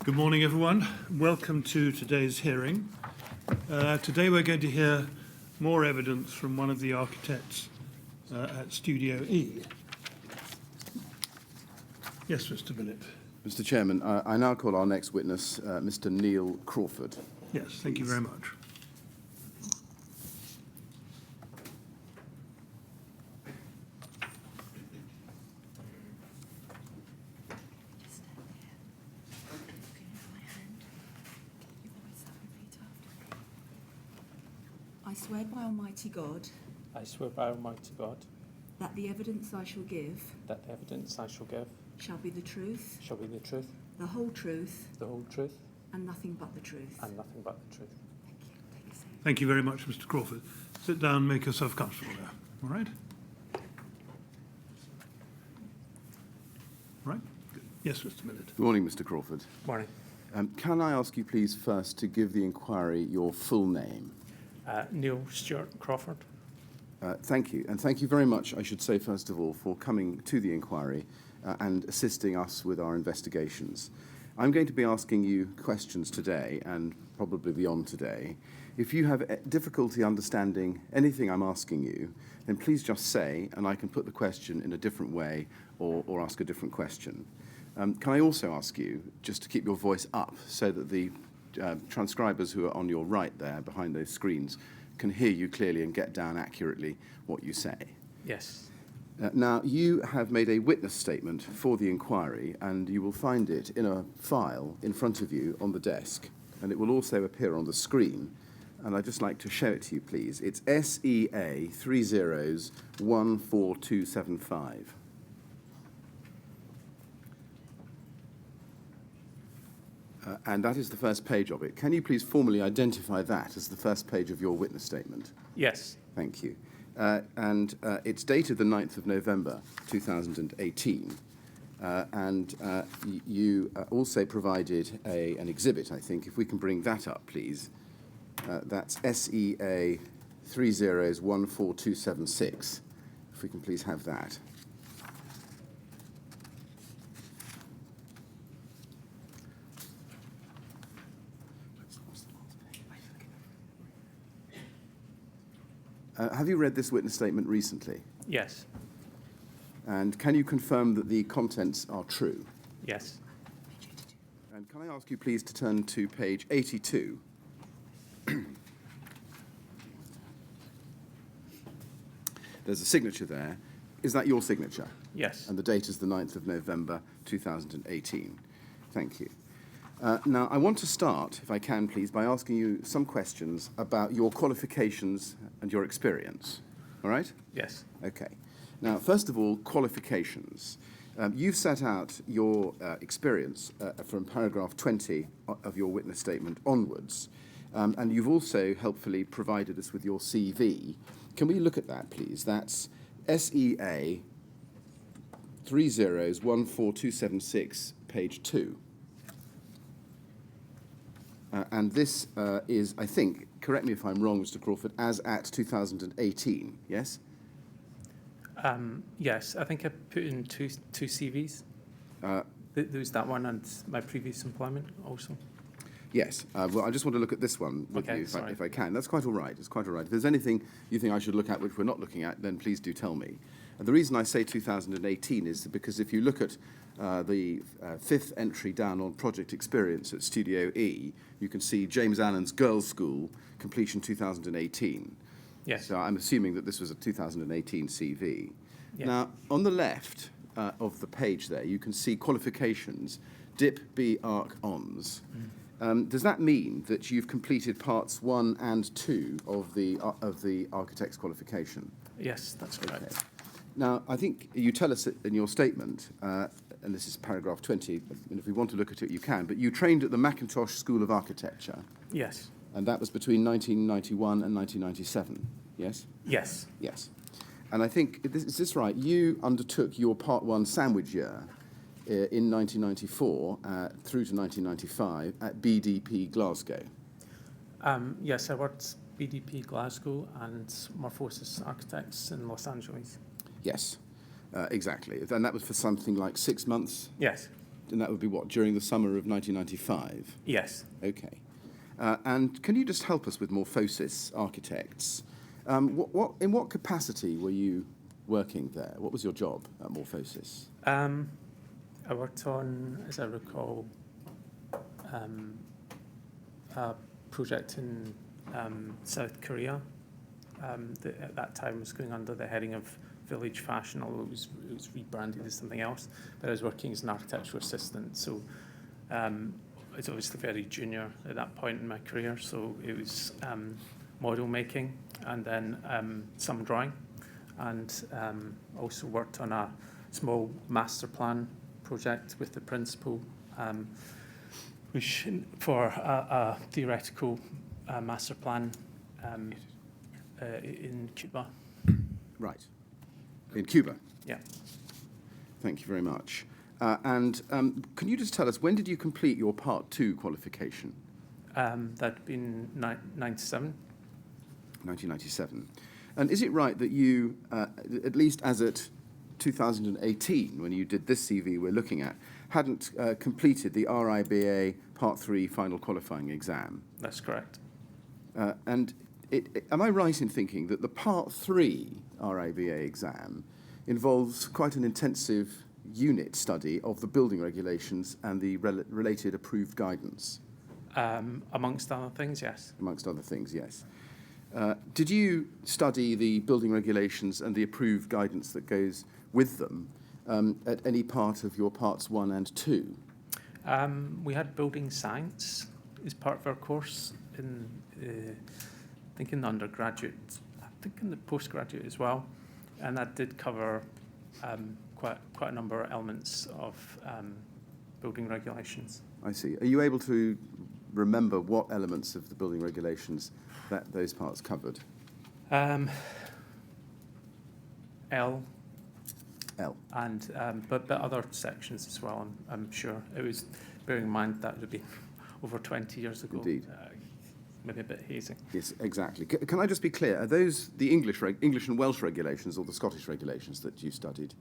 Good morning, everyone. Welcome to today's hearing. Today we're going to hear more evidence from one of the architects at Studio E. Yes, Mr. Billett. Mr. Chairman, I now call our next witness, Mr. Neil Crawford. Yes, thank you very much. I swear by Almighty God I swear by Almighty God that the evidence I shall give that the evidence I shall give shall be the truth, shall be the truth, the whole truth, the whole truth, and nothing but the truth. and nothing but the truth. Thank you. Take a seat. Thank you very much, Mr. Crawford. Sit down, make yourself comfortable there. All right? All right? Good. Yes, Mr. Billett. Good morning, Mr. Crawford. Morning. Can I ask you please first to give the inquiry your full name? Neil Stuart Crawford. Thank you. And thank you very much, I should say, first of all, for coming to the inquiry and assisting us with our investigations. I'm going to be asking you questions today and probably beyond today. If you have difficulty understanding anything I'm asking you, then please just say, and I can put the question in a different way or ask a different question. Can I also ask you just to keep your voice up so that the transcribers who are on your right there behind those screens can hear you clearly and get down accurately what you say? Yes. Now, you have made a witness statement for the inquiry, and you will find it in a file in front of you on the desk, and it will also appear on the screen. And I'd just like to show it to you, please. It's SEA 14275. And that is the first page of it. Can you please formally identify that as the first page of your witness statement? Yes. Thank you. It's dated the 9th of November 2018. You also provided an exhibit, I think. If we can bring that up, please. That's SEA 14276. If we can please have that. Have you read this witness statement recently? Yes. And can you confirm that the contents are true? Yes. And can I ask you please to turn to page 82? There's a signature there. Is that your signature? Yes. And the date is the 9th of November 2018. Thank you. Now, I want to start, if I can, please, by asking you some questions about your qualifications and your experience. All right? Yes. Okay. Now, first of all, qualifications. You've set out your experience from paragraph 20 of your witness statement onwards, and you've also helpfully provided us with your CV. Can we look at that, please? That's SEA 14276, page 2. And this is, I think, correct me if I'm wrong, Mr. Crawford, as at 2018, yes? Yes, I think I put in two CVs. There's that one and my previous employment also. Yes. Well, I just want to look at this one with you, if I can. That's quite all right. It's quite all right. If there's anything you think I should look at which we're not looking at, then please do tell me. And the reason I say 2018 is because if you look at the fifth entry down on project experience at Studio E, you can see James Allen's Girls' School, completion 2018. Yes. So I'm assuming that this was a 2018 CV. Yes. Now, on the left of the page there, you can see qualifications, DIP, B, Arc, ONS. Does that mean that you've completed parts 1 and 2 of the architect's qualification? Yes, that's correct. Okay. Now, I think you tell us in your statement, and this is paragraph 20, and if we want to look at it, you can, but you trained at the Mackintosh School of Architecture. Yes. And that was between 1991 and 1997, yes? Yes. Yes. And I think, is this right? You undertook your Part 1 sandwich year in 1994 through to 1995 at BDP Glasgow. Yes, I worked BDP Glasgow and Morphosis Architects in Los Angeles. Yes, exactly. And that was for something like 6 months? Yes. And that would be what, during the summer of 1995? Yes. Okay. And can you just help us with Morphosis Architects? In what capacity were you working there? What was your job at Morphosis? I worked on, as I recall, a project in South Korea that at that time was going under the heading of Village Fashion, although it was rebranded as something else. But I was working as an architectural assistant, so it's obviously very junior at that point in my career. So it was model making and then some drawing, and also worked on a small master plan project with the principal, which for a theoretical master plan in Cuba. Right. In Cuba? Yeah. Thank you very much. And can you just tell us, when did you complete your Part 2 qualification? That'd been 97. 1997. And is it right that you, at least as at 2018, when you did this CV we're looking at, hadn't completed the RIBA Part 3 final qualifying exam? That's correct. And am I right in thinking that the Part 3 RIBA exam involves quite an intensive unit study of the building regulations and the related approved guidance? Amongst other things, yes. Amongst other things, yes. Did you study the building regulations and the approved guidance that goes with them at any part of your Parts 1 and 2? We had building science as part of our course in, I think in the undergraduate, I think in the postgraduate as well, and that did cover quite a number of elements of building regulations. I see. Are you able to remember what elements of the building regulations that those parts covered? L. And but other sections as well. I'm sure it was. Bearing in mind that would have been over 20 years ago. Indeed. Maybe a bit hazy. Yes, exactly. Can I just be clear? Are those the English and Welsh regulations or the Scottish regulations that you studied?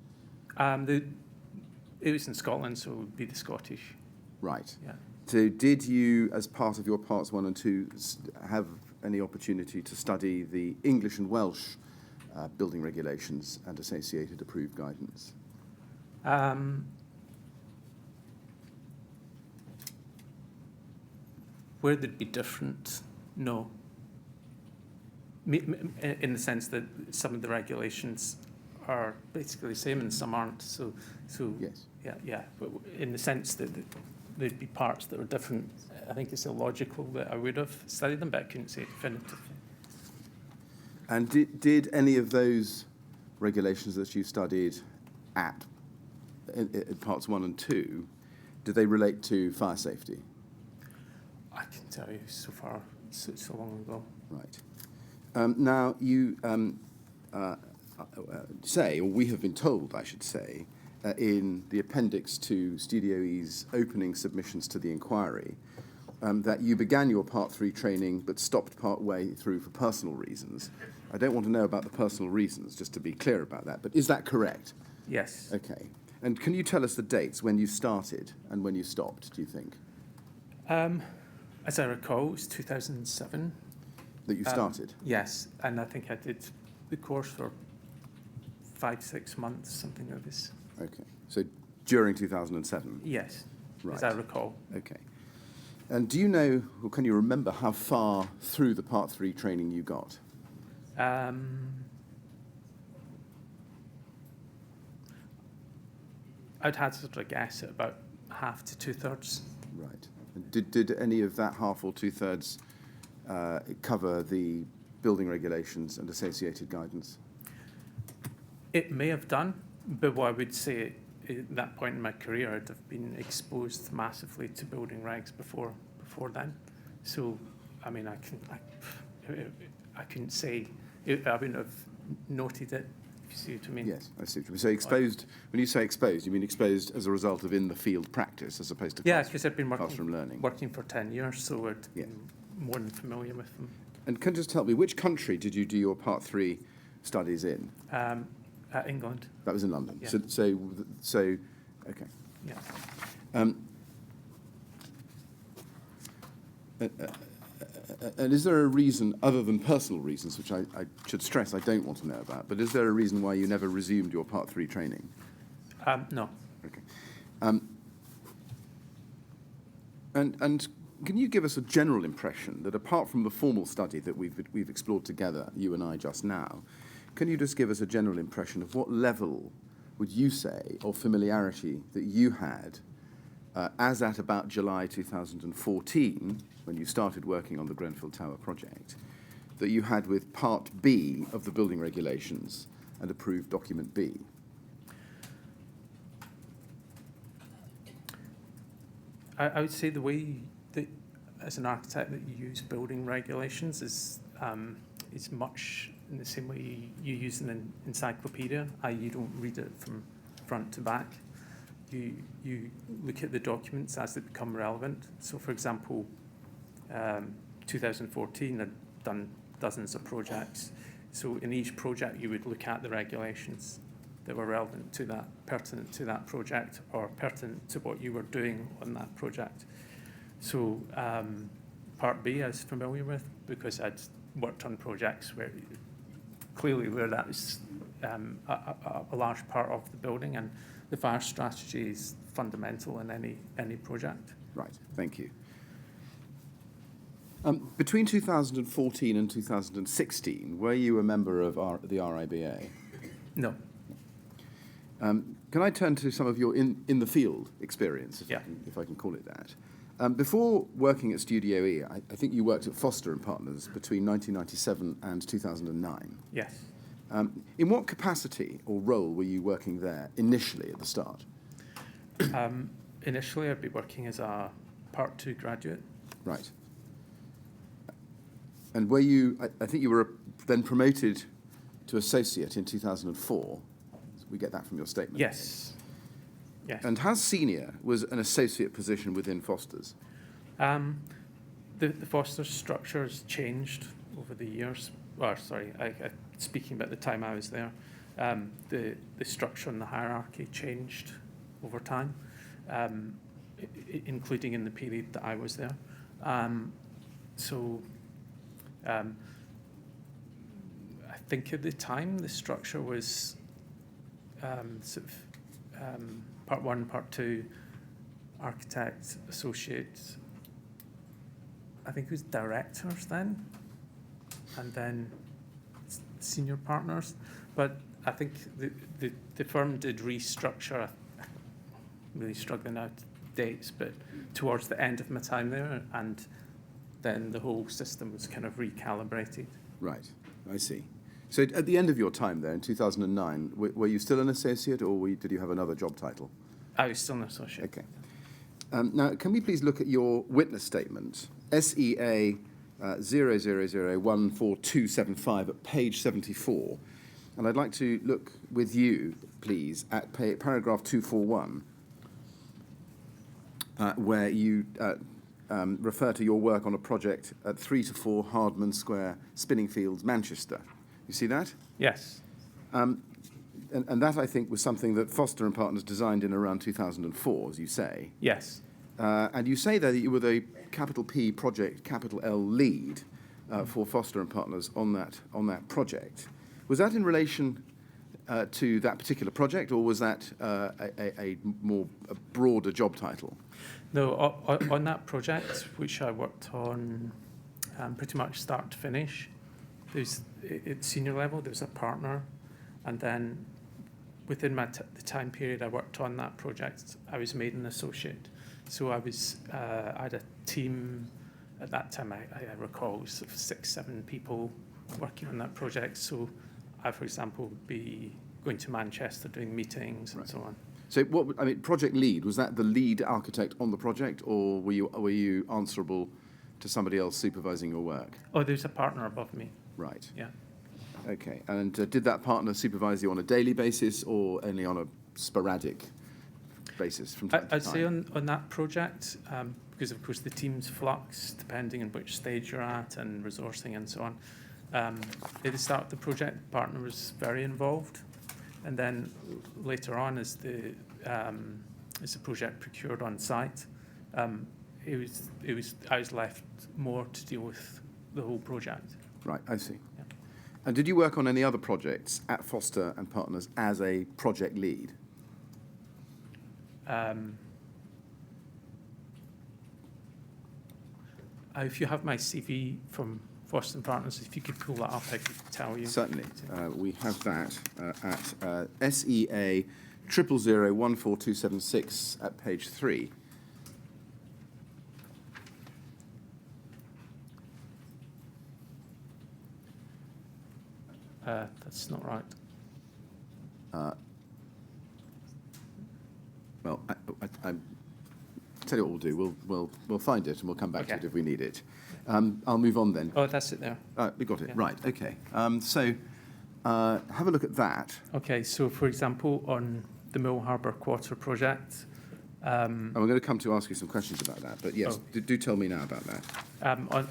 It was in Scotland, so it would be the Scottish. Right. Yeah. So did you, as part of your Parts 1 and 2, have any opportunity to study the English and Welsh building regulations and associated approved guidance? Where they'd be different, no. In the sense that some of the regulations are basically the same and some aren't. So yes. Yeah. But in the sense that there'd be parts that were different, I think it's illogical that I would have studied them, but I couldn't say definitively. And did any of those regulations that you studied at Parts 1 and 2, did they relate to fire safety? I can tell you so far, so long ago. Right. Now, you say, or we have been told, I should say, in the appendix to Studio E's opening submissions to the inquiry, that you began your Part 3 training but stopped part way through for personal reasons. I don't want to know about the personal reasons, just to be clear about that, but is that correct? Yes. Okay. And can you tell us the dates when you started and when you stopped, do you think? As I recall, it was 2007. That you started? Yes, and I think I did the course for 5-6 months, something like this. Okay. So during 2007? Yes, right. As I recall. Okay. And do you know, or can you remember how far through the Part 3 training you got? I'd hazard a guess at about half to 2/3. Right. And did any of that half or 2/3 cover the building regulations and associated guidance? It may have done, but what I would say at that point in my career, I'd have been exposed massively to building regs before then. So, I mean, I couldn't say, I wouldn't have noted it, if you see what I mean. Yes, I see what you mean. So exposed, when you say exposed, you mean exposed as a result of in-the-field practice as opposed to because I've been classroom learning. Working for 10 years, so I'd been more than familiar with them. And can you just tell me, which country did you do your Part 3 studies in? England. That was in London. Yeah. So okay. Yeah. And is there a reason, other than personal reasons, which I should stress I don't want to know about, but is there a reason why you never resumed your Part 3 training? No. Okay. And can you give us a general impression that apart from the formal study that we've explored together, you and I just now, can you just give us a general impression of what level would you say of familiarity that you had as at about July 2014, when you started working on the Grenfell Tower project, that you had with Part B of the building regulations and approved Document B? I would say the way that, as an architect, that you use building regulations is much in the same way you use an encyclopedia. You don't read it from front to back. You look at the documents as they become relevant. So, for example, 2014, I'd done dozens of projects. So in each project, you would look at the regulations that were relevant to that, pertinent to that project, or pertinent to what you were doing on that project. So Part B I was familiar with because I'd worked on projects where that was a large part of the building, and the fire strategy is fundamental in any project. Right, thank you. Between 2014 and 2016, were you a member of the RIBA? No. Can I turn to some of your in the field experience, if I can call it that? Before working at Studio E, I think you worked at Foster and Partners between 1997 and 2009. Yes. In what capacity or role were you working there initially at the start? Initially, I'd be working as a Part 2 graduate. Right. And were you, I think you were then promoted to associate in 2004. We get that from your statement. Yes. Yes. And how senior was an associate position within Foster's? The Foster's structure has changed over the years. Speaking about the time I was there, the structure and the hierarchy changed over time, including in the period that I was there. I think at the time the structure was Part 1, Part 2, architect, associate. I think it was directors then, and then senior partners. But I think the firm did restructure. I'm really struggling out dates, but towards the end of my time there, and then the whole system was kind of recalibrated. Right, I see. So at the end of your time there in 2009, were you still an associate, or did you have another job title? I was still an associate. Okay. Now, can we please look at your witness statement, SEA 000142275 at page 74. And I'd like to look with you, please, at paragraph 241, where you refer to your work on a project at 3 to 4 Hardman Square, Spinningfields, Manchester. You see that? Yes. And that, I think, was something that Foster and Partners designed in around 2004, as you say. Yes. And you say there that you were the capital P project, capital L lead for Foster and Partners on that project. Was that in relation to that particular project, or was that a broader job title? No, on that project, which I worked on pretty much start to finish, at senior level, there was a partner, and then within the time period I worked on that project, I was made an associate. So I had a team at that time. I recall sort of 6-7 people working on that project. So I, for example, would be going to Manchester doing meetings and so on. So project lead, was that the lead architect on the project, or were you answerable to somebody else supervising your work? Oh, there's a partner above me. Right. Yeah. Okay. And did that partner supervise you on a daily basis or only on a sporadic basis from time to time? I'd say on that project, because of course the teams flux depending on which stage you're at and resourcing and so on. At the start of the project, the partner was very involved, and then later on, as the as the project procured on site. I was left more to deal with the whole project. Right, I see. Yeah. And did you work on any other projects at Foster and Partners as a project lead? If you have my CV from Foster and Partners, if you could pull that up, I could tell you. Certainly. We have that at SEA 000014276 at page 3. That's not right. Well, I tell you what we'll do. We'll find it and we'll come back to Okay. it if we need it. I'll move on then. Oh, that's it there. We got it. Yeah. Right. Okay. So have a look at that. Okay, so for example, on the Mill Harbour Quarter project, And we're going to come to ask you some questions about that. But yes, do tell me now about that.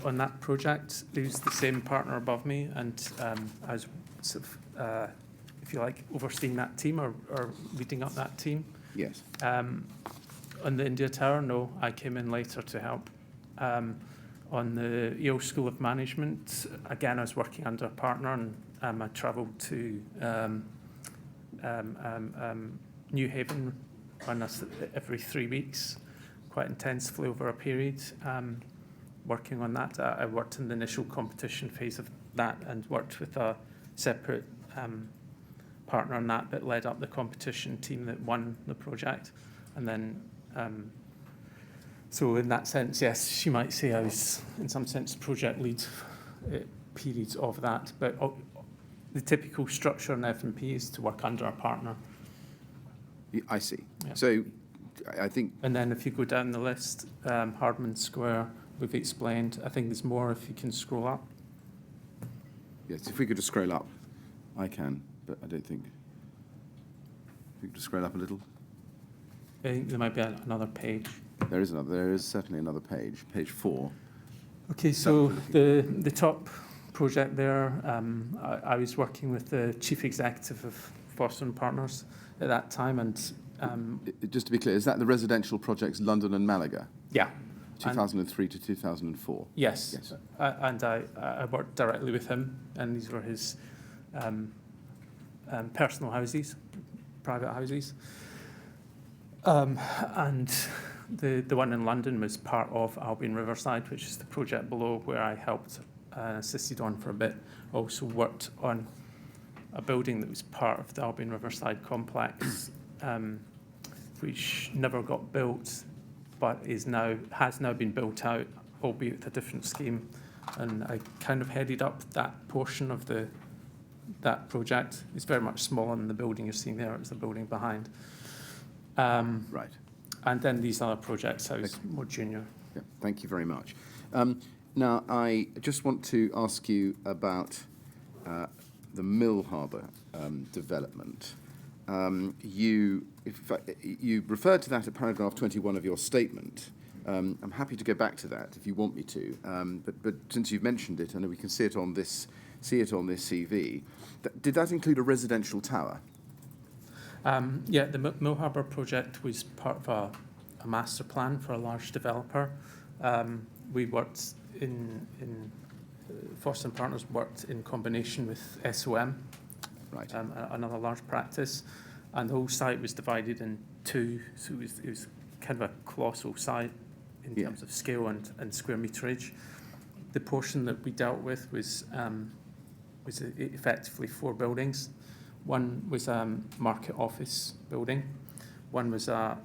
on that project, who's the same partner above me, and I was sort of, if you like, overseeing that team or leading up that team. Yes. On the India Tower, no, I came in later to help. On the Yale School of Management, again, I was working under a partner, and I travelled to New Haven every 3 weeks, quite intensively over a period, working on that. I worked in the initial competition phase of that and worked with a separate partner on that led up the competition team that won the project. And then, so in that sense, yes, you might say I was, in some sense, project lead periods of that. But the typical structure in F&P is to work under a partner. I see. Yeah. So I think... And then if you go down the list, Hardman Square, we've explained. I think there's more if you can scroll up. Yes, if we could just scroll up. I can, but I don't think... If we could just scroll up a little. I think there might be another page. There is certainly another page, page 4. Okay, so the top project there, I was working with the chief executive of Foster and Partners at that time, and Just to be clear, is that the residential projects London and Malaga, yeah, 2003 to 2004? yes, Yes. and I worked directly with him, and these were his personal houses, private houses, and the one in London was part of Albion Riverside, which is the project below where I helped and assisted on for a bit. Also worked on a building that was part of the Albion Riverside complex, which never got built, but has now been built out, albeit with a different scheme. And I kind of headed up that portion of that project. It's very much smaller than the building you're seeing there. It's the building behind. Right. And then these other projects, I was more junior. Yeah, thank you very much. Now, I just want to ask you about the Mill Harbour development. You referred to that at paragraph 21 of your statement. I'm happy to go back to that if you want me to. But since you've mentioned it, and we can see it on this CV, did that include a residential tower? Yeah, the Mill Harbour project was part of a master plan for a large developer. We worked in Foster and Partners worked in combination with SOM, Right. another large practice, and the whole site was divided in two, so it was kind of a colossal site in terms of scale and square meterage. The portion that we dealt with was effectively 4 buildings. One was a market office building, one was a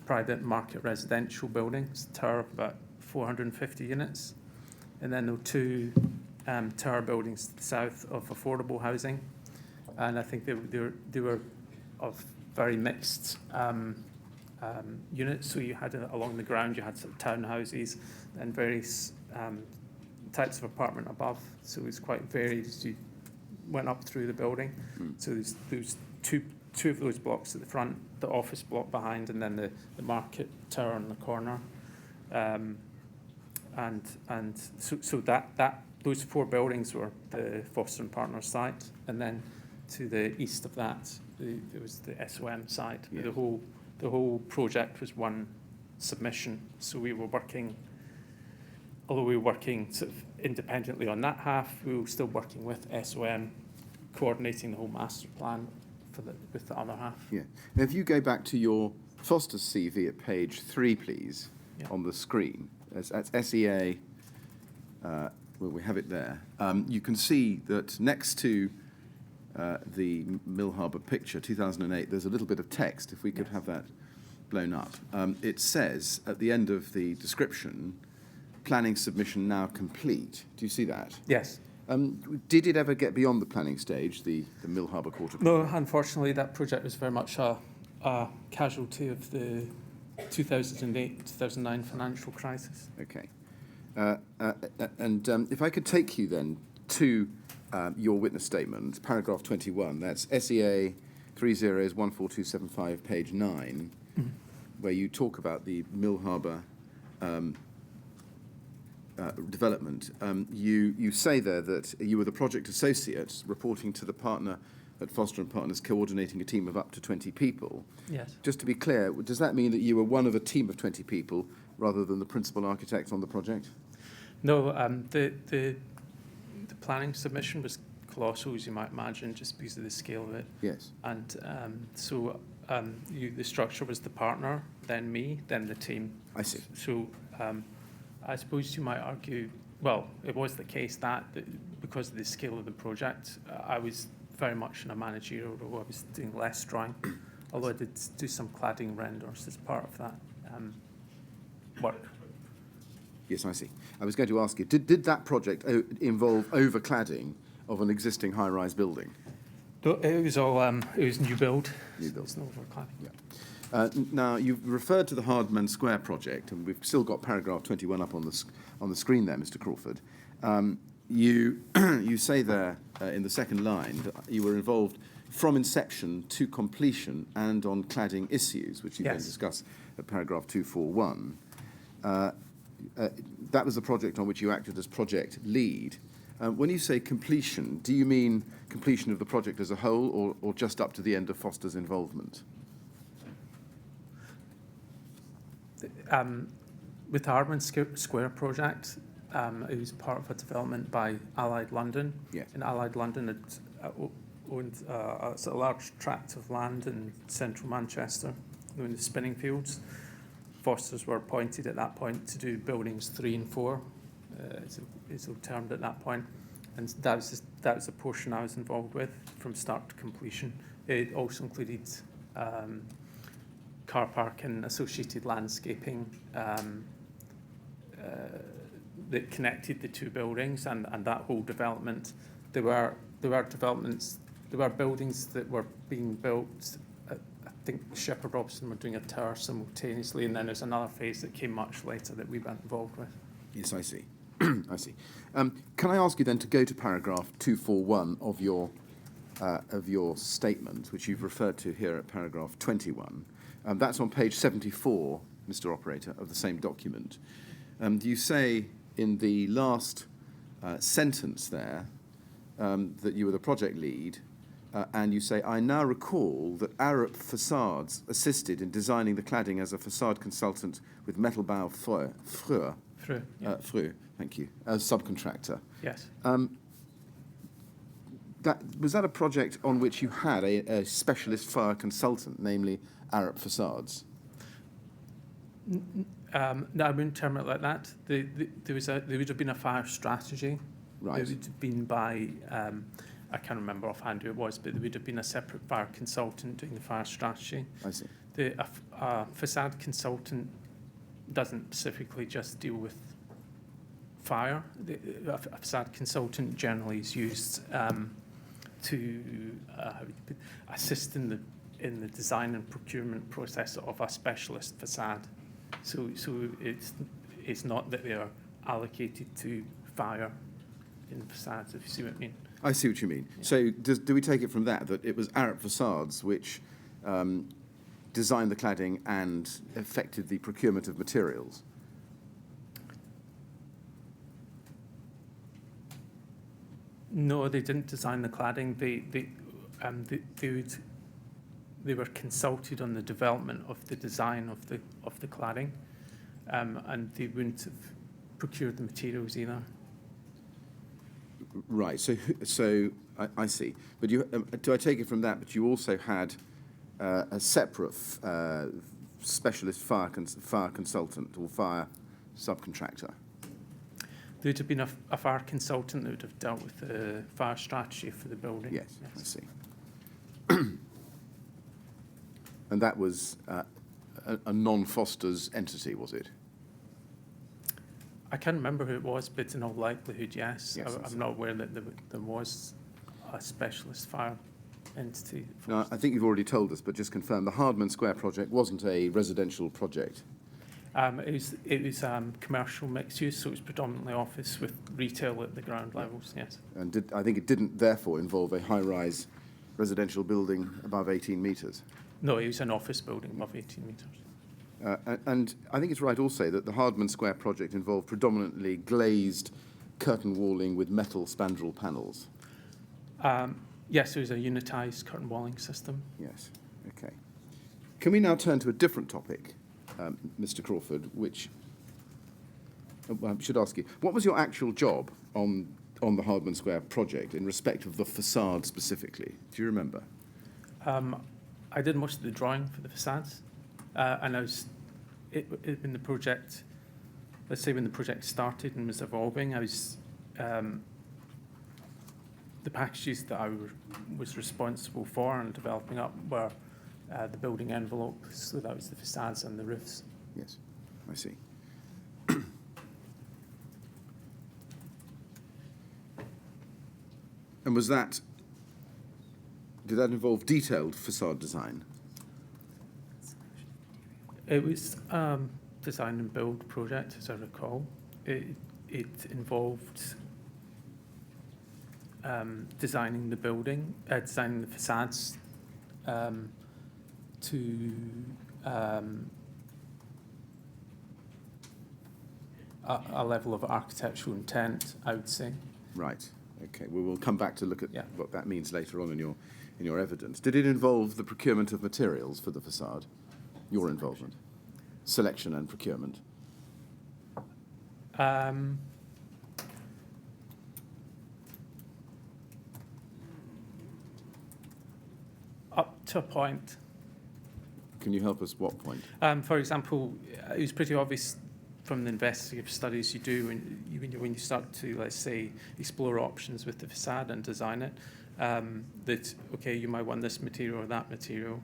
private market residential building, it's a tower of about 450 units, and then there were 2 tower buildings to the south of affordable housing, and I think they were of very mixed units. So you had along the ground, you had some townhouses and various types of apartment above. So it was quite varied as you went up through the building. So there's two of those blocks at the front, the office block behind, and then the market tower on the corner. So that those 4 buildings were the Foster and Partners site, and then to the east of that, there was the SOM site, with the whole the whole project was one submission. So we were working, although we were working sort of independently on that half, we were still working with SOM, coordinating the whole master plan with the other half. Yeah. Now, if you go back to your Foster's CV at page 3, please, Yeah. on the screen. That's SEA. Well, we have it there. You can see that next to the Mill Harbour picture, 2008, there's a little bit of text, if we could Yes. have that blown up. It says, at the end of the description, planning submission now complete. Do you see that? Yes. Did it ever get beyond the planning stage, the Mill Harbour Quarter? No, unfortunately, that project was very much a casualty of the 2008-2009 financial crisis. Okay. And if I could take you then to your witness statement, paragraph 21, that's SEA 301425, page 9, where you talk about the Mill Harbour development. You say there that you were the project associate reporting to the partner at Foster & Partners, coordinating a team of up to 20 people. Yes. Just to be clear, does that mean that you were one of a team of 20 people rather than the principal architect on the project? No, the planning submission was colossal, as you might imagine, just because of the scale of it. Yes. And the structure was the partner, then me, then the team. I see. So I suppose you might argue, well, it was the case that because of the scale of the project, I was very much in a managerial role. I was doing less drawing, although I did do some cladding renders as part of that work. Yes, I see. I was going to ask you, did that project involve overcladding of an existing high-rise building? No, it was all it was new build. New build. It's no overcladding. Yeah. Now, you've referred to the Hardman Square project, and we've still got paragraph 21 up on the screen there, Mr. Crawford. You say there in the second line that you were involved from inception to completion and on cladding issues, which you then Yes. discuss at paragraph 241. That was the project on which you acted as project lead. When you say completion, do you mean completion of the project as a whole or just up to the end of Foster's involvement? With the Hardman Square project, it was part of a development by Allied London. Yes. And Allied London had owned a large tract of land in central Manchester, known as Spinning Fields. Fosters were appointed at that point to do buildings 3 and 4, as it was termed at that point. And that was the portion I was involved with from start to completion. It also included car park and associated landscaping that connected the two buildings and that whole development. There were buildings that were being built. I think Shepherd Robson were doing a tower simultaneously, and then there's another phase that came much later that we weren't involved with. Yes, I see. I see. Can I ask you then to go to paragraph 241 of your statement, which you've referred to here at paragraph 21. That's on page 74, Mr. Operator, of the same document. You say in the last sentence there that you were the project lead, and you say, I now recall that Arup Facades assisted in designing the cladding as a facade consultant with Metalbau Frö, thank you, as subcontractor. Yes. Was that a project on which you had a specialist fire consultant, namely Arup Facades? No, I wouldn't term it like that. There would have been a fire strategy. Right. It would have been by, I can't remember offhand who it was, but there would have been a separate fire consultant doing the fire strategy. I see. A facade consultant doesn't specifically just deal with fire. A facade consultant generally is used to assist in the design and procurement process of a specialist facade. So it's not that they are allocated to fire in facades, if you see what I mean. I see what you mean. Yeah. So do we take it from that it was Arup Facades which designed the cladding and affected the procurement of materials? No, they didn't design the cladding. they were consulted on the development of the design of the cladding, and they wouldn't have procured the materials either. Right. So I see. But you do I take it from that? But you also had a separate specialist fire consultant or fire subcontractor. There would have been a fire consultant that would have dealt with the fire strategy for the building. Yes. I see. And that was a non-Foster's entity, was it? I can't remember who it was, but in all likelihood, yes. Yes, I'm not aware that there was a specialist fire entity. Now, I think you've already told us, but just confirm, the Hardman Square project wasn't a residential project. It was commercial mixed use, so it was predominantly office with retail at the ground levels, yes. And I think it didn't, therefore, involve a high-rise residential building above 18 metres. No, it was an office building above 18 metres. And I think it's right also that the Hardman Square project involved predominantly glazed curtain walling with metal spandrel panels. Yes, it was a unitised curtain walling system. Yes, okay. Can we now turn to a different topic, Mr. Crawford, which I should ask you, what was your actual job on the Hardman Square project in respect of the facade specifically? Do you remember? I did most of the drawing for the facades, and I was in the project. Let's say when the project started and was evolving, I was the packages that I was responsible for and developing up were the building envelope, so that was the facades and the roofs. Yes, I see. And did that involve detailed facade design? It was design and build project, as I recall. It involved designing the building, designing the facades to a level of architectural intent, I would say. Right. Okay. We will come back to look at Yeah. what that means later on in your evidence. Did it involve the procurement of materials for the facade? Your involvement, selection and procurement. Up to a point. Can you help us? What point? For example, it was pretty obvious from the investigative studies you do when you start to, let's say, explore options with the facade and design it, that, okay, you might want this material or that material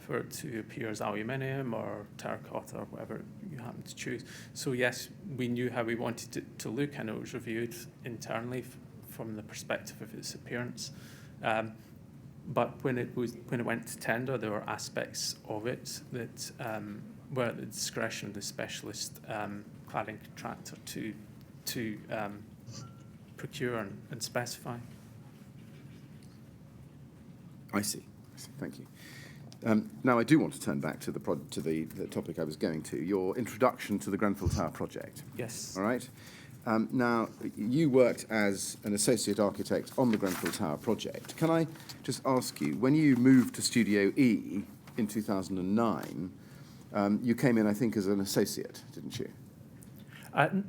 for it to appear as aluminium or terracotta or whatever you happen to choose. So yes, we knew how we wanted it to look, and it was reviewed internally from the perspective of its appearance. But when it went to tender, there were aspects of it that were at the discretion of the specialist cladding contractor to procure and specify. I see. Thank you. Now, I do want to turn back to the topic I was going to, your introduction to the Grenfell Tower project. Yes. All right. Now, you worked as an associate architect on the Grenfell Tower project. Can I just ask you, when you moved to Studio E in 2009, you came in, I think, as an associate, didn't you?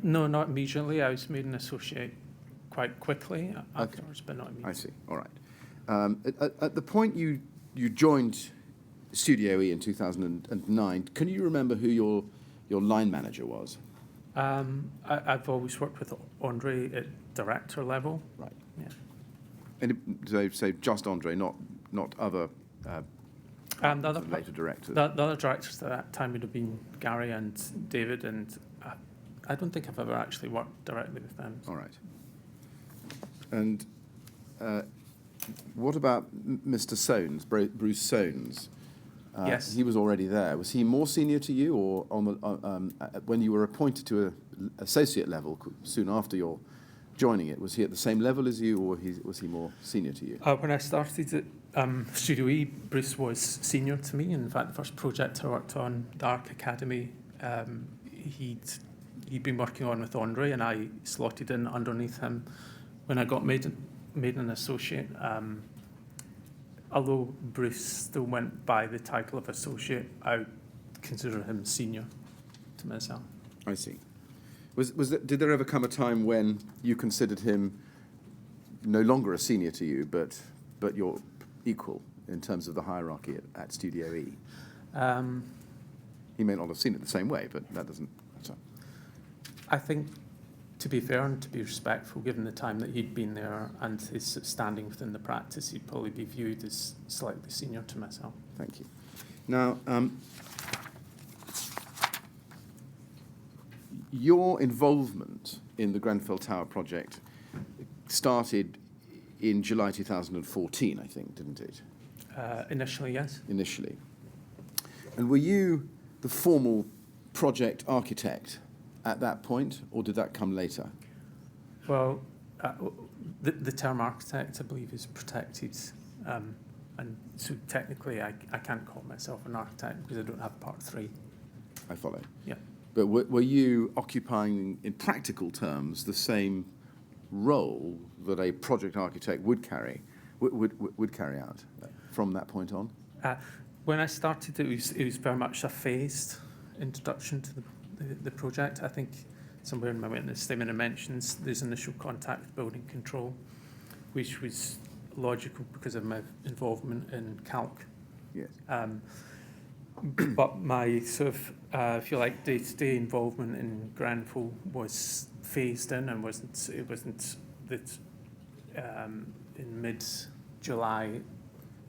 No, not immediately. I was made an associate quite quickly afterwards, but not immediately. I see. All right. At the point you joined Studio E in 2009, can you remember who your line manager was? I've always worked with Andre at director level. Right. Yeah. And so just Andre, not other The other later directors. The other directors at that time would have been Gary and David, and I don't think I've ever actually worked directly with them. All right. And what about Mr. Soanes, Bruce Soanes? Yes. He was already there. Was he more senior to you, or when you were appointed to an associate level soon after your joining it, was he at the same level as you, or was he more senior to you? When I started at Studio E, Bruce was senior to me. In fact, the first project I worked on, the Arc Academy, he'd been working on with Andre, and I slotted in underneath him when I got made an associate. although Bruce still went by the title of associate, I would consider him senior to myself. I see. Did there ever come a time when you considered him no longer a senior to you, but your equal in terms of the hierarchy at Studio E? He may not have seen it the same way, but that doesn't matter. I think, to be fair and to be respectful, given the time that he'd been there and his standing within the practice, he'd probably be viewed as slightly senior to myself. Thank you. Now, your involvement in the Grenfell Tower project started in July 2014, I think, didn't it? Initially, yes. Initially. And were you the formal project architect at that point, or did that come later? Well, the term architect, I believe, is protected. And so technically, I can't call myself an architect because I don't have Part 3. I follow. Yeah. But were you occupying, in practical terms, the same role that a project architect would carry out from that point on? When I started, it was very much a phased introduction to the project. I think somewhere in my witness statement it mentions there's initial contact building control, which was logical because of my involvement in calc. Yes. But my sort of, if you like, day-to-day involvement in Grenfell was phased in, and it wasn't that in mid-July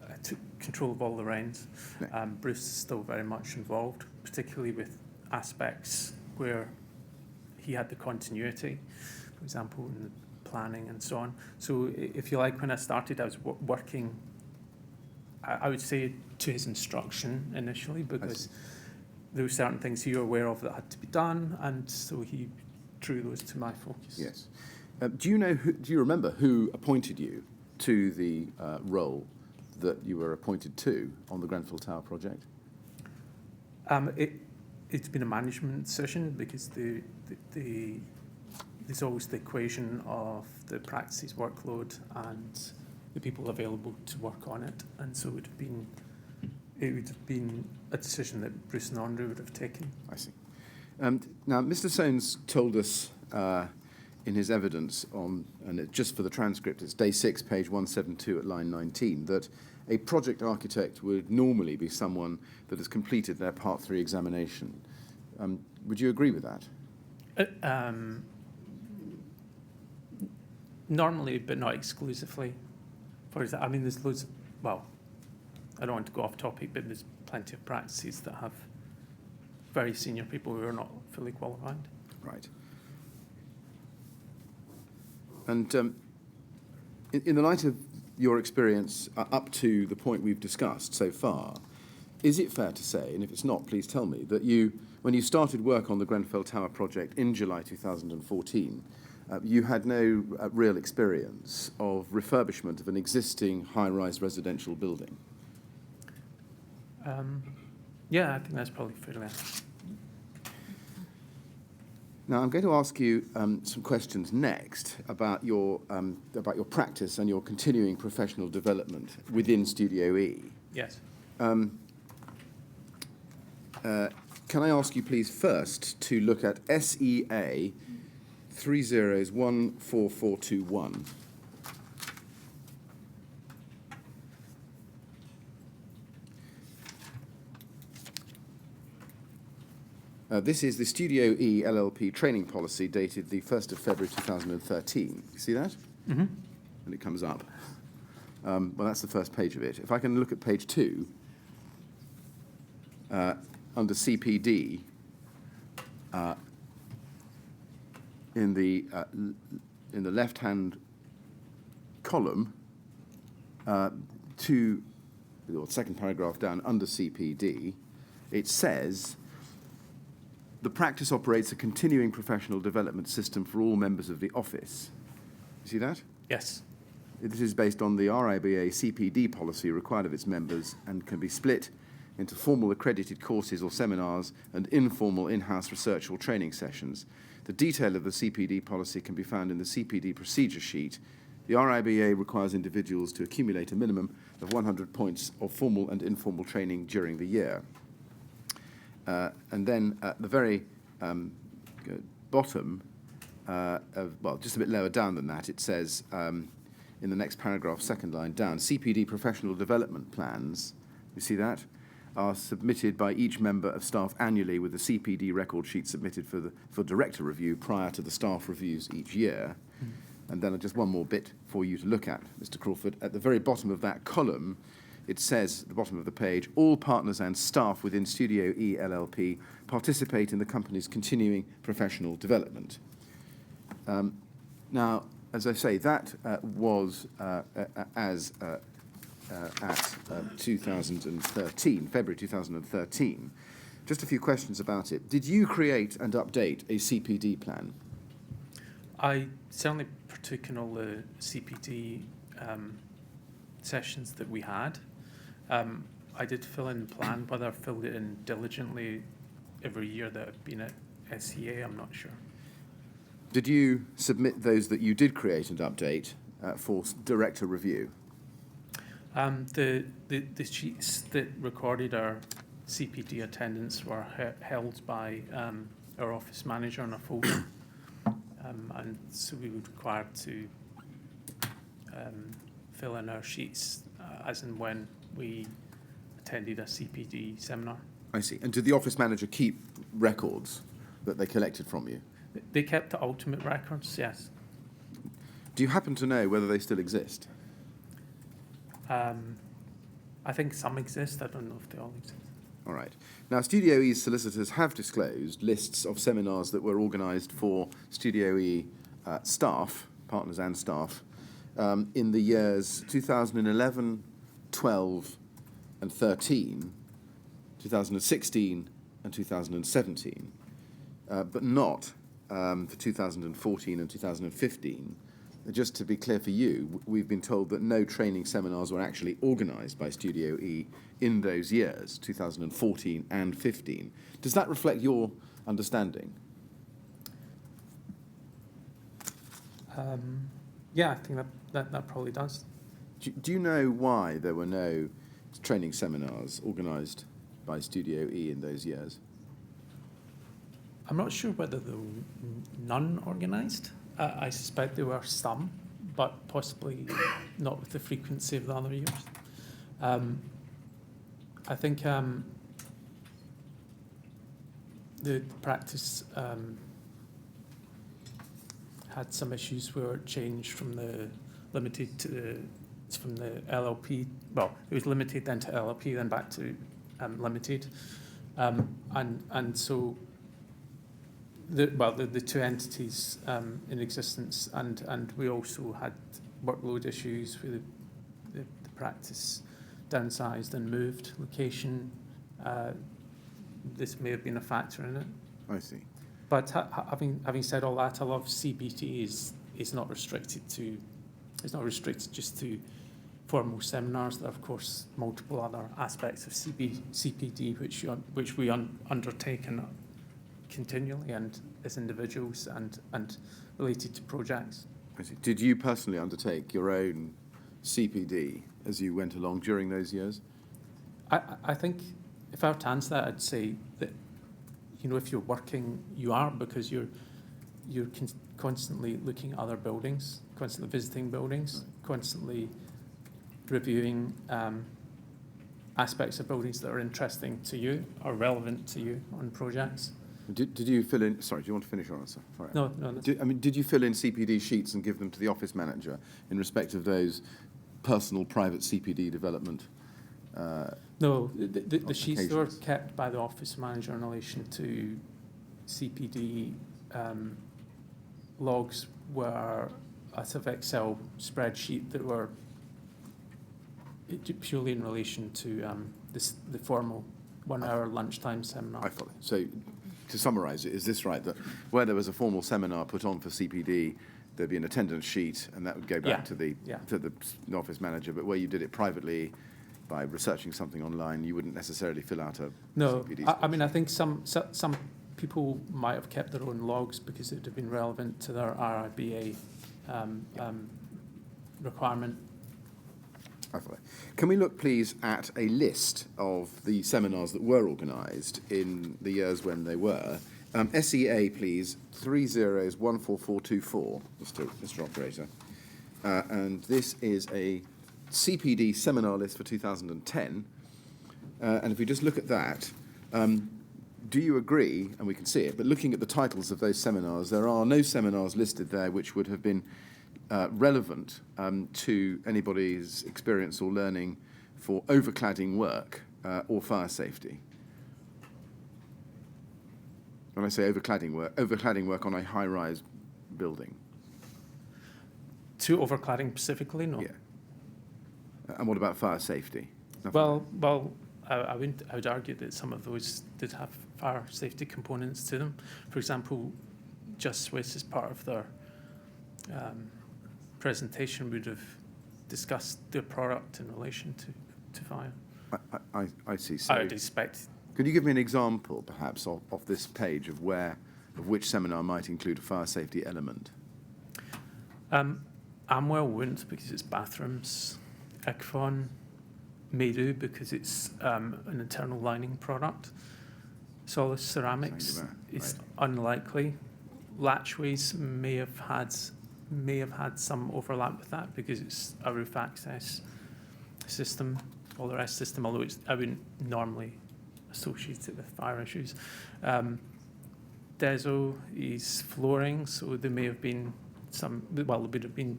I took control of all the reins. No. Bruce is still very much involved, particularly with aspects where he had the continuity, for example, in the planning and so on. So if you like, when I started, I was working, I would say, to his instruction initially, because there were certain things he was aware of that had to be done, and so he drew those to my focus. Yes. Do you remember who appointed you to the role that you were appointed to on the Grenfell Tower project? It's been a management decision because there's always the equation of the practice's workload and the people available to work on it, and so it would have been a decision that Bruce and Andre would have taken. I see. Now, Mr. Soanes told us in his evidence just for the transcript, it's day 6, page 172 at line 19, that a project architect would normally be someone that has completed their Part 3 examination. Would you agree with that? Normally, but not exclusively. For example, I mean, there's loads of, well, I don't want to go off topic, but there's plenty of practices that have very senior people who are not fully qualified. Right. And in the light of your experience up to the point we've discussed so far, is it fair to say, and if it's not, please tell me, that when you started work on the Grenfell Tower project in July 2014, you had no real experience of refurbishment of an existing high-rise residential building? Yeah, I think that's probably fairly accurate. Now, I'm going to ask you some questions next about your practice and your continuing professional development within Studio E. Yes. Can I ask you, please, first to look at SEA 14421. This is the Studio E LLP training policy dated the 1st of February 2013. You see that? Mm-hmm. And it comes up. Well, that's the first page of it. If I can look at page 2, under CPD, in the left-hand column, or second paragraph down under CPD, it says, the practice operates a continuing professional development system for all members of the office. You see that? Yes. This is based on the RIBA CPD policy required of its members and can be split into formal accredited courses or seminars and informal in-house research or training sessions. The detail of the CPD policy can be found in the CPD procedure sheet. The RIBA requires individuals to accumulate a minimum of 100 points of formal and informal training during the year. And then at the very bottom, just a bit lower down than that, it says, in the next paragraph, second line down, CPD professional development plans, you see that, are submitted by each member of staff annually with the CPD record sheet submitted for director review prior to the staff reviews each year. And then just one more bit for you to look at, Mr. Crawford. At the very bottom of that column, it says, at the bottom of the page, all partners and staff within Studio E LLP participate in the company's continuing professional development. Now, as I say, that was at 2013, February 2013. Just a few questions about it. Did you create and update a CPD plan? I certainly partook in all the CPD sessions that we had. I did fill in the plan, whether I filled it in diligently every year that I've been at SEA, I'm not sure. Did you submit those that you did create and update for director review? The sheets that recorded our CPD attendance were held by our office manager on a folder, and so we were required to fill in our sheets as and when we attended a CPD seminar. I see. And did the office manager keep records that they collected from you? They kept the ultimate records, yes. Do you happen to know whether they still exist? I think some exist. I don't know if they all exist. All right. Now, Studio E's solicitors have disclosed lists of seminars that were organised for Studio E staff, partners and staff, in the years 2011, 12 and 13, 2016 and 2017, but not for 2014 and 2015. Just to be clear for you, we've been told that no training seminars were actually organised by Studio E in those years, 2014 and 15. Does that reflect your understanding? Yeah, I think that probably does. Do you know why there were no training seminars organised by Studio E in those years? I'm not sure whether there were none organised. I suspect there were some, but possibly not with the frequency of the other years. I think the practice had some issues where it changed from the limited to from the LLP. Well, it was limited, then to LLP, then back to limited, and so. The two entities in existence, and we also had workload issues with the practice downsized and moved location. This may have been a factor in it. I see. But having said all that, a lot of CPT is not restricted just to formal seminars. There are, of course, multiple other aspects of CPD which we undertake and continually and as individuals and related to projects. I see. Did you personally undertake your own CPD as you went along during those years? I think if I were to answer that, I'd say that, if you're working, you are, because you're constantly looking at other buildings, constantly visiting buildings, constantly reviewing aspects of buildings that are interesting to you or relevant to you on projects. Did you fill in? Sorry, do you want to finish your answer? Sorry. No. Did you fill in CPD sheets and give them to the office manager in respect of those personal, private CPD development? No, the sheets were kept by the office manager in relation to CPD logs were a sort of Excel spreadsheet that were purely in relation to the formal 1 hour lunchtime seminar. I follow. So, to summarise it, is this right, that where there was a formal seminar put on for CPD, there'd be an attendance sheet, and that would go back to the office manager, but where you did it privately by researching something online, you wouldn't necessarily fill out a CPD I think some people might have kept their own logs because it would have been relevant to their RIBA requirement. I follow. Can we look, please, at a list of the seminars that were organised in the years when they were? SEA, please, 301444, Mr. Operator. And this is a CPD seminar list for 2010. And if we just look at that, do you agree, and we can see it, but looking at the titles of those seminars, there are no seminars listed there which would have been relevant to anybody's experience or learning for overcladding work or fire safety. When I say overcladding work on a high-rise building. To overcladding specifically, no. Yeah. And what about fire safety? Nothing. Well, I would argue that some of those did have fire safety components to them. For example, Just Swiss, as part of their presentation, would have discussed their product in relation to fire. I see. So I would expect. could you give me an example, perhaps, of this page of which seminar might include a fire safety element? Amwell wouldn't, because it's bathrooms. Icfon may do, because it's an internal lining product. Solus Ceramics is unlikely. Latchways may have had some overlap with that, because it's a roof access system, or the rest system, although I wouldn't normally associate it with fire issues. Deso is flooring, so there may have been there would have been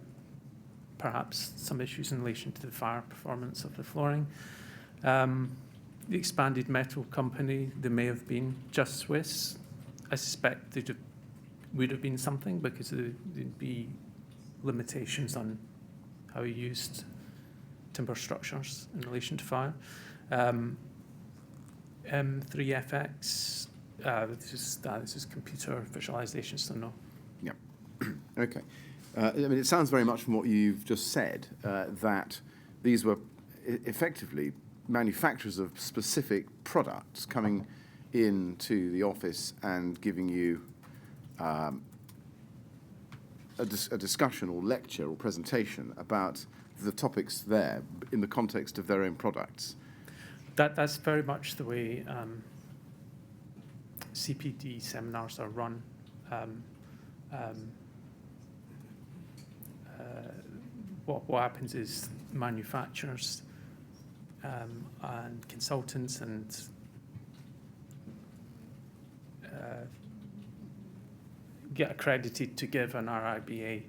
perhaps some issues in relation to the fire performance of the flooring. The Expanded Metal Company, there may have been. Just Swiss, I suspect there would have been something, because there'd be limitations on how you used timber structures in relation to fire. M3FX, this is computer visualization, so no. Yeah. Okay. I mean, it sounds very much from what you've just said that these were effectively manufacturers of specific products coming into the office and giving you a discussion or lecture or presentation about the topics there in the context of their own products. That's very much the way CPD seminars are run. What happens is manufacturers and consultants and get accredited to give an RIBA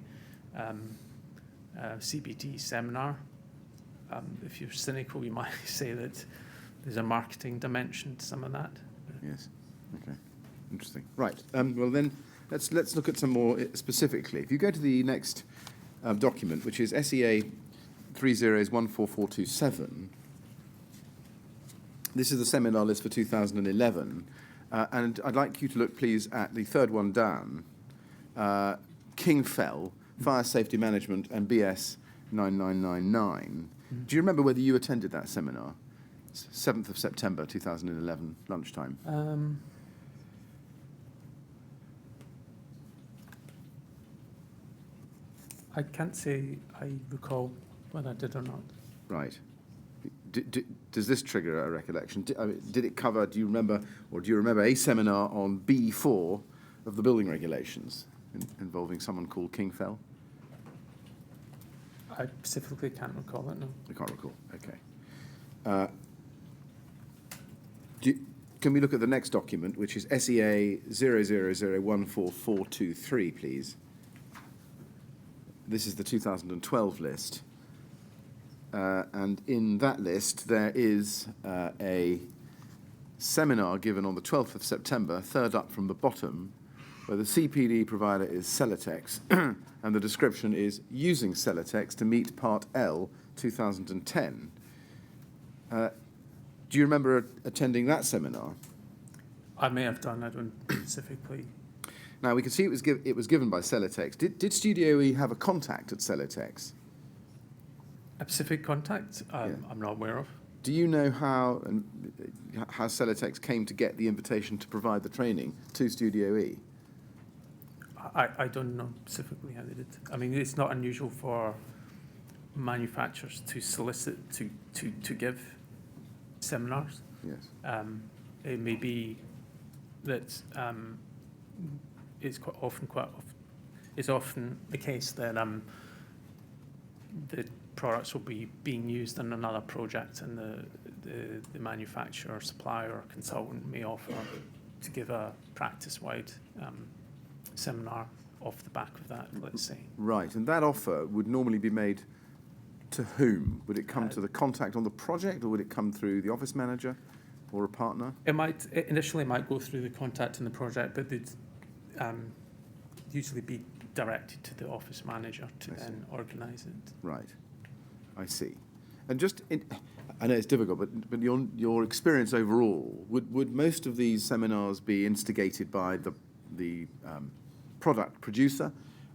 CPD seminar. If you're cynical, you might say that there's a marketing dimension to some of that. Yes. Okay. Interesting. Right. Well, then let's look at some more specifically. If you go to the next document, which is SEA 30144427, this is the seminar list for 2011, and I'd like you to look, please, at the third one down, Kingfell, Fire Safety Management and BS 9999. Do you remember whether you attended that seminar? 7th of September 2011, lunchtime. I can't say I recall whether I did or not. Right. Does this trigger a recollection? Did it cover, do you remember a seminar on B4 of the building regulations involving someone called Kingfell? I specifically can't recall it, no. I can't recall. Okay. Can we look at the next document, which is SEA 000144423, please? This is the 2012 list. And in that list, there is a seminar given on the 12th of September, third up from the bottom, where the CPD provider is Celotex, and the description is using Celotex to meet Part L 2010. Do you remember attending that seminar? I may have done, I don't specifically. Now, we can see it was given by Celotex. Did Studio E have a contact at Celotex? A specific contact, I'm not aware of. Do you know how Celotex came to get the invitation to provide the training to Studio E? I don't know specifically how they did. I mean, it's not unusual for manufacturers to solicit to give seminars. Yes. It may be that it's it's often the case that the products will be being used in another project, and the manufacturer, supplier, or consultant may offer to give a practice-wide seminar off the back of that, let's say. Right, and that offer would normally be made to whom? Would it come to the contact on the project, or would it come through the office manager or a partner? It initially might go through the contact in the project, but they'd usually be directed to the office manager to then organise it. Right, I see. And I know it's difficult, but your experience overall, would most of these seminars be instigated by the product producer,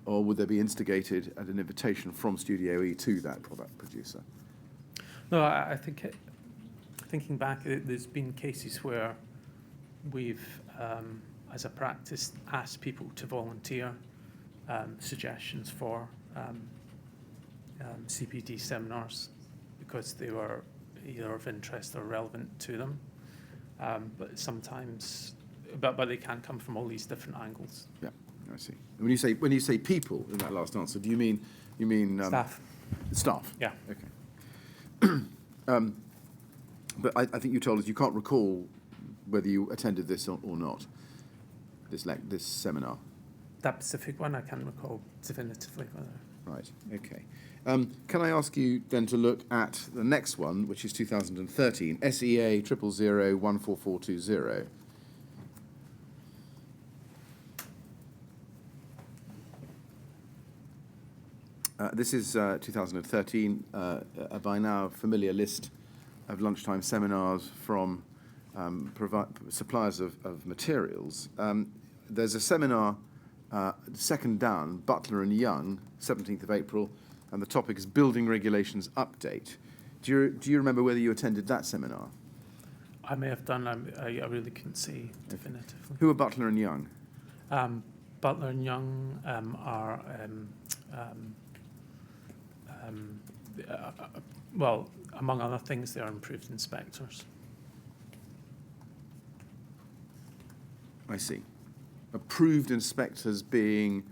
or would they be instigated at an invitation from Studio E to that product producer? No, I think thinking back, there's been cases where we've, as a practice, asked people to volunteer suggestions for CPD seminars because they were either of interest or relevant to them. But sometimes, but they can come from all these different angles. Yeah, I see. When you say people in that last answer, do you mean Staff. Staff. Yeah. Okay. But I think you told us you can't recall whether you attended this or not. This seminar. That specific one, I can't recall definitively whether. Right. Okay. Can I ask you then to look at the next one, which is 2013, SEA 000-14420. This is 2013, a by now familiar list of lunchtime seminars from suppliers of materials. There's a seminar, second down, Butler and Young, 17th of April, and the topic is Building Regulations Update. Do you remember whether you attended that seminar? I may have done. I really couldn't say definitively. Who are Butler and Young? Butler and Young are well, among other things, they are improved inspectors. I see. Approved inspectors being...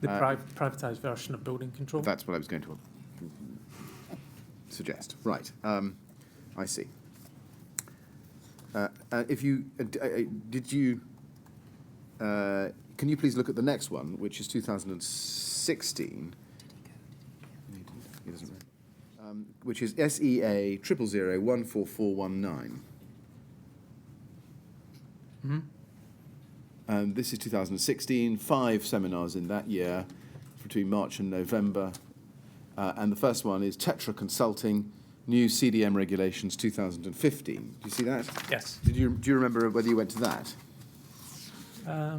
The privatised version of building control. That's what I was going to suggest. Right. I see. If you... did you... can you please look at the next one, which is 2016? He doesn't know. Which is SEA 000-14419. Mm-hmm. And this is 2016, 5 seminars in that year between March and November. And the first one is Tetra Consulting, New CDM Regulations 2015. Do you see that? Yes. Do you remember whether you went to that? I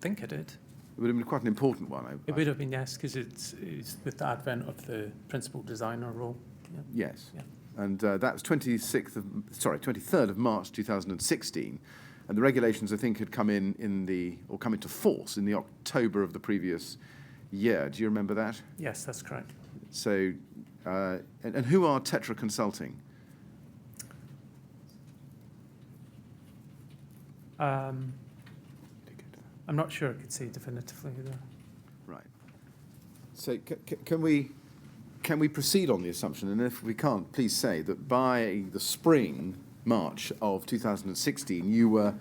think I did. It would have been quite an important one. It would have been, yes, because it's with the advent of the principal designer role. Yeah. Yes. Yeah. And that was 23rd of March 2016. And the regulations, I think, had come come into force in the October of the previous year. Do you remember that? Yes, that's correct. So, and who are Tetra Consulting? I'm not sure I could say definitively either. Right. So can we proceed on the assumption, and if we can't, please say that by the spring, March of 2016, you were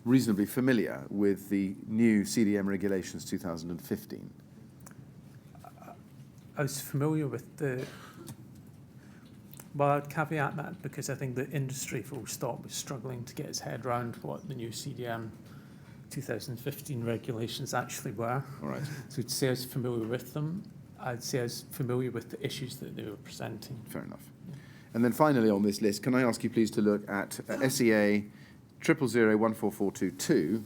reasonably familiar with the new CDM regulations 2015? I was familiar with the... Well, I'd caveat that because I think the industry full stop was struggling to get its head around what the new CDM 2015 regulations actually were. All right. So to say I was familiar with them, I'd say I was familiar with the issues that they were presenting. Fair enough. And then finally on this list, can I ask you please to look at SEA 000-14422,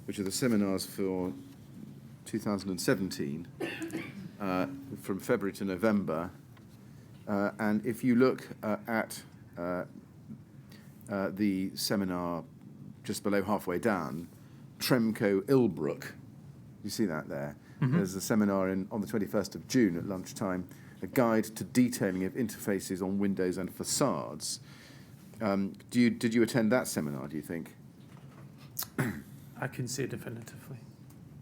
which are the seminars for 2017, from February to November. And if you look at the seminar just below halfway down, Tremco Ilbrook, you see that there? Mm-hmm. There's a seminar on the 21st of June at lunchtime, a guide to detailing of interfaces on windows and facades. Did you attend that seminar, do you think? I can say definitively.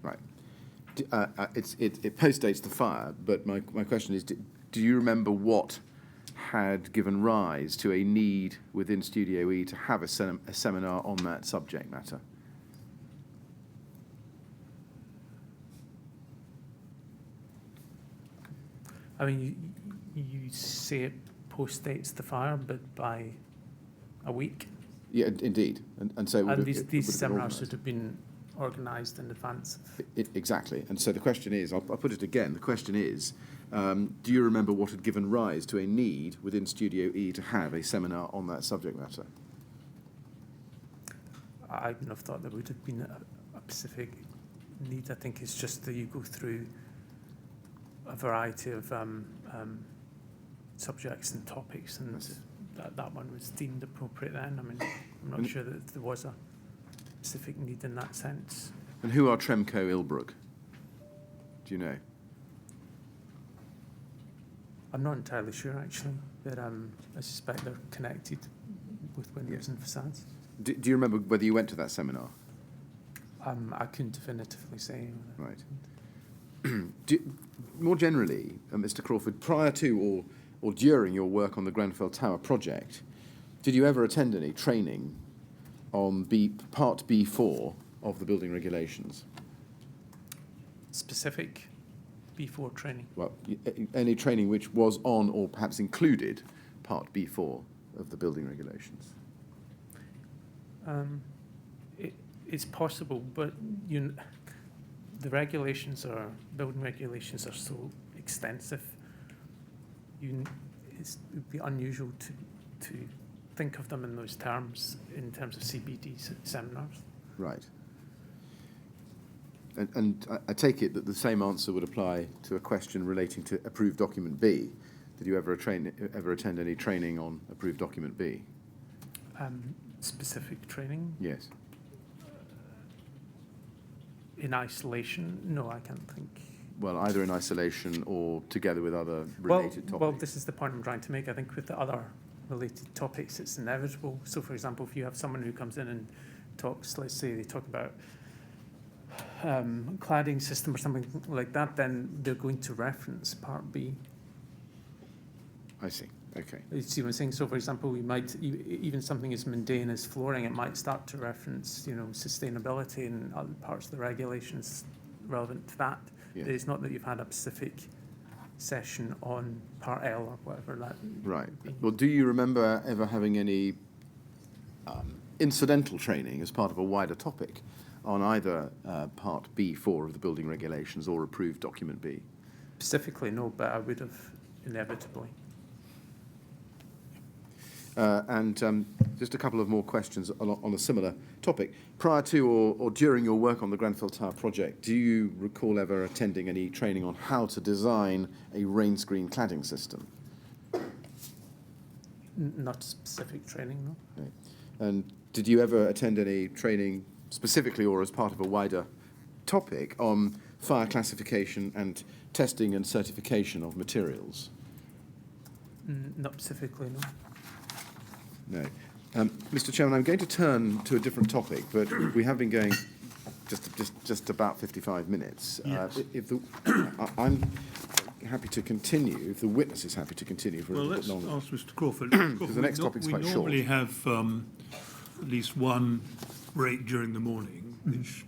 Right. It postdates the fire, but my question is, do you remember what had given rise to a need within Studio E to have a seminar on that subject matter? I mean, you say it postdates the fire, but by a week. Yeah, indeed. And so it would And have, these it would have been seminars organised. should have been organised in advance. Exactly. And so the question is, I'll put it again, the question is, do you remember what had given rise to a need within Studio E to have a seminar on that subject matter? I wouldn't have thought there would have been a specific need. I think it's just that you go through a variety of subjects and topics, and that one was deemed appropriate then. I mean, I'm not sure that there was a specific need in that sense. And who are Tremco Ilbrook? Do you know? I'm not entirely sure, actually, but I suspect they're connected with windows and facades. Do you remember whether you went to that seminar? I couldn't definitively say. Right. More generally, Mr. Crawford, prior to or during your work on the Grenfell Tower project, did you ever attend any training on Part B4 of the building regulations? Specific B4 training? Well, any training which was on or perhaps included Part B4 of the building regulations? It's possible, but the building regulations are so extensive. It would be unusual to think of them in those terms, in terms of CBD seminars. Right. And I take it that the same answer would apply to a question relating to approved document B. Did you ever attend any training on approved document B? Specific training? Yes. In isolation? No, I can't think. Well, either in isolation or together with other related topics. Well, this is the point I'm trying to make. I think with the other related topics, it's inevitable. So, for example, if you have someone who comes in and talks, let's say they talk about cladding system or something like that, then they're going to reference Part B. I see. Okay. You see what I'm saying? So, for example, we might, even something as mundane as flooring, it might start to reference, sustainability and other parts of the regulations relevant to that. Yeah. It's not that you've had a specific session on Part L or whatever that. Right. Well, do you remember ever having any incidental training as part of a wider topic on either Part B4 of the building regulations or approved document B? Specifically, no, but I would have inevitably. And just a couple of more questions on a similar topic. Prior to or during your work on the Grenfell Tower project, do you recall ever attending any training on how to design a rain screen cladding system? Not specific training, no. Right. And did you ever attend any training specifically or as part of a wider topic on fire classification and testing and certification of materials? Not specifically, no. No. Mr. Chairman, I'm going to turn to a different topic, but we have been going just about 55 minutes. Yes. I'm happy to continue, if the witness is happy to continue for a little bit let's longer. ask Mr. Crawford. Because the next topic's quite We short. normally have at least one break during the morning, which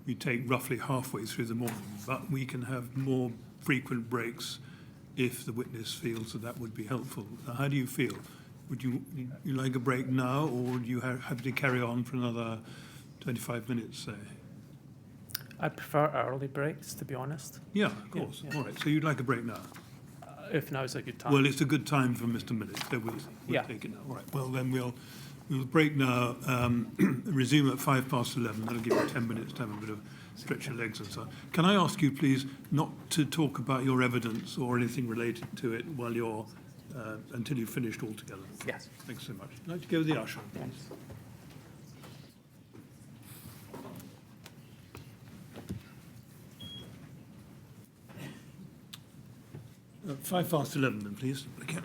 we take roughly halfway through the morning, but we can have more frequent breaks if the witness feels that would be helpful. Now, how do you feel? Would you like a break now, or would you have to carry on for another 25 minutes, say? I prefer early breaks, to be honest. Yeah, of course. Yeah. All right, so you'd like a break now? If now is a good time. Well, it's a good time for Mr. Millett, so we'll Yeah. take it now. All right, well, then we'll break now, resume at 11:05. That'll give you 10 minutes to have a bit of stretch your legs and so on. Can I ask you, please, not to talk about your evidence or anything related to it while you're, until you've finished altogether? Yes. Thanks so much. I'd like to go with the usher, please. 11, then, please. Okay.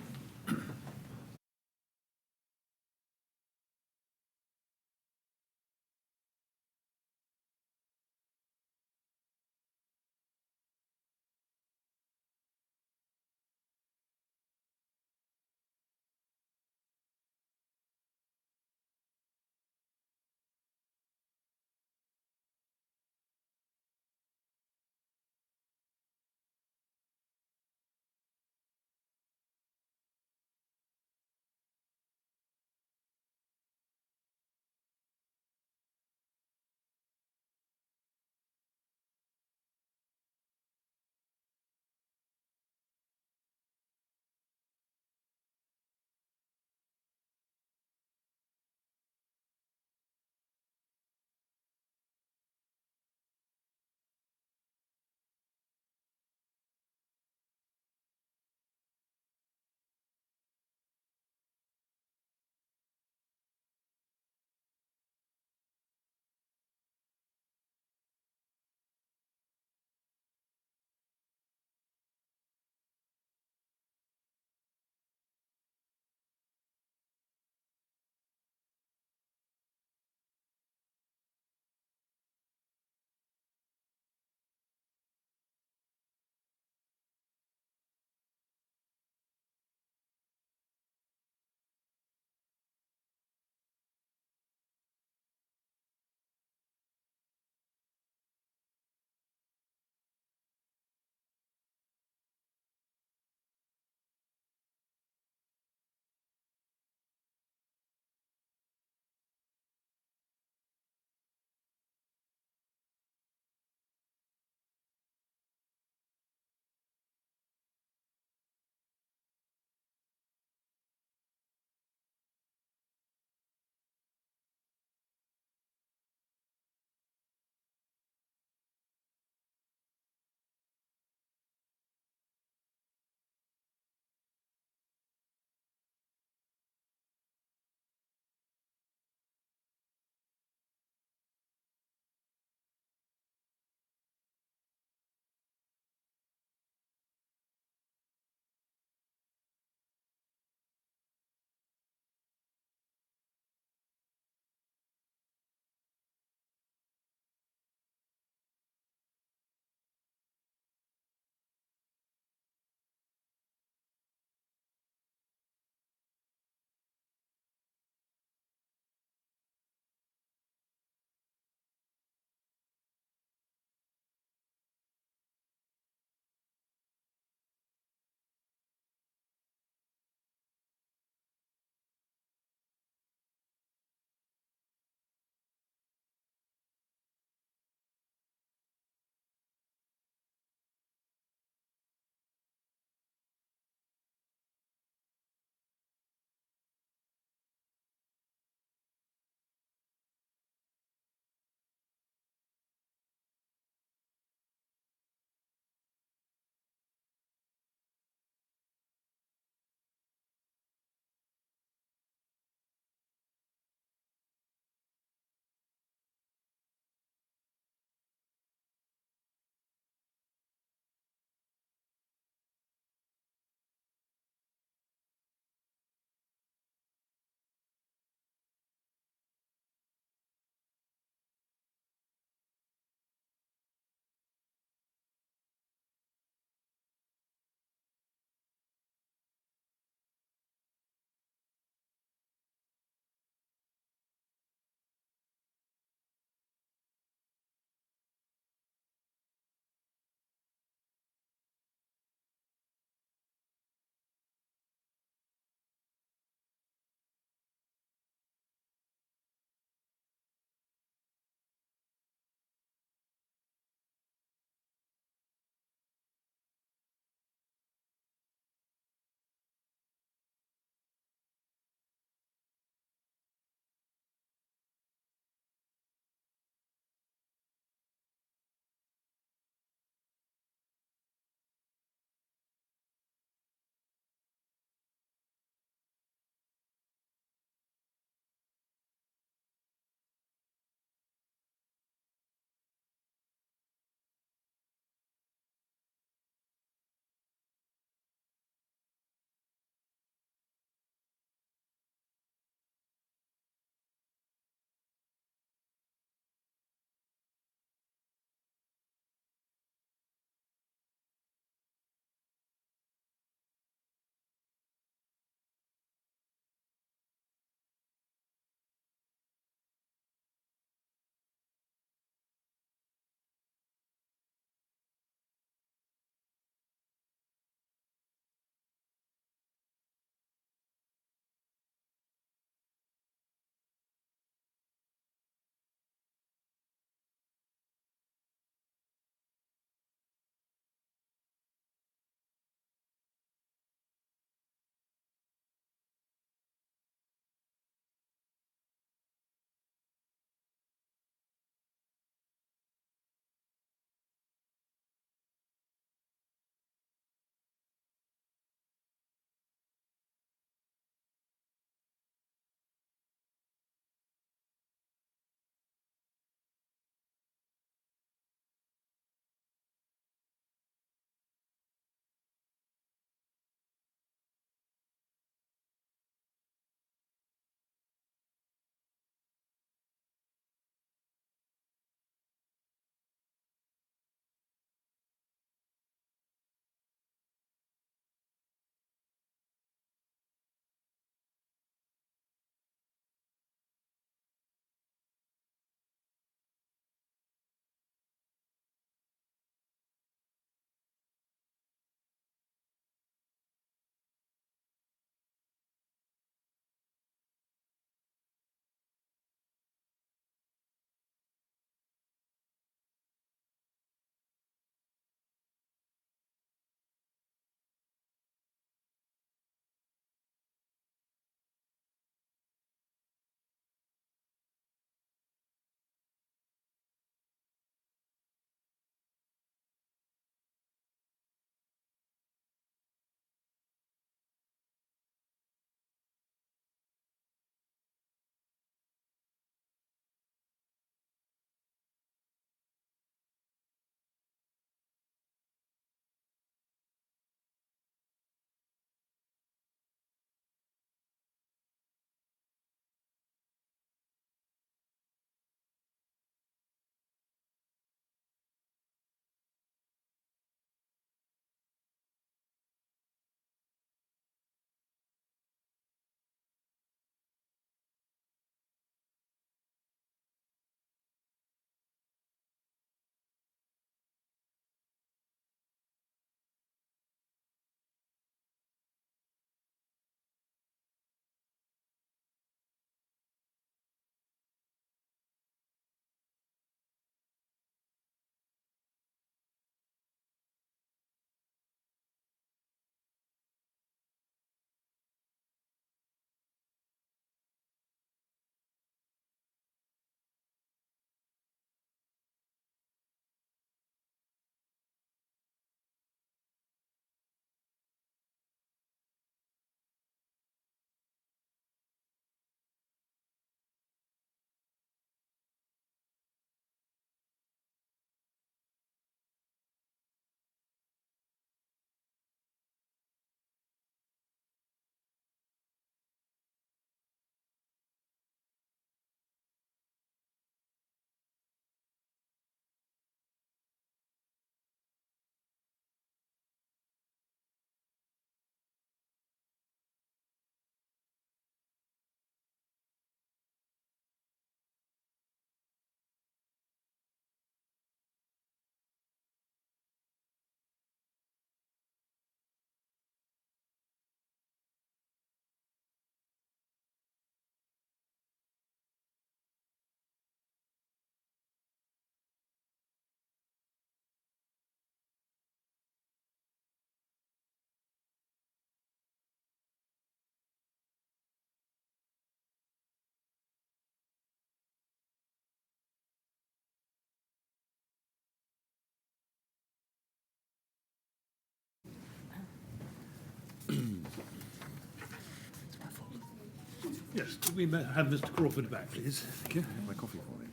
Yes, could we have Mr. Crawford back, please? Thank you. My coffee for me.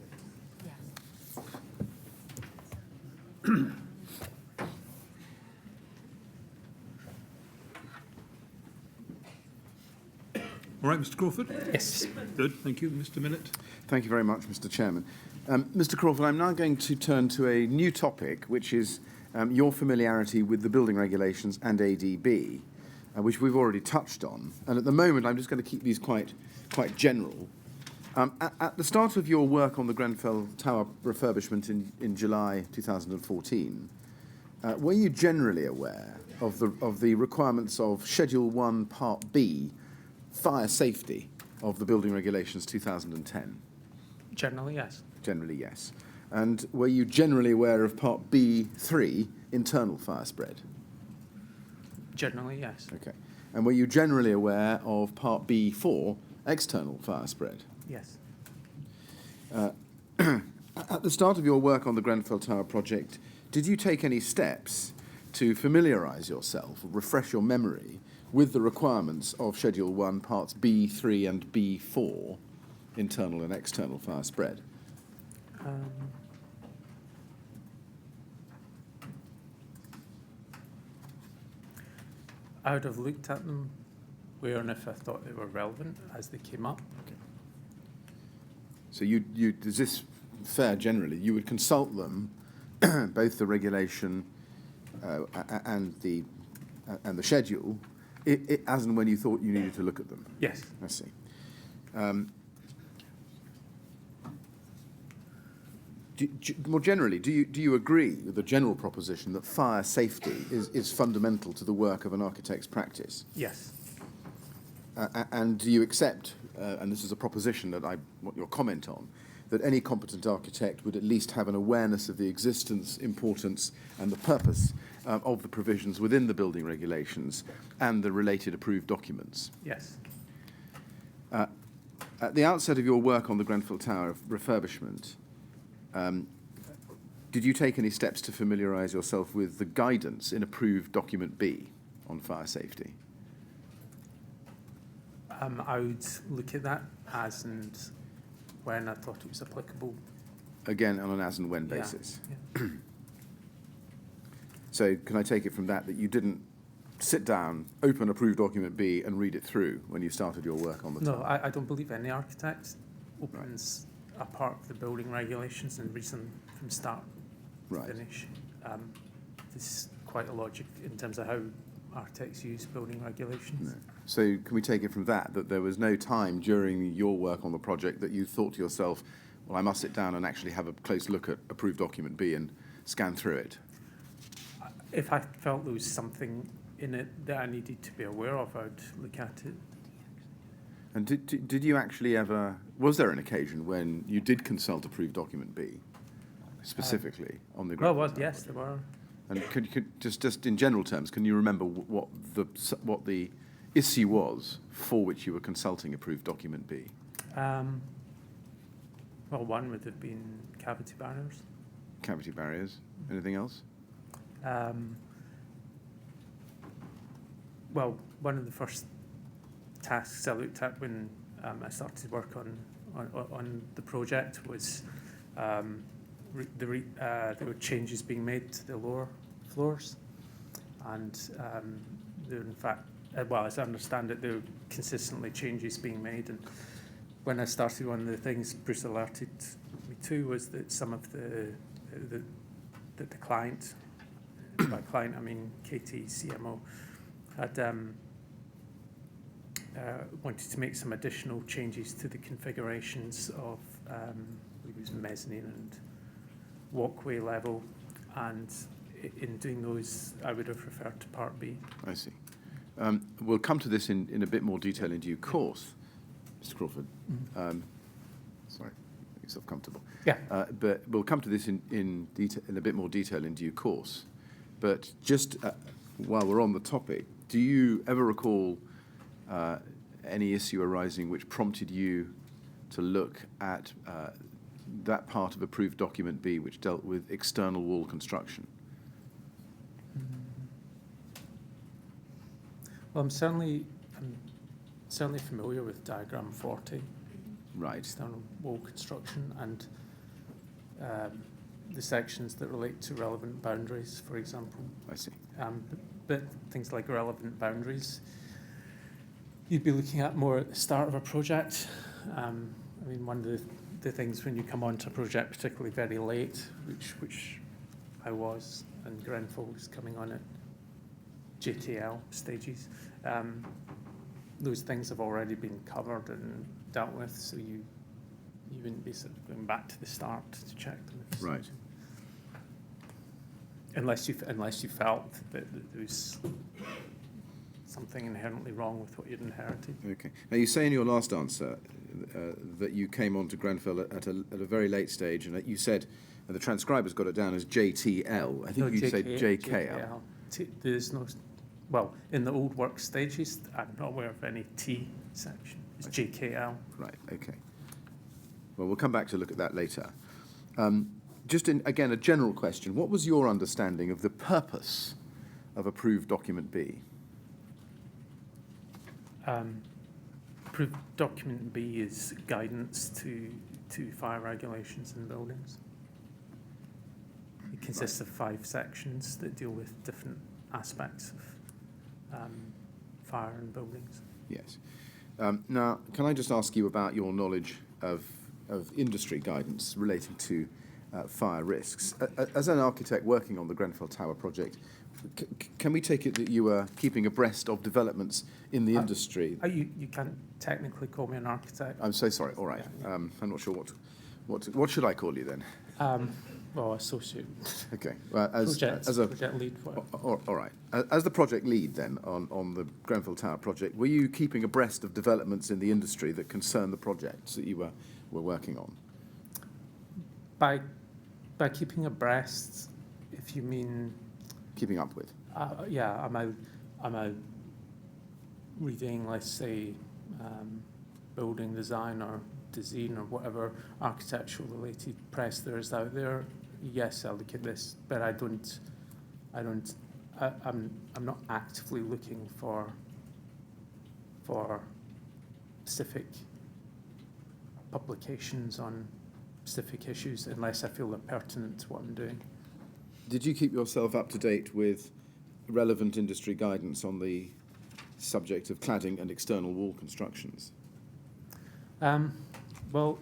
All right, Mr. Crawford? Yes. Good, thank you. Mr. Millett? Thank you very much, Mr. Chairman. Mr. Crawford, I'm now going to turn to a new topic, which is your familiarity with the building regulations and ADB, which we've already touched on. And at the moment, I'm just going to keep these quite general. At the start of your work on the Grenfell Tower refurbishment in July 2014, were you generally aware of the requirements of Schedule 1, Part B, fire safety of the building regulations 2010? Generally, yes. Generally, yes. And were you generally aware of Part B3, internal fire spread? Generally, yes. Okay. And were you generally aware of Part B4, external fire spread? Yes. At the start of your work on the Grenfell Tower project, did you take any steps to familiarise yourself, or refresh your memory, with the requirements of Schedule 1, Parts B3 and B4, internal and external fire spread? I would have looked at them where and if I thought they were relevant as they came up. So is this fair generally? You would consult them, both the regulation and the schedule, as and when you thought you needed to look at them? Yes. I see. More generally, do you agree with the general proposition that fire safety is fundamental to the work of an architect's practice? Yes. And do you accept, and this is a proposition that I want your comment on, that any competent architect would at least have an awareness of the existence, importance, and the purpose of the provisions within the building regulations and the related approved documents? Yes. At the outset of your work on the Grenfell Tower refurbishment, did you take any steps to familiarise yourself with the guidance in approved document B on fire safety? I would look at that as and when I thought it was applicable. Again, on an as and when Yeah, basis. yeah. So can I take it from that you didn't sit down, open approved document B and read it through when you started your work on the No, tower? I don't believe any architect opens a part of the building regulations and reads them from start to Right. finish. There's quite a logic in terms of how architects use building regulations. No. So can we take it from that there was no time during your work on the project that you thought to yourself, well, I must sit down and actually have a close look at approved document B and scan through it? If I felt there was something in it that I needed to be aware of, I'd look at it. And did you actually ever, was there an occasion when you did consult approved document B specifically on the ground? Well, yes, there were. And could just in general terms, can you remember what the issue was for which you were consulting approved document B? Well, one would have been cavity barriers. Cavity barriers. Anything else? Well, one of the first tasks I looked at when I started work on the project was there were changes being made to the lower floors, and there were in fact, well, as I understand it, there were consistently changes being made. And when I started, one of the things Bruce alerted me to was that some of the client, by client I mean KT CMO, had wanted to make some additional changes to the configurations of I believe it was mezzanine and walkway level, and in doing those I would have referred to Part B. I see. We'll come to this in a bit more detail in due course, Mr. Crawford. Sorry, make yourself comfortable. Yeah. But we'll come to this in a bit more detail in due course. But just while we're on the topic, do you ever recall any issue arising which prompted you to look at that part of approved document B which dealt with external wall construction? Well, I'm certainly certainly familiar with diagram 40, Right. external wall construction, and the sections that relate to relevant boundaries, for example. I see. But things like relevant boundaries, you'd be looking at more at the start of a project. I mean, one of the things when you come onto a project, particularly very late, which I was, and Grenfell was coming on at JKL stages, those things have already been covered and dealt with, so you wouldn't be sort of going back to the start to check them. Right. Unless you felt that there was something inherently wrong with what you'd inherited. Okay. Now, you say in your last answer that you came on to Grenfell at a very late stage, and that you said, and the transcriber's got it down as JTL. I think you said JKL. There's no, well, in the old work stages, I'm not aware of any T section. It's JKL. Right, okay. Well, we'll come back to look at that later. Again, a general question. What was your understanding of the purpose of approved document B? Approved document B is guidance to fire regulations in buildings. It consists of 5 sections that deal with different aspects of fire in buildings. Yes. Now, can I just ask you about your knowledge of industry guidance relating to fire risks? As an architect working on the Grenfell Tower project, can we take it that you are keeping abreast of developments in the industry? You can't technically call me an architect. I'm so sorry. All right. I'm not sure what should I call you then? Well, associate. Okay. Well, as a project lead. all right. As the project lead then on the Grenfell Tower project, were you keeping abreast of developments in the industry that concern the projects that you were working on? By keeping abreast, if you mean Keeping up with? yeah, I'm out reading, let's say, building design or design or whatever architectural related press there is out there. Yes, I'll look at this, but I'm not actively looking for specific publications on specific issues unless I feel they're pertinent to what I'm doing. Did you keep yourself up to date with relevant industry guidance on the subject of cladding and external wall constructions? Well,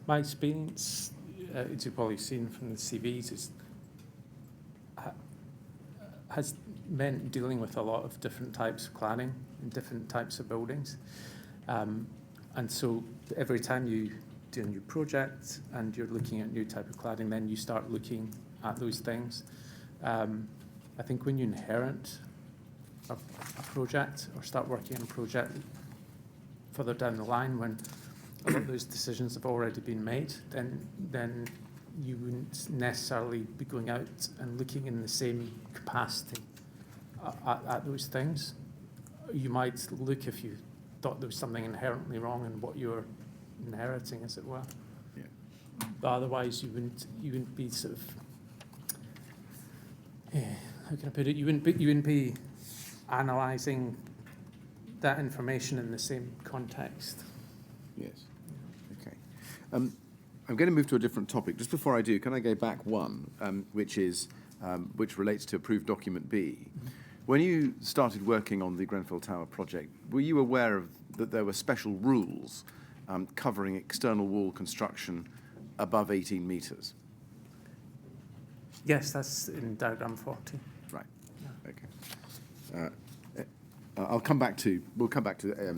my experience, as you've probably seen from the CVs, has meant dealing with a lot of different types of cladding in different types of buildings. And so every time you do a new project and you're looking at new type of cladding, then you start looking at those things. I think when you inherit a project or start working on a project further down the line, when a lot of those decisions have already been made, then you wouldn't necessarily be going out and looking in the same capacity at those things. You might look if you thought there was something inherently wrong in what you're inheriting, as it were. Yeah. But otherwise, you wouldn't be sort of. How can I put it? You wouldn't be analysing that information in the same context. Yes. Okay. I'm going to move to a different topic. Just before I do, can I go back one, which relates to approved document B? Mm-hmm. When you started working on the Grenfell Tower project, were you aware that there were special rules covering external wall construction above 18 metres? Yes, that's in diagram 40. Right. Yeah. Okay. We'll come back to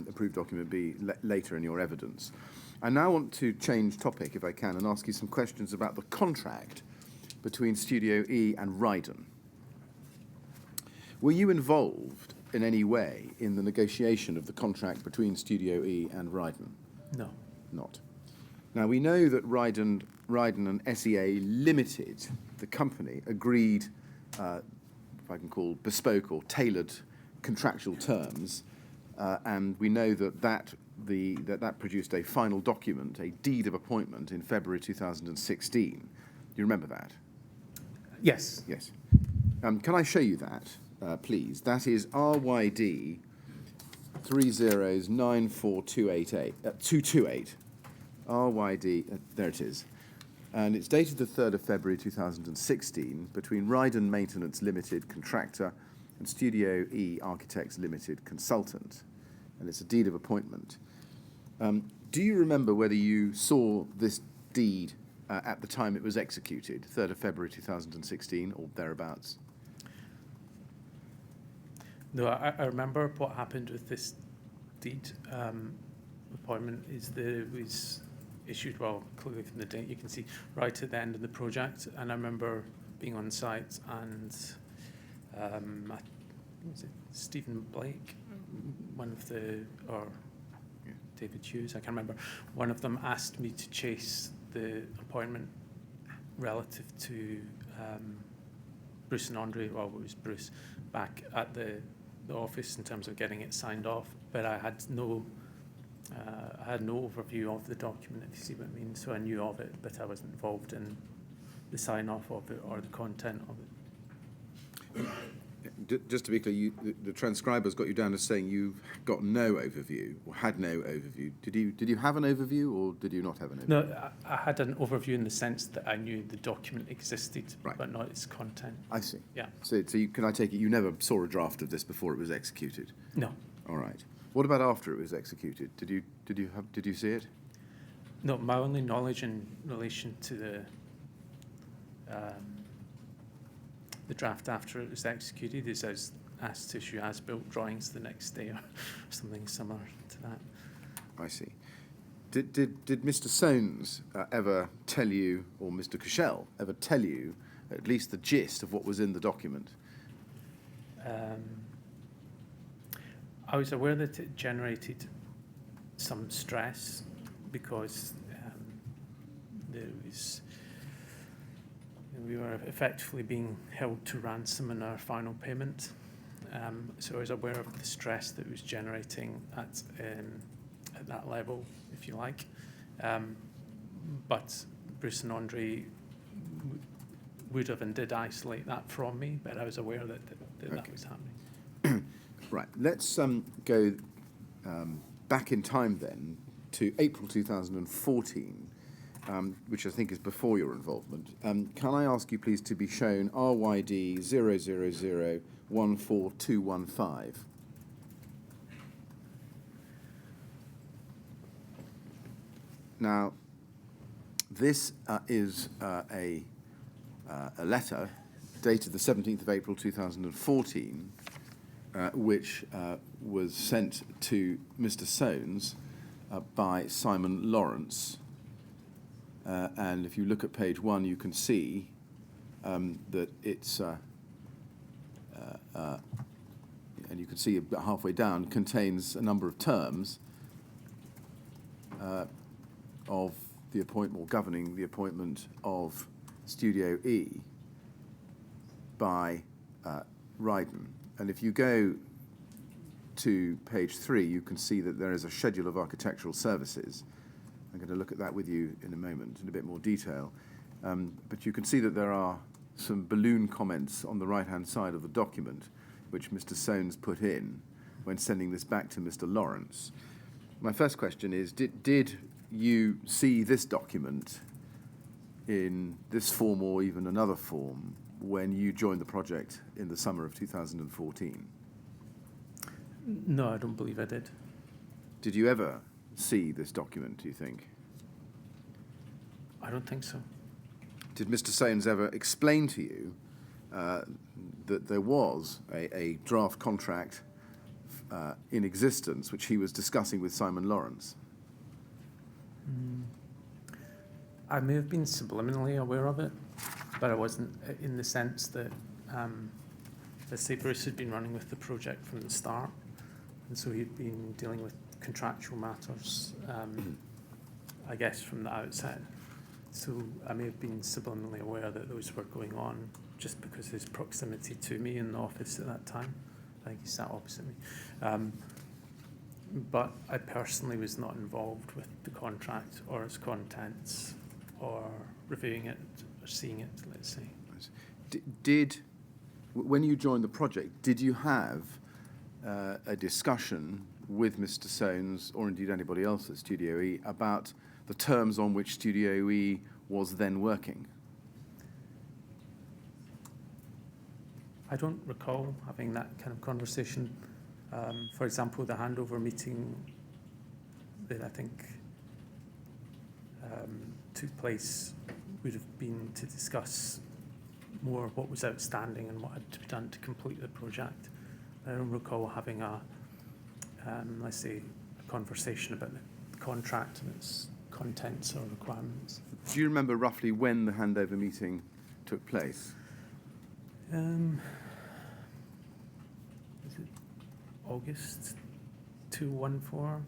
approved document B later in your evidence. I now want to change topic, if I can, and ask you some questions about the contract between Studio E and Ryden. Were you involved in any way in the negotiation of the contract between Studio E and Ryden? No. Not. Now, we know that Ryden and SEA Limited, the company, agreed, if I can call bespoke or tailored contractual terms, and we know that produced a final document, a deed of appointment, in February 2016. Do you remember that? Yes. Yes. Can I show you that, please? That is RYD 228. RYD, there it is. And it's dated the 3rd of February 2016 between Ryden Maintenance Limited Contractor and Studio E Architects Limited Consultant. And it's a deed of appointment. Do you remember whether you saw this deed at the time it was executed, 3rd of February 2016 or thereabouts? No, I remember what happened with this deed appointment is that it was issued, well, clearly from the date you can see, right at the end of the project. And I remember being on site and was it Stephen Blake, one of the, or David Hughes, I can't remember, one of them asked me to chase the appointment relative to Bruce and Andre, well, it was Bruce, back at the office in terms of getting it signed off, but I had no overview of the document, if you see what I mean. So I knew of it, but I wasn't involved in the sign-off of it or the content of it. Just to be clear, the transcriber's got you down as saying you've got no overview, or had no overview. Did you have an overview, or did you not have an overview? No, I had an overview in the sense that I knew the document existed, right, but not its content. I see. Yeah. So can I take it you never saw a draft of this before it was executed? No. All right. What about after it was executed? Did you see it? No, my only knowledge in relation to the draft after it was executed is I was asked to issue as-built drawings the next day or something similar to that. I see. Did Mr. Soanes ever tell you, or Mr. Cushell ever tell you, at least the gist of what was in the document? I was aware that it generated some stress because we were effectively being held to ransom in our final payment. So I was aware of the stress that it was generating at that level, if you like. But Bruce and Andre would have and did isolate that from me, but I was aware that that was happening. Right. Let's go back in time then to April 2014, which I think is before your involvement. Can I ask you please to be shown RYD 000-14215? Now, this is a letter dated the 17th of April 2014, which was sent to Mr. Soanes by Simon Lawrence. And if you look at page 1, you can see that it's, and you can see about halfway down, contains a number of terms of the appointment, or governing the appointment of Studio E by Ryden. And if you go to page 3, you can see that there is a schedule of architectural services. I'm going to look at that with you in a moment in a bit more detail. But you can see that there are some balloon comments on the right-hand side of the document, which Mr. Soanes put in when sending this back to Mr. Lawrence. My first question is, did you see this document in this form or even another form when you joined the project in the summer of 2014? No, I don't believe I did. Did you ever see this document, do you think? I don't think so. Did Mr. Soanes ever explain to you that there was a draft contract in existence which he was discussing with Simon Lawrence? I may have been subliminally aware of it, but I wasn't in the sense that, let's say, Bruce had been running with the project from the start, and so he'd been dealing with contractual matters, I guess, from the outset. So I may have been subliminally aware that those were going on just because of his proximity to me in the office at that time. I think he sat opposite me. But I personally was not involved with the contract or its contents or reviewing it or seeing it, let's say. When you joined the project, did you have a discussion with Mr. Soanes, or indeed anybody else at Studio E, about the terms on which Studio E was then working? I don't recall having that kind of conversation. For example, the handover meeting that I think took place would have been to discuss more what was outstanding and what had to be done to complete the project. I don't recall having a, let's say, a conversation about the contract and its contents or requirements. Do you remember roughly when the handover meeting took place? Was it August 2014?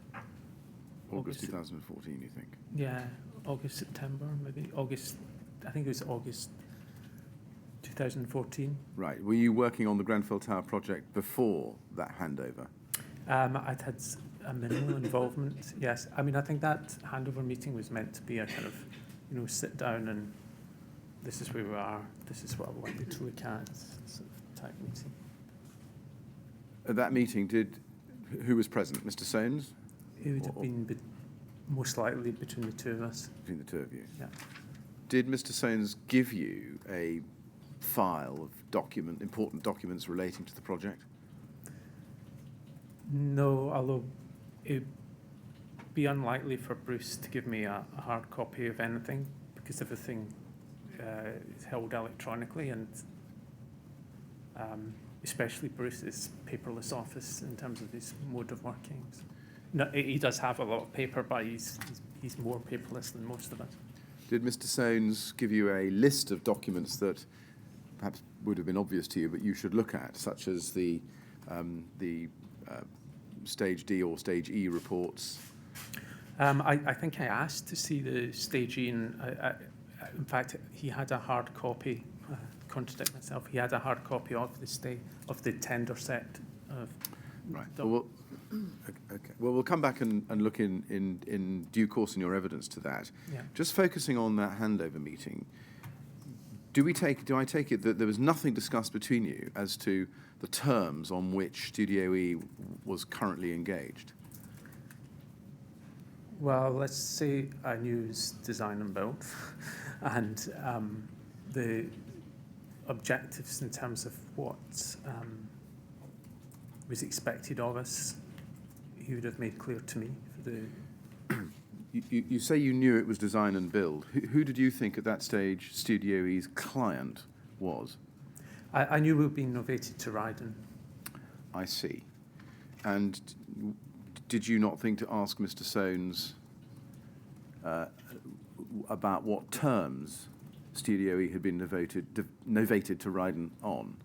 August 2014, you think? Yeah, August, September, maybe. August, I think it was August 2014. Right. Were you working on the Grenfell Tower project before that handover? I'd had a minimal involvement, yes. I mean, I think that handover meeting was meant to be a kind of, sit down and this is where we are, this is what I want you to look at, sort of type meeting. At that meeting, who was present? Mr. Soanes? It would have been most likely between the two of us. Between the two of you? Yeah. Did Mr. Soanes give you a file of important documents relating to the project? No, although it would be unlikely for Bruce to give me a hard copy of anything because everything is held electronically, and especially Bruce's paperless office in terms of his mode of working. So, no, he does have a lot of paper, but he's more paperless than most of us. Did Mr. Soanes give you a list of documents that perhaps would have been obvious to you, but you should look at, such as the Stage D or Stage E reports? I think I asked to see the Stage E, and in fact, he had a hard copy. Contradict myself. He had a hard copy of the tender set. Right. Okay. Well, we'll come back and look in due course in your evidence to that. Yeah. Just focusing on that handover meeting, do I take it that there was nothing discussed between you as to the terms on which Studio E was currently engaged? Well, let's say I knew it was design and build, and the objectives in terms of what was expected of us, he would have made clear to me. For the You say you knew it was design and build. Who did you think at that stage Studio E's client was? I knew we were being novated to Ryden. I see. And did you not think to ask Mr. Soanes about what terms Studio E had been novated to Ryden on?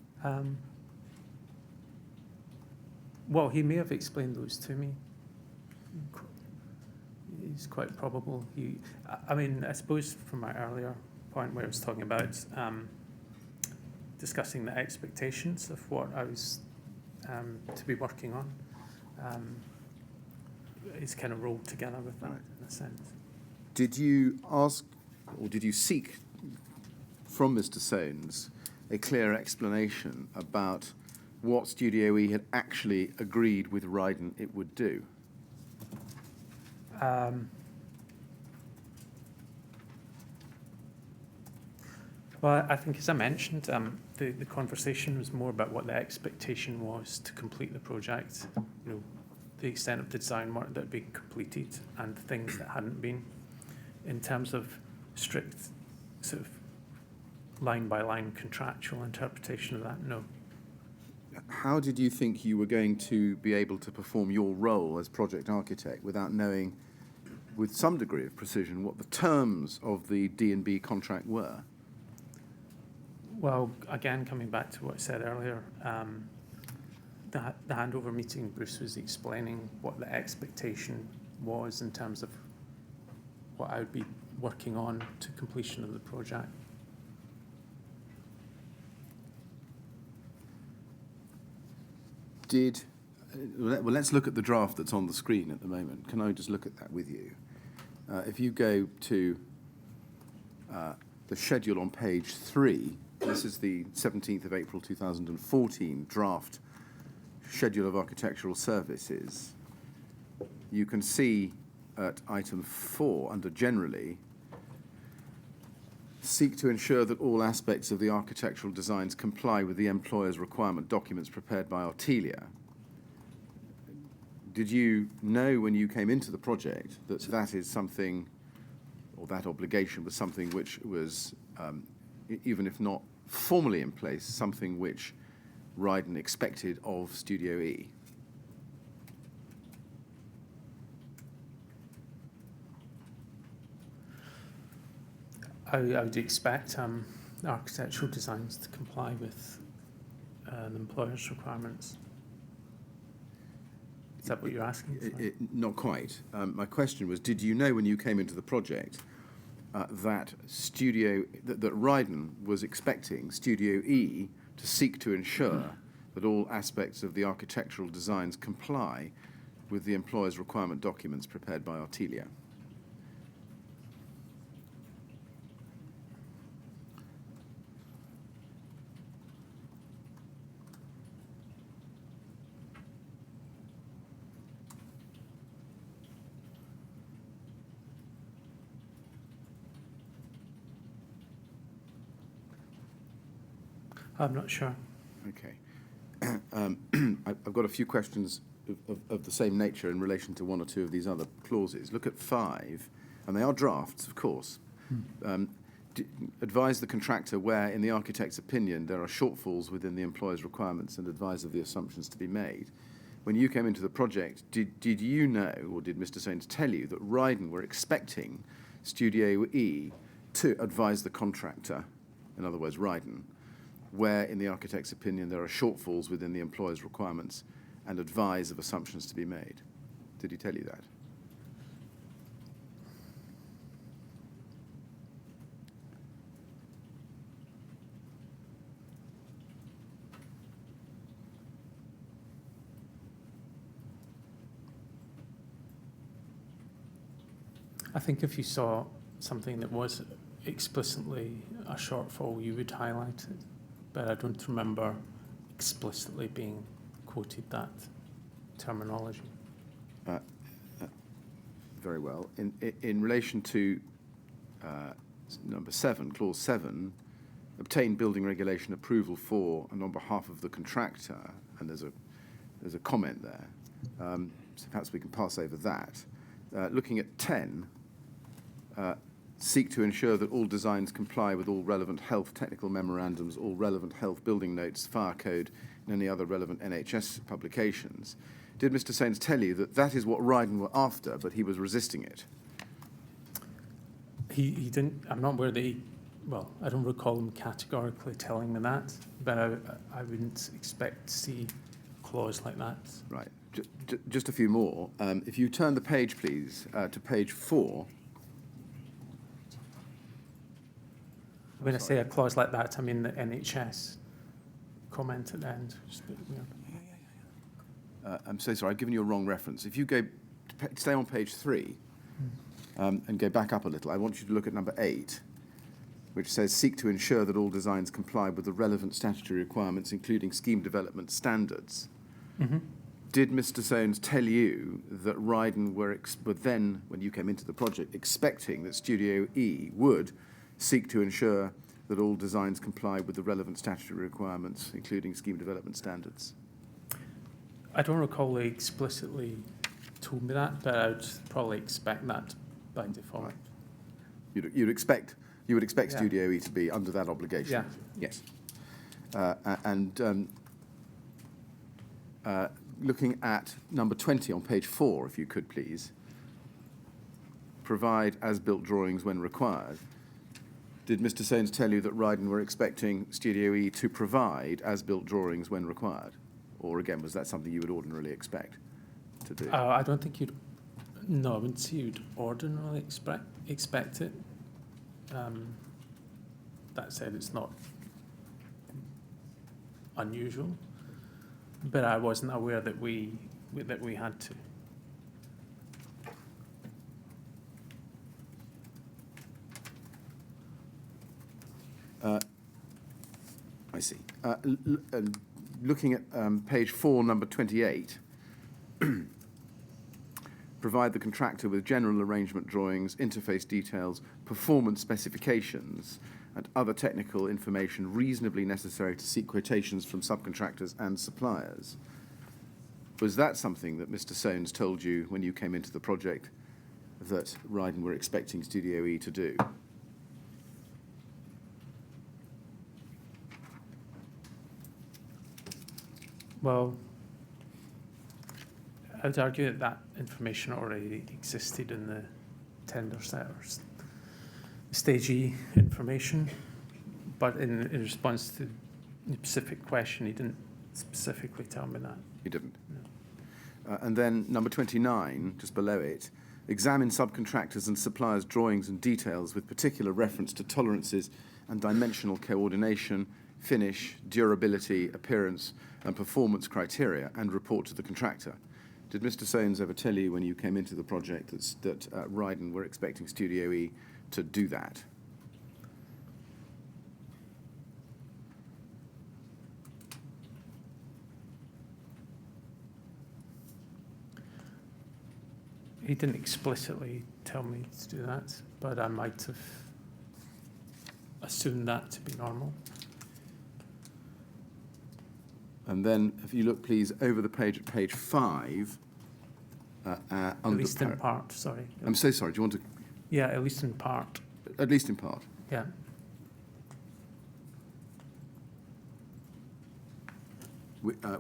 Well, he may have explained those to me. It's quite probable. I mean, I suppose from my earlier point where I was talking about discussing the expectations of what I was to be working on, it's kind of rolled together with that, right, in a sense. Did you ask, or did you seek from Mr. Soanes a clear explanation about what Studio E had actually agreed with Ryden it would do? Well, I think, as I mentioned, the conversation was more about what the expectation was to complete the project, the extent of the design work that had been completed and things that hadn't been. In terms of strict sort of line-by-line contractual interpretation of that, no. How did you think you were going to be able to perform your role as project architect without knowing, with some degree of precision, what the terms of the D&B contract were? Well, again, coming back to what I said earlier, the handover meeting, Bruce was explaining what the expectation was in terms of what I would be working on to completion of the project. Well, let's look at the draft that's on the screen at the moment. Can I just look at that with you? If you go to the schedule on page 3, this is the 17th of April 2014 draft schedule of architectural services. you can see at item 4, under generally, seek to ensure that all aspects of the architectural designs comply with the employer's requirement documents prepared by Artelia. Did you know when you came into the project that that is something, or that obligation was something which was, even if not formally in place, something which Ryden expected of Studio E? I would expect architectural designs to comply with an employer's requirements. Is that what you're asking? Sorry? Not quite. My question was, did you know when you came into the project that Ryden was expecting Studio E to seek to ensure that all aspects of the architectural designs comply with the employer's requirement documents prepared by Artelia? I'm not sure. Okay. I've got a few questions of the same nature in relation to one or two of these other clauses. Look at 5, and they are drafts, of course. Advise the contractor where, in the architect's opinion, there are shortfalls within the employer's requirements and advise of the assumptions to be made. When you came into the project, did you know, or did Mr. Sains tell you, that Ryden were expecting Studio E to advise the contractor, in other words, Ryden, where, in the architect's opinion, there are shortfalls within the employer's requirements and advise of assumptions to be made? Did he tell you that? I think if you saw something that was explicitly a shortfall, you would highlight it. But I don't remember explicitly being quoted that terminology. Very well. In relation to number 7, clause 7, obtain building regulation approval for and on behalf of the contractor, and there's a comment there. So perhaps we can pass over that. Looking at 10, seek to ensure that all designs comply with all relevant health technical memorandums, all relevant health building notes, fire code, and any other relevant NHS publications. Did Mr. Sains tell you that that is what Ryden were after, but he was resisting it? He didn't. I'm not aware that he. Well, I don't recall him categorically telling me that, but I wouldn't expect to see a clause like that. Right. Just a few more. If you turn the page, please, to page 4. When I say a clause like that, I mean the NHS comment at the end. Just a bit weird. I'm so sorry, I've given you a wrong reference. If you go, stay on page 3 and go back up a little, I want you to look at number 8, which says, seek to ensure that all designs comply with the relevant statutory requirements, including scheme development standards. Mm-hmm. Did Mr. Sains tell you that Ryden were then, when you came into the project, expecting that Studio E would seek to ensure that all designs comply with the relevant statutory requirements, including scheme development standards? I don't recall they explicitly told me that, but I would probably expect that by default. Right. You would expect Yeah. Studio E to be under that obligation? Yeah. Yes. Looking at number 20 on page 4, if you could please, provide as-built drawings when required. Did Mr. Sains tell you that Ryden were expecting Studio E to provide as-built drawings when required? Or again, was that something you would ordinarily expect to do? I don't think you'd. No, I wouldn't say you'd ordinarily expect it. That said, it's not unusual, but I wasn't aware that we had to. I see. Looking at page 4, number 28, provide the contractor with general arrangement drawings, interface details, performance specifications, and other technical information reasonably necessary to seek quotations from subcontractors and suppliers. Was that something that Mr. Soanes told you when you came into the project that Ryden were expecting Studio E to do? Well, I would argue that that information already existed in the tender set or Stage E information, but in response to the specific question, he didn't specifically tell me that. He didn't? No. And then number 29, just below it, examine subcontractors and suppliers' drawings and details with particular reference to tolerances and dimensional coordination, finish, durability, appearance, and performance criteria, and report to the contractor. Did Mr. Soanes ever tell you when you came into the project that Ryden were expecting Studio E to do that? He didn't explicitly tell me to do that, but I might have assumed that to be normal. And then, if you look, please, over the page at page 5. At least in part, sorry. I'm so sorry, do you want to... Yeah, at least in part. At least in part. Yeah.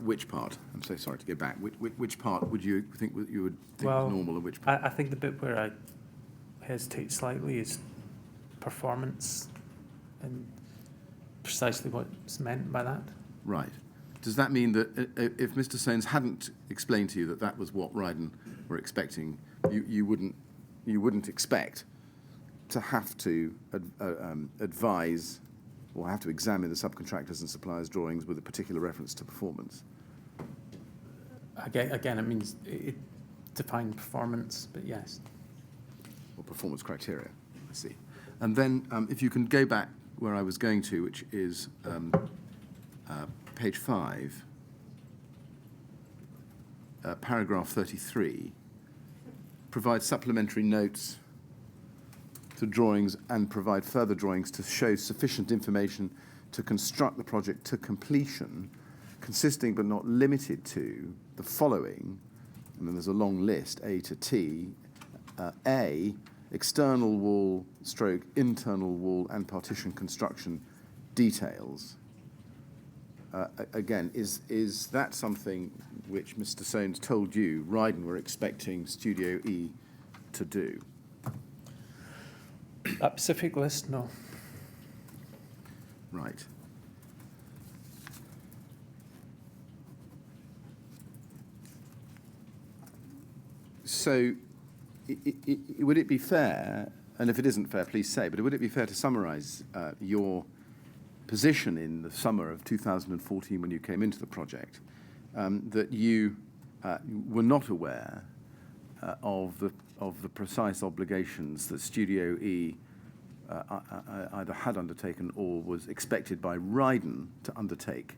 Which part? I'm so sorry to go back. Which part would you think you would think Well, was normal, and which part? I think the bit where I hesitate slightly is performance and precisely what's meant by that. Right. Does that mean that if Mr. Soanes hadn't explained to you that that was what Ryden were expecting, you wouldn't expect to have to advise or have to examine the subcontractors and suppliers' drawings with a particular reference to performance? Again, it means it defined performance, but yes. Or performance criteria, I see. And then if you can go back where I was going to, which is page 5, paragraph 33, provide supplementary notes to drawings and provide further drawings to show sufficient information to construct the project to completion, consisting but not limited to the following, and then there's a long list, A to T. A, external wall stroke internal wall and partition construction details. Again, is that something which Mr. Soanes told you Ryden were expecting Studio E to do? That specific list, no. Right. So, would it be fair, and if it isn't fair, please say, but would it be fair to summarise your position in the summer of 2014 when you came into the project, that you were not aware of the precise obligations that Studio E either had undertaken or was expected by Ryden to undertake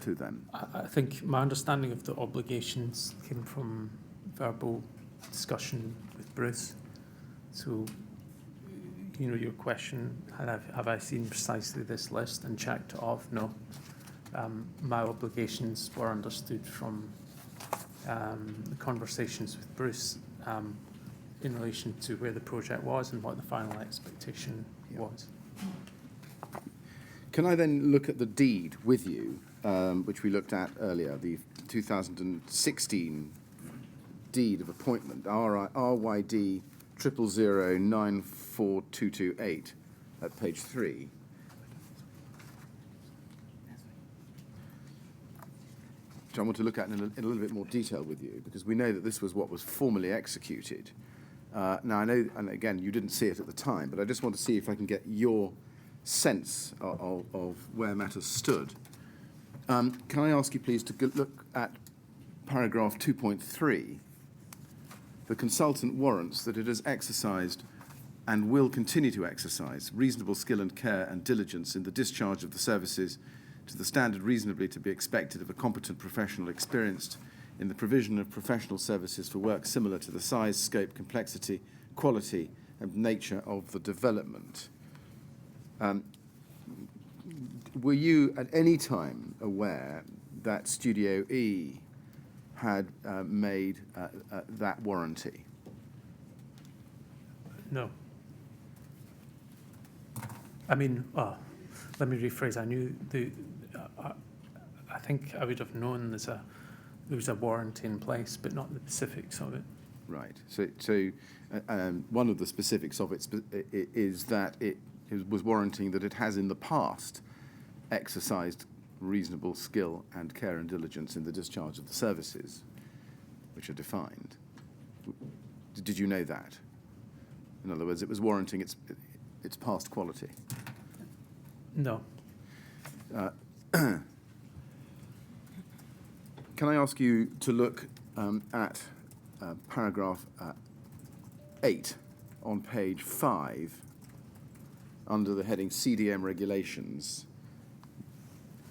to them? I think my understanding of the obligations came from verbal discussion with Bruce. So, your question, have I seen precisely this list and checked it off? No. My obligations were understood from the conversations with Bruce in relation to where the project was and what the final expectation was. Can I then look at the deed with you, which we looked at earlier, the 2016 deed of appointment, RYD 000094228 at page 3. Which I want to look at in a little bit more detail with you, because we know that this was what was formally executed. Now, I know, and again, you didn't see it at the time, but I just want to see if I can get your sense of where matters stood. Can I ask you, please, to look at paragraph 2.3? The consultant warrants that it has exercised and will continue to exercise reasonable skill and care and diligence in the discharge of the services to the standard reasonably to be expected of a competent professional experienced in the provision of professional services for work similar to the size, scope, complexity, quality, and nature of the development. Were you at any time aware that Studio E had made that warranty? No. I mean, let me rephrase. I knew I think I would have known there was a warranty in place, but not the specifics of it. Right. So one of the specifics of it is that it was warranting that it has in the past exercised reasonable skill and care and diligence in the discharge of the services, which are defined. Did you know that? In other words, it was warranting its past quality. No. Can I ask you to look at paragraph 8 on page 5 under the heading CDM regulations?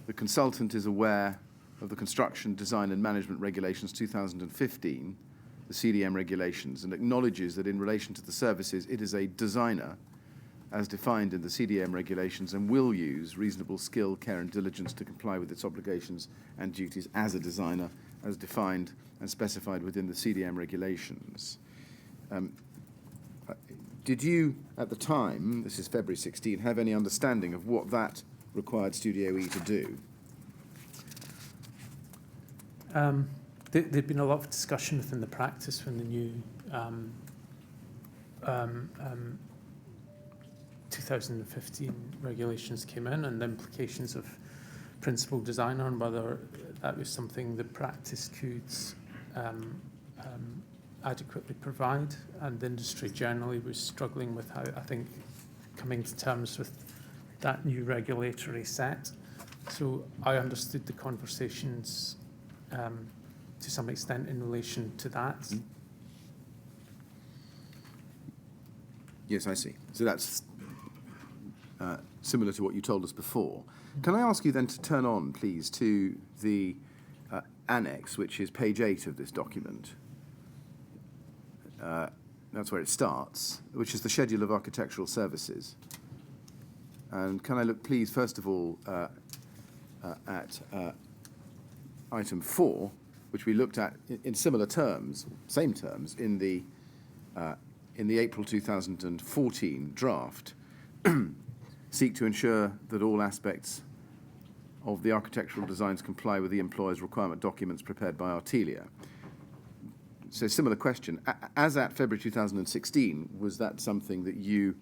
The consultant is aware of the Construction, Design and Management Regulations 2015, the CDM regulations, and acknowledges that in relation to the services, it is a designer as defined in the CDM regulations and will use reasonable skill, care and diligence to comply with its obligations and duties as a designer as defined and specified within the CDM regulations. Did you, at the time, this is February 16, have any understanding of what that required Studio E to do? There'd been a lot of discussion within the practice when the new 2015 regulations came in, and the implications of principal designer and whether that was something the practice could adequately provide. And the industry generally was struggling with how, I think, coming to terms with that new regulatory set. So I understood the conversations to some extent in relation to that. Mm. Yes, I see. So that's similar to what you told us before. Can I ask you then to turn on, please, to the annex, which is page 8 of this document. That's where it starts, which is the Schedule of Architectural Services. And can I look, please, first of all, at item 4, which we looked at in similar terms, same terms, in the April 2014 draft, seek to ensure that all aspects of the architectural designs comply with the employer's requirement documents prepared by Artelia. So similar question. As at February 2016, was that something that you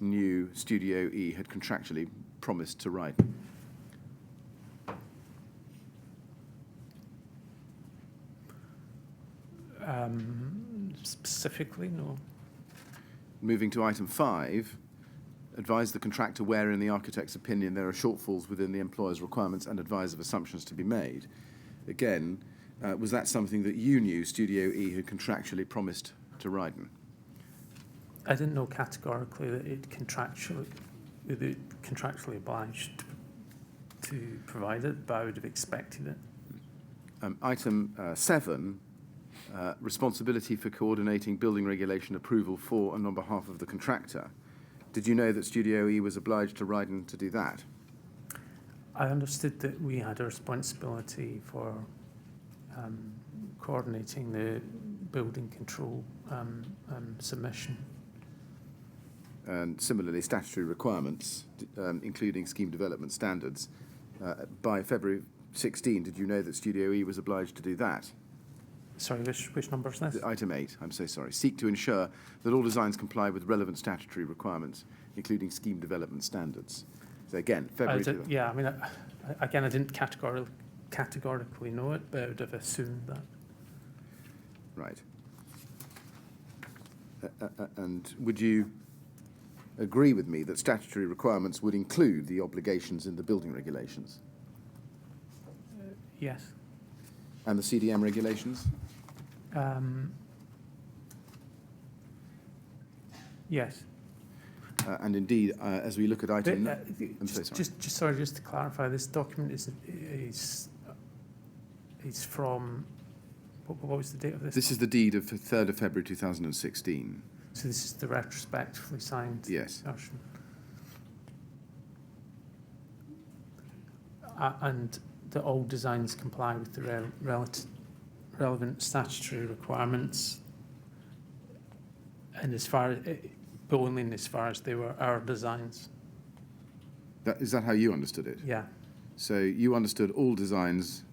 knew Studio E had contractually promised to write? Specifically, no. Moving to item 5, advise the contractor where in the architect's opinion there are shortfalls within the employer's requirements and advise of assumptions to be made. Again, was that something that you knew Studio E had contractually promised to Ryden? I didn't know categorically that it contractually obliged to provide it, but I would have expected it. Item 7, responsibility for coordinating building regulation approval for and on behalf of the contractor. Did you know that Studio E was obliged to Ryden to do that? I understood that we had a responsibility for coordinating the building control submission. And similarly, statutory requirements, including scheme development standards. By February 16, did you know that Studio E was obliged to do that? Sorry, which number is this? Item 8, I'm so sorry. Seek to ensure that all designs comply with relevant statutory requirements, including scheme development standards. So again, February... Yeah, I mean, I didn't categorically know it, but I would have assumed that. Right. And would you agree with me that statutory requirements would include the obligations in the building regulations? Yes. And the CDM regulations? Yes. And indeed, as we look at item... I'm so sorry. Just to clarify, this document is from What was the date of this? This is the deed of 3rd of February 2016. So this is the retrospectively signed Yes. version. And that all designs comply with the relevant statutory requirements, and but only in as far as they were our designs. Is that how you understood it? Yeah. So you understood all designs.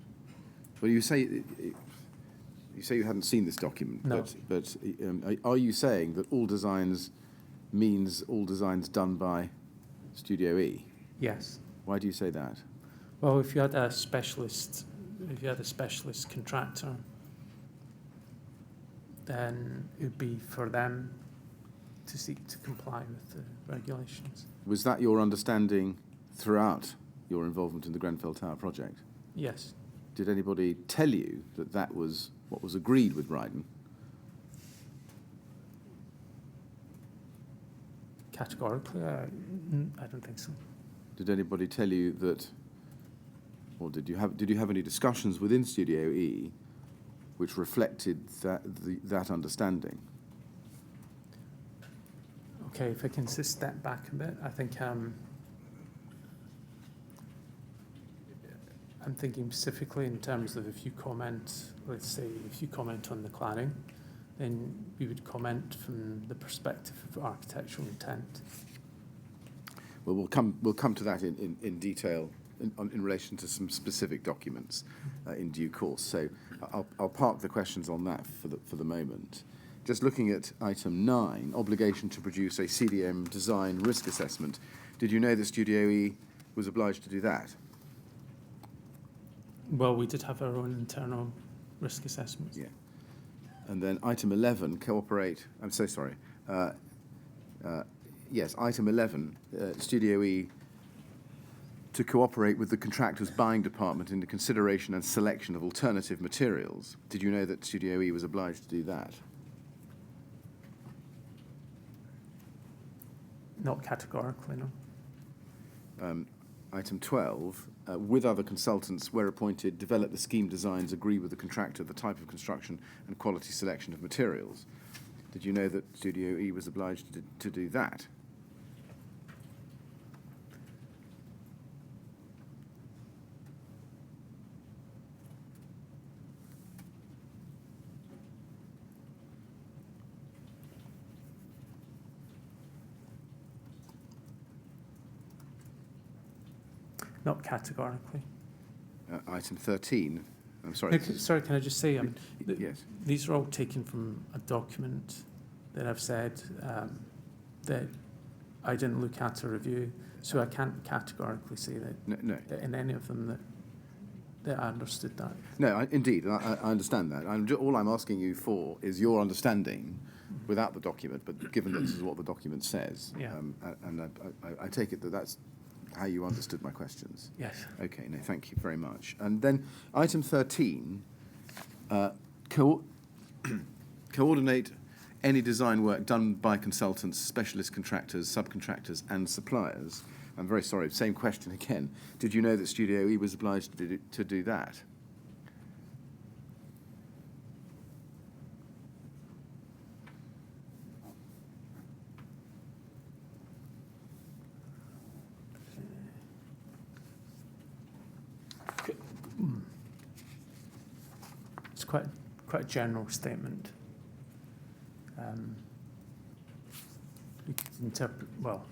Well, you say you hadn't seen this document, No. but are you saying that all designs means all designs done by Studio E? Yes. Why do you say that? Well, if you had a specialist contractor, then it would be for them to seek to comply with the regulations. Was that your understanding throughout your involvement in the Grenfell Tower project? Yes. Did anybody tell you that that was what was agreed with Ryden? Categorically, I don't think so. Did anybody tell you that, or did you have any discussions within Studio E which reflected that understanding? Okay, if I can just step back a bit, I think I'm thinking specifically in terms of if you comment, let's say, if you comment on the cladding, then we would comment from the perspective of architectural intent. Well, we'll come to that in detail in relation to some specific documents in due course. So I'll park the questions on that for the moment. Just looking at item 9, obligation to produce a CDM design risk assessment. Did you know that Studio E was obliged to do that? Well, we did have our own internal risk assessments. Yeah. And then item 11, cooperate. I'm so sorry. Yes, item 11, Studio E to cooperate with the contractor's buying department in the consideration and selection of alternative materials. Did you know that Studio E was obliged to do that? Not categorically, no. Item 12, with other consultants, where appointed, develop the scheme designs, agree with the contractor the type of construction and quality selection of materials. Did you know that Studio E was obliged to do that? Not categorically. Item 13, I'm sorry. Sorry, can I just say, Yes. these are all taken from a document that I've said that I didn't look at or review, so I can't categorically say that, No. that in any of them that I understood that. No, indeed, I understand that. All I'm asking you for is your understanding without the document, but given that this is what the document says. Yeah. And I take it that that's how you understood my questions. Yes. Okay, no, thank you very much. And then item 13, coordinate any design work done by consultants, specialist contractors, subcontractors and suppliers. I'm very sorry, same question again. Did you know that Studio E was obliged to do that? It's quite a general statement. You could interpret, well,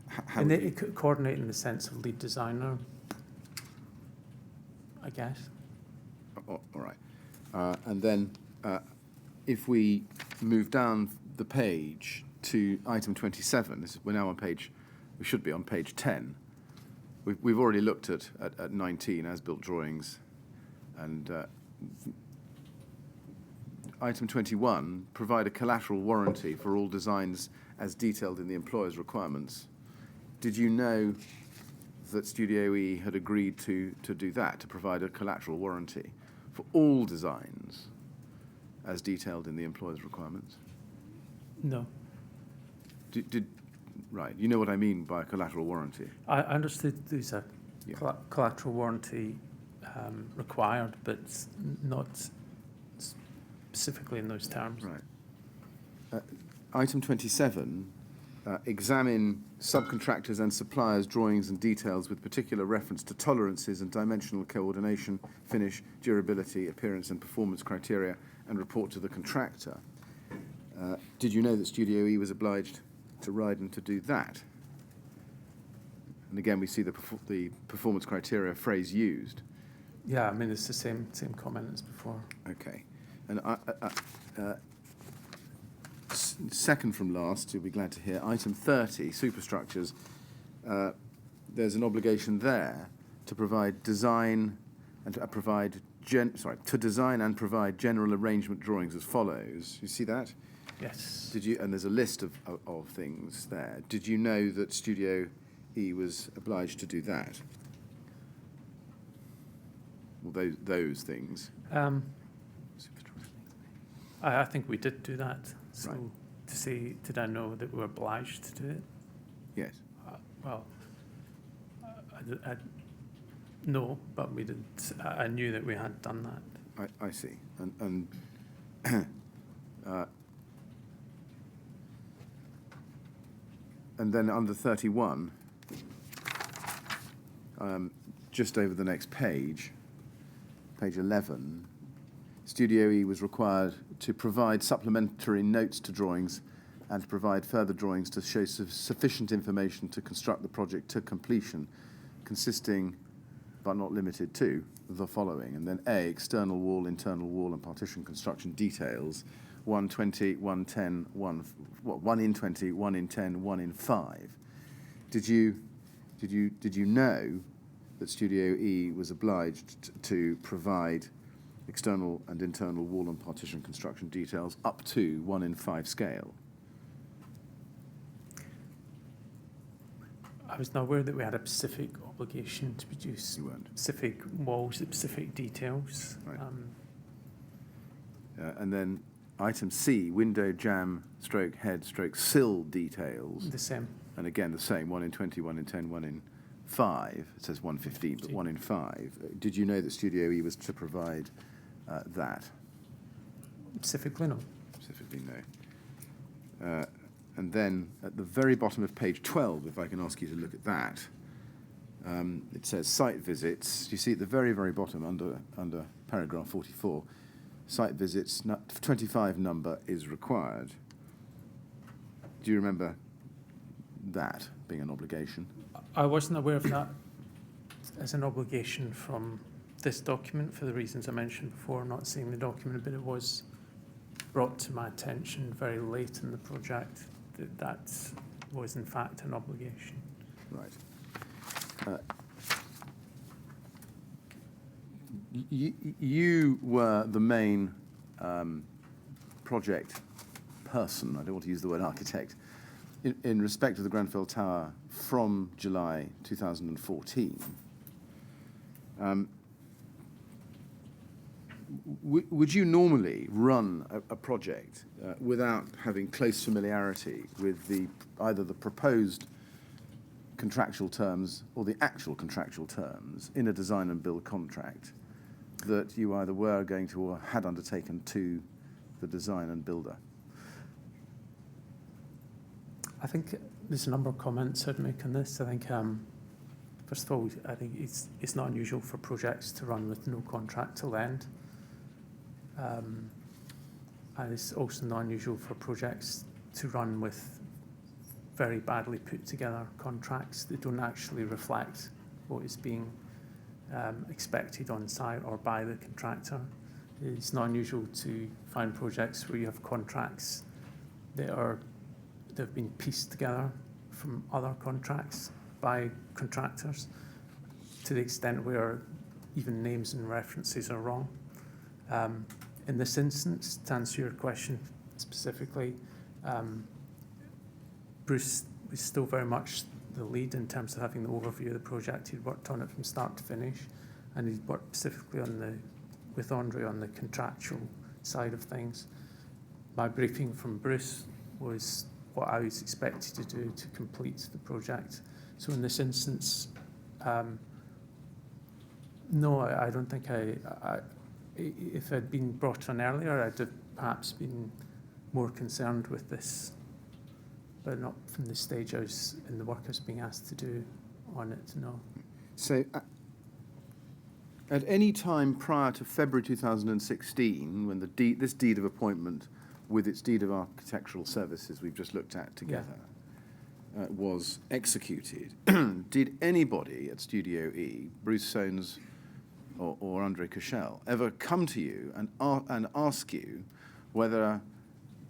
How and would it could coordinate in the sense of lead designer, I guess. all right. And then if we move down the page to item 27, we're now on page, we should be on page 10. We've already looked at 19, as-built drawings, and item 21, provide a collateral warranty for all designs as detailed in the employer's requirements. Did you know that Studio E had agreed to do that, to provide a collateral warranty for all designs as detailed in the employer's requirements? No. Right, you know what I mean by a collateral warranty? I understood there's a Yeah. collateral warranty required, but not specifically in those terms. Right. Item 27, examine subcontractors and suppliers' drawings and details with particular reference to tolerances and dimensional coordination, finish, durability, appearance and performance criteria, and report to the contractor. Did you know that Studio E was obliged to ride and to do that? And again, we see the performance criteria phrase used. Yeah, I mean, it's the same comment as before. Okay. And second from last, you'll be glad to hear, item 30, superstructures. There's an obligation there to provide design and to provide design and provide general arrangement drawings as follows. You see that? Yes. Did you? And there's a list of things there. Did you know that Studio E was obliged to do that? Well, those things. I think we did do that. So Right. to say, did I know that we were obliged to do it? Yes. No, but we did. I knew that we had done that. I see. And and then under 31, just over the next page, page 11, Studio E was required to provide supplementary notes to drawings and to provide further drawings to show sufficient information to construct the project to completion, consisting, but not limited to, the following. And then A, external wall, internal wall, and partition construction details, 120, 110, 1 in 20, 1 in 10, 1 in 5. Did you know that Studio E was obliged to provide external and internal wall and partition construction details up to 1 in 5 scale? I was not aware that we had a specific obligation to produce You weren't. specific walls, specific details. Right. And then item C, window jamb, stroke head, stroke sill details. The same. And again, the same, 1 in 20, 1 in 10, 1 in 5. It says 1 15, but 1 in 5. Did you know that Studio E was to provide that? Specifically, no. Specifically, no. And then at the very bottom of page 12, if I can ask you to look at that, it says site visits. You see at the very, very bottom under paragraph 44, site visits, 25 number is required. Do you remember that being an obligation? I wasn't aware of that as an obligation from this document for the reasons I mentioned before, not seeing the document, but it was brought to my attention very late in the project that was in fact an obligation. Right. You were the main project person, I don't want to use the word architect, in respect of the Grenfell Tower from July 2014. Would you normally run a project without having close familiarity with either the proposed contractual terms or the actual contractual terms in a design and build contract that you either were going to or had undertaken to the design and builder? I think there's a number of comments I'd make on this. I think, first of all, I think it's not unusual for projects to run with no contract till end. And it's also not unusual for projects to run with very badly put together contracts that don't actually reflect what is being expected on site or by the contractor. It's not unusual to find projects where you have contracts that have been pieced together from other contracts by contractors to the extent where even names and references are wrong. In this instance, to answer your question specifically, Bruce was still very much the lead in terms of having the overview of the project. He'd worked on it from start to finish, and he'd worked specifically with Andre on the contractual side of things. My briefing from Bruce was what I was expected to do to complete the project. So in this instance, No, I don't think if I'd been brought on earlier, I'd have perhaps been more concerned with this, but not from the stage I was in the work I was being asked to do on it, no. So, at any time prior to February 2016, when this deed of appointment with its deed of architectural services we've just looked at together was executed, did anybody at Studio E, Bruce Soanes or Andre Cashel, ever come to you and ask you whether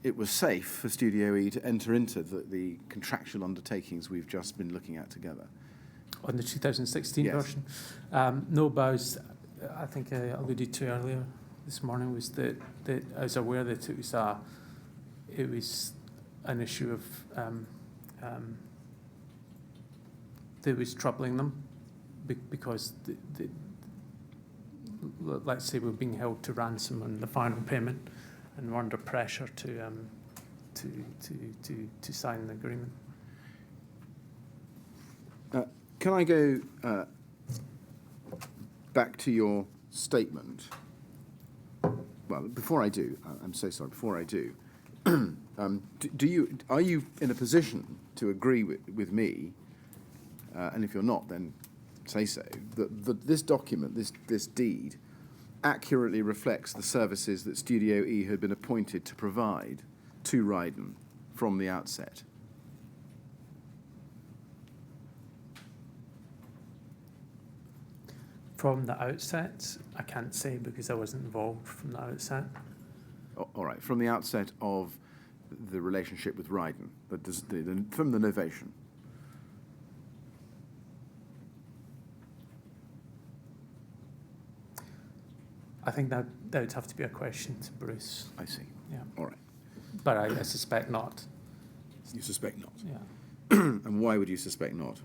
it was safe for Studio E to enter into the contractual undertakings we've just been looking at together? On the 2016 Yes. version? No, but I think I alluded to earlier this morning was that I was aware that it was an issue of that was troubling them because let's say we're being held to ransom on the final payment and we're under pressure to sign the agreement. Can I go back to your statement? Well, before I do, I'm so sorry. Before I do, are you in a position to agree with me? And if you're not, then say so. That this document, this deed, accurately reflects the services that Studio E had been appointed to provide to Ryden from the outset. From the outset, I can't say because I wasn't involved from the outset. All right, from the outset of the relationship with Ryden, from the novation. I think that would have to be a question to Bruce. I see. Yeah, All right. but I suspect not. You suspect not. Yeah. And why would you suspect not?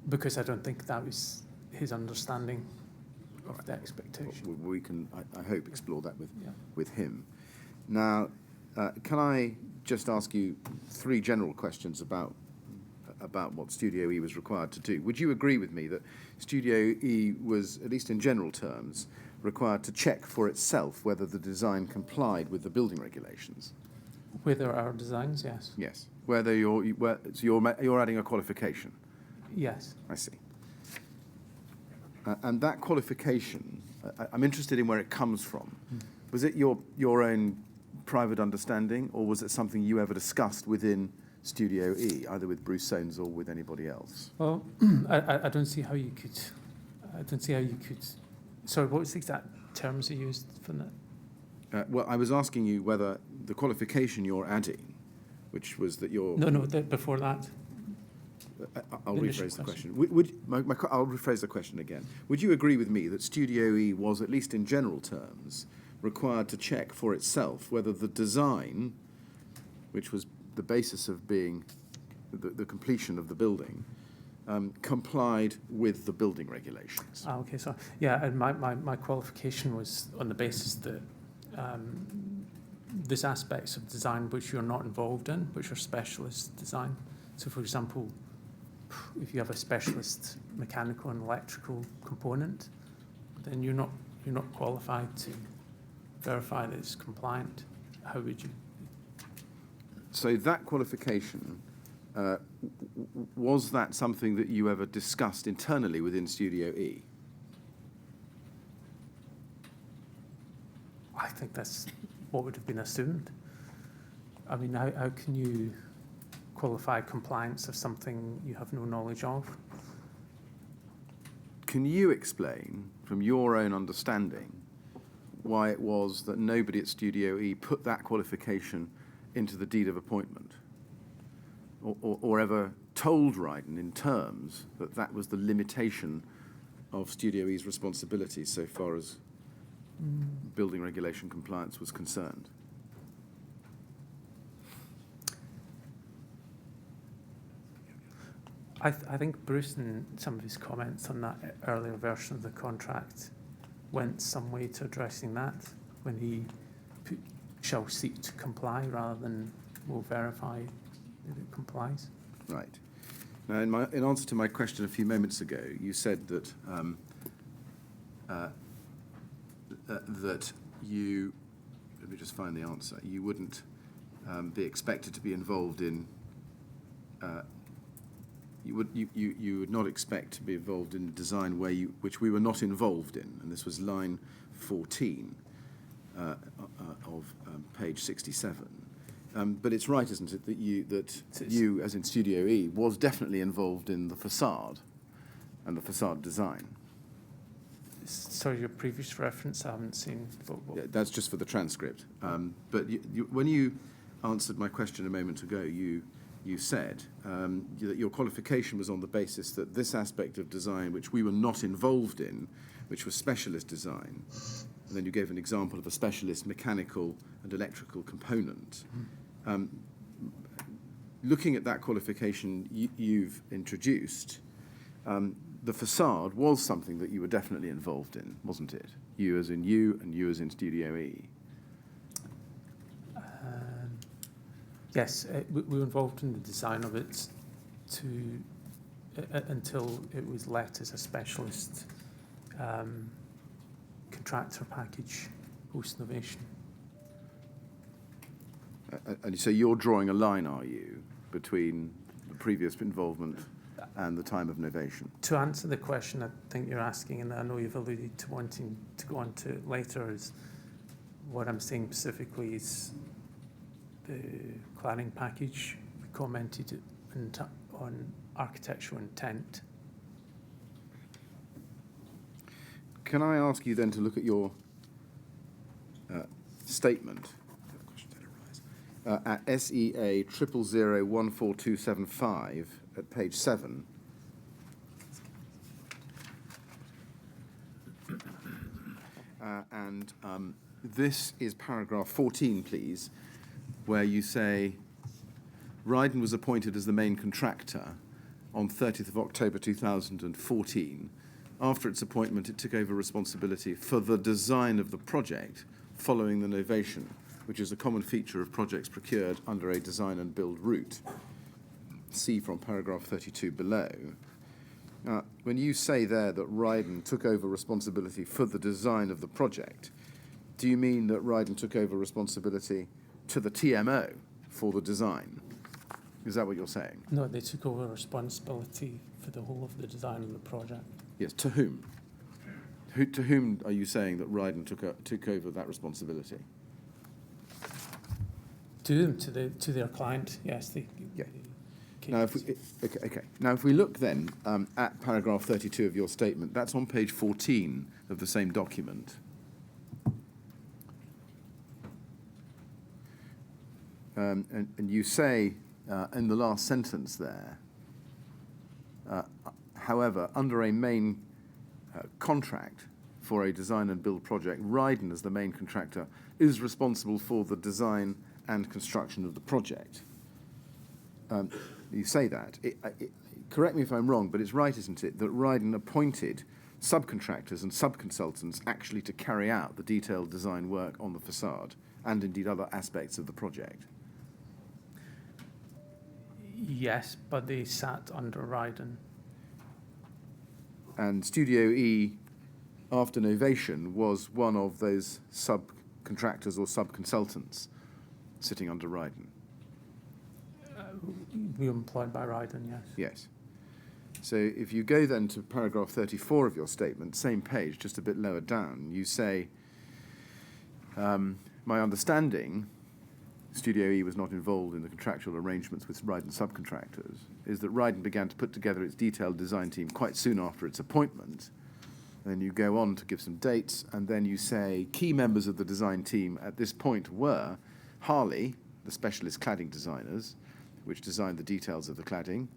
Because I don't think that was his understanding of the expectation. We can, I hope, explore that Yeah. with him. Now, can I just ask you three general questions about what Studio E was required to do? Would you agree with me that Studio E was, at least in general terms, required to check for itself whether the design complied with the building regulations? Whether our designs, yes. Yes. Whether you're adding a qualification. Yes. I see. And that qualification, I'm interested in where it comes from. Was it your own private understanding, or was it something you ever discussed within Studio E, either with Bruce Soanes or with anybody else? Well, I don't see how you could. Sorry, what was the exact terms you used for that? Well, I was asking you whether the qualification you're adding, which was that you're... No, before that. I'll The initial rephrase the question. I'll rephrase the question again. Would you agree with me that Studio E was, at least in general terms, required to check for itself whether the design, which was the basis of being the completion of the building, complied with the building regulations? Okay, so yeah, and my qualification was on the basis that there's aspects of design which you're not involved in, which are specialist design. So, for example, if you have a specialist mechanical and electrical component, then you're not qualified to verify that it's compliant. How would you? So that qualification, was that something that you ever discussed internally within Studio E? I think that's what would have been assumed. I mean, how can you qualify compliance of something you have no knowledge of? Can you explain, from your own understanding, why it was that nobody at Studio E put that qualification into the deed of appointment, or ever told Ryden in terms that that was the limitation of Studio E's responsibility so far as building regulation compliance was concerned? I think Bruce, in some of his comments on that earlier version of the contract, went some way to addressing that when he put shall seek to comply rather than will verify that it complies. Right. Now, in answer to my question a few moments ago, you said that that you, let me just find the answer, you wouldn't be expected to be involved in, you would not expect to be involved in design which we were not involved in, and this was line 14 of page 67. But it's right, isn't it, that you, as in Studio E, was definitely involved in the facade and the facade design. Sorry, your previous reference, I haven't seen. Yeah, that's just for the transcript. But when you answered my question a moment ago, you said that your qualification was on the basis that this aspect of design, which we were not involved in, which was specialist design, and then you gave an example of a specialist mechanical and electrical component. Looking at that qualification you've introduced, the facade was something that you were definitely involved in, wasn't it? You as in you, and you as in Studio E. Yes, we were involved in the design of it until it was let as a specialist contractor package post-novation. And so you're drawing a line, are you, between the previous involvement and the time of novation? To answer the question I think you're asking, and I know you've alluded to wanting to go on to it later, is what I'm saying specifically is the cladding package. We commented on architectural intent. Can I ask you then to look at your statement at SEA 000014275 at page 7. This is paragraph 14, please, where you say, Ryden was appointed as the main contractor on 30th of October 2014. After its appointment, it took over responsibility for the design of the project following the novation, which is a common feature of projects procured under a design and build route. See from paragraph 32 below. When you say there that Ryden took over responsibility for the design of the project, do you mean that Ryden took over responsibility to the TMO for the design? Is that what you're saying? No, they took over responsibility for the whole of the design of the project. Yes, to whom? To whom are you saying that Ryden took over that responsibility? To them, to their client, yes. Yeah. Now, if we look then at paragraph 32 of your statement, that's on page 14 of the same document. And you say in the last sentence there, however, under a main contract for a design and build project, Ryden, as the main contractor, is responsible for the design and construction of the project. You say that. Correct me if I'm wrong, but it's right, isn't it, that Ryden appointed subcontractors and subconsultants actually to carry out the detailed design work on the facade and indeed other aspects of the project? Yes, but they sat under Ryden. And Studio E, after novation, was one of those subcontractors or subconsultants sitting under Ryden. We were employed by Ryden, yes. Yes. So if you go then to paragraph 34 of your statement, same page, just a bit lower down, you say, my understanding, Studio E was not involved in the contractual arrangements with Ryden subcontractors, is that Ryden began to put together its detailed design team quite soon after its appointment. And then you go on to give some dates, and then you say key members of the design team at this point were Harley, the specialist cladding designers, which designed the details of the cladding,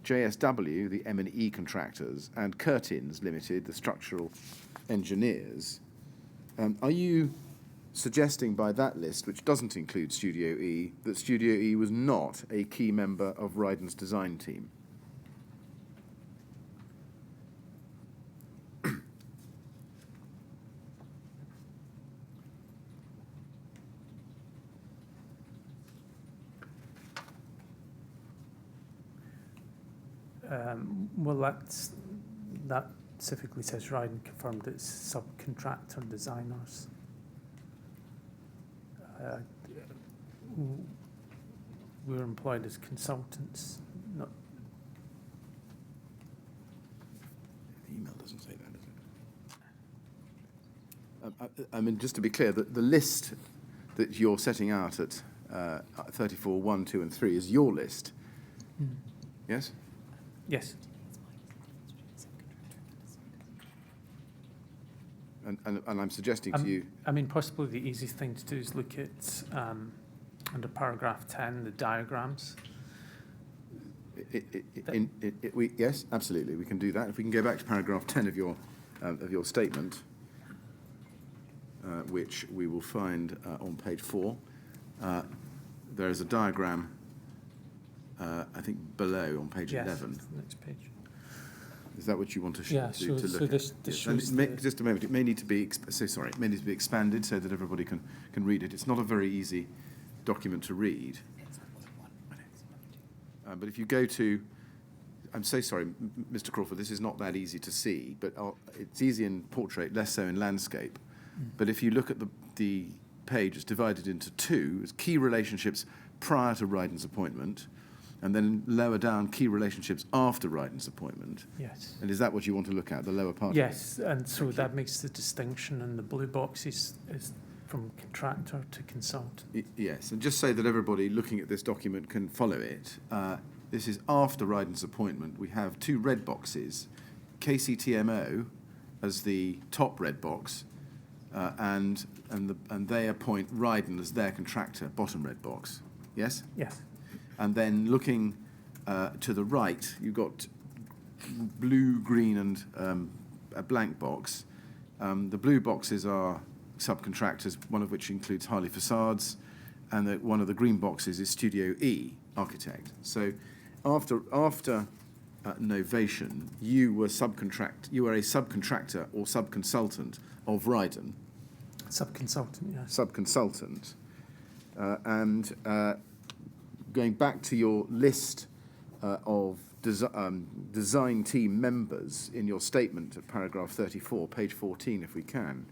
JSW, the M&E contractors, and Curtins Limited, the structural engineers. Are you suggesting by that list, which doesn't include Studio E, that Studio E was not a key member of Ryden's design team? Well, that specifically says Ryden confirmed it's subcontractor designers. We're employed as consultants, not. The email doesn't say that, does it? I mean, just to be clear, the list that you're setting out at 34, 1, 2, and 3 is your list. Yes? Yes. And I'm suggesting to you... I mean, possibly the easiest thing to do is look at, under paragraph 10, the diagrams. Yes, absolutely, we can do that. If we can go back to paragraph 10 of your statement, which we will find on page 4, there is a diagram, I think, below on page 11. Yes, next page. Is that what you want to Yeah, look so at? this Yes. shows And just a moment. It may need to be it may need to be expanded so that everybody can read it. It's not a very easy document to read. But if you go to, I'm so sorry, Mr. Crawford, this is not that easy to see, but it's easy in portrait, less so in landscape. But if you look at the page, it's divided into two. It's key relationships prior to Ryden's appointment, and then lower down, key relationships after Ryden's appointment. Yes. And is that what you want to look at, the lower part? Yes, and so that makes the distinction, and the blue box is from contractor to consultant. Yes, and just so that everybody looking at this document can follow it, this is after Ryden's appointment. We have two red boxes, KCTMO as the top red box, and they appoint Ryden as their contractor, bottom red box. Yes? Yes. And then looking to the right, you've got blue, green, and a blank box. The blue boxes are subcontractors, one of which includes Harley Facades, and one of the green boxes is Studio E, architect. So after novation, you were a subcontractor or subconsultant of Ryden. Subconsultant, yes. Subconsultant. And going back to your list of design team members in your statement at paragraph 34, page 14, if we can,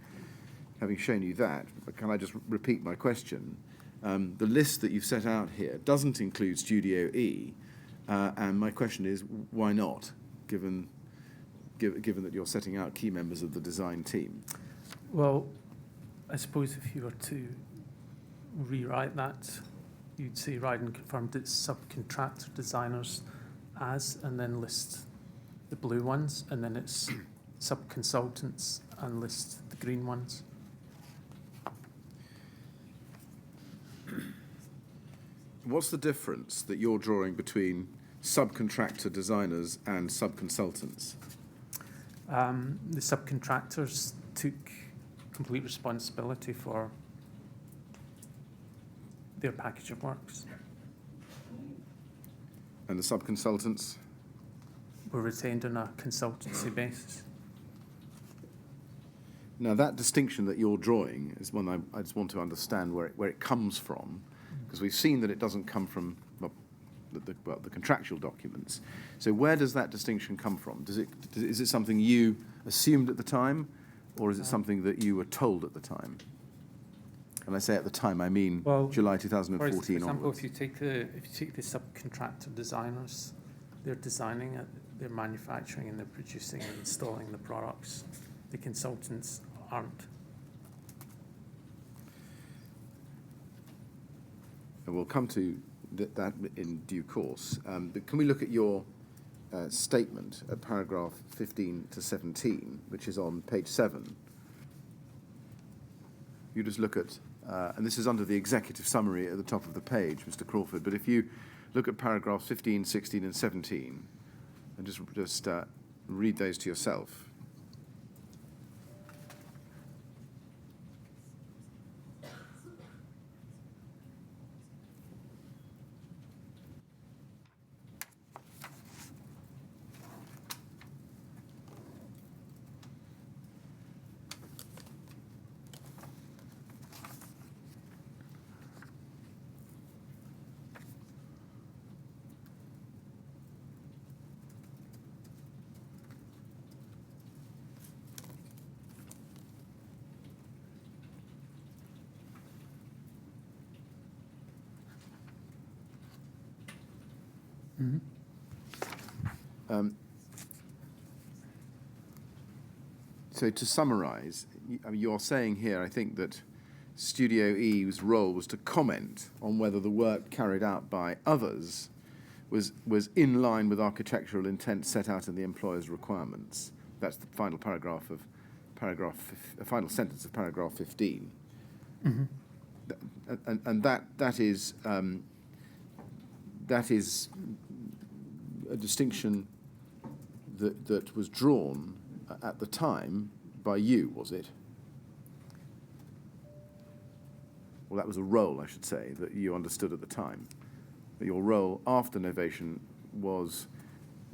having shown you that, can I just repeat my question? The list that you've set out here doesn't include Studio E, and my question is, why not, given that you're setting out key members of the design team? Well, I suppose if you were to rewrite that, you'd say Ryden confirmed its subcontractor designers as, and then list the blue ones, and then it's subconsultants and list the green ones. What's the difference that you're drawing between subcontractor designers and subconsultants? The subcontractors took complete responsibility for their package of works. And the subconsultants? Were retained on a consultancy basis. Now, that distinction that you're drawing is one I just want to understand where it comes from, because we've seen that it doesn't come from the contractual documents. So where does that distinction come from? Is it something you assumed at the time, or is it something that you were told at the time? And I say at the time, I mean July 2014 for example, onwards. if you take the subcontractor designers, they're designing it, they're manufacturing, and they're producing and installing the products. The consultants aren't. And we'll come to that in due course. But can we look at your statement at paragraph 15 to 17, which is on page 7? You just look at, and this is under the executive summary at the top of the page, Mr. Crawford, but if you look at paragraphs 15, 16, and 17, and just read those to yourself. So to summarise, you're saying here, I think, that Studio E's role was to comment on whether the work carried out by others was in line with architectural intent set out in the employer's requirements. That's the final paragraph of final sentence of paragraph 15. And that is a distinction that was drawn at the time by you, was it? Well, that was a role, I should say, that you understood at the time. That your role after novation was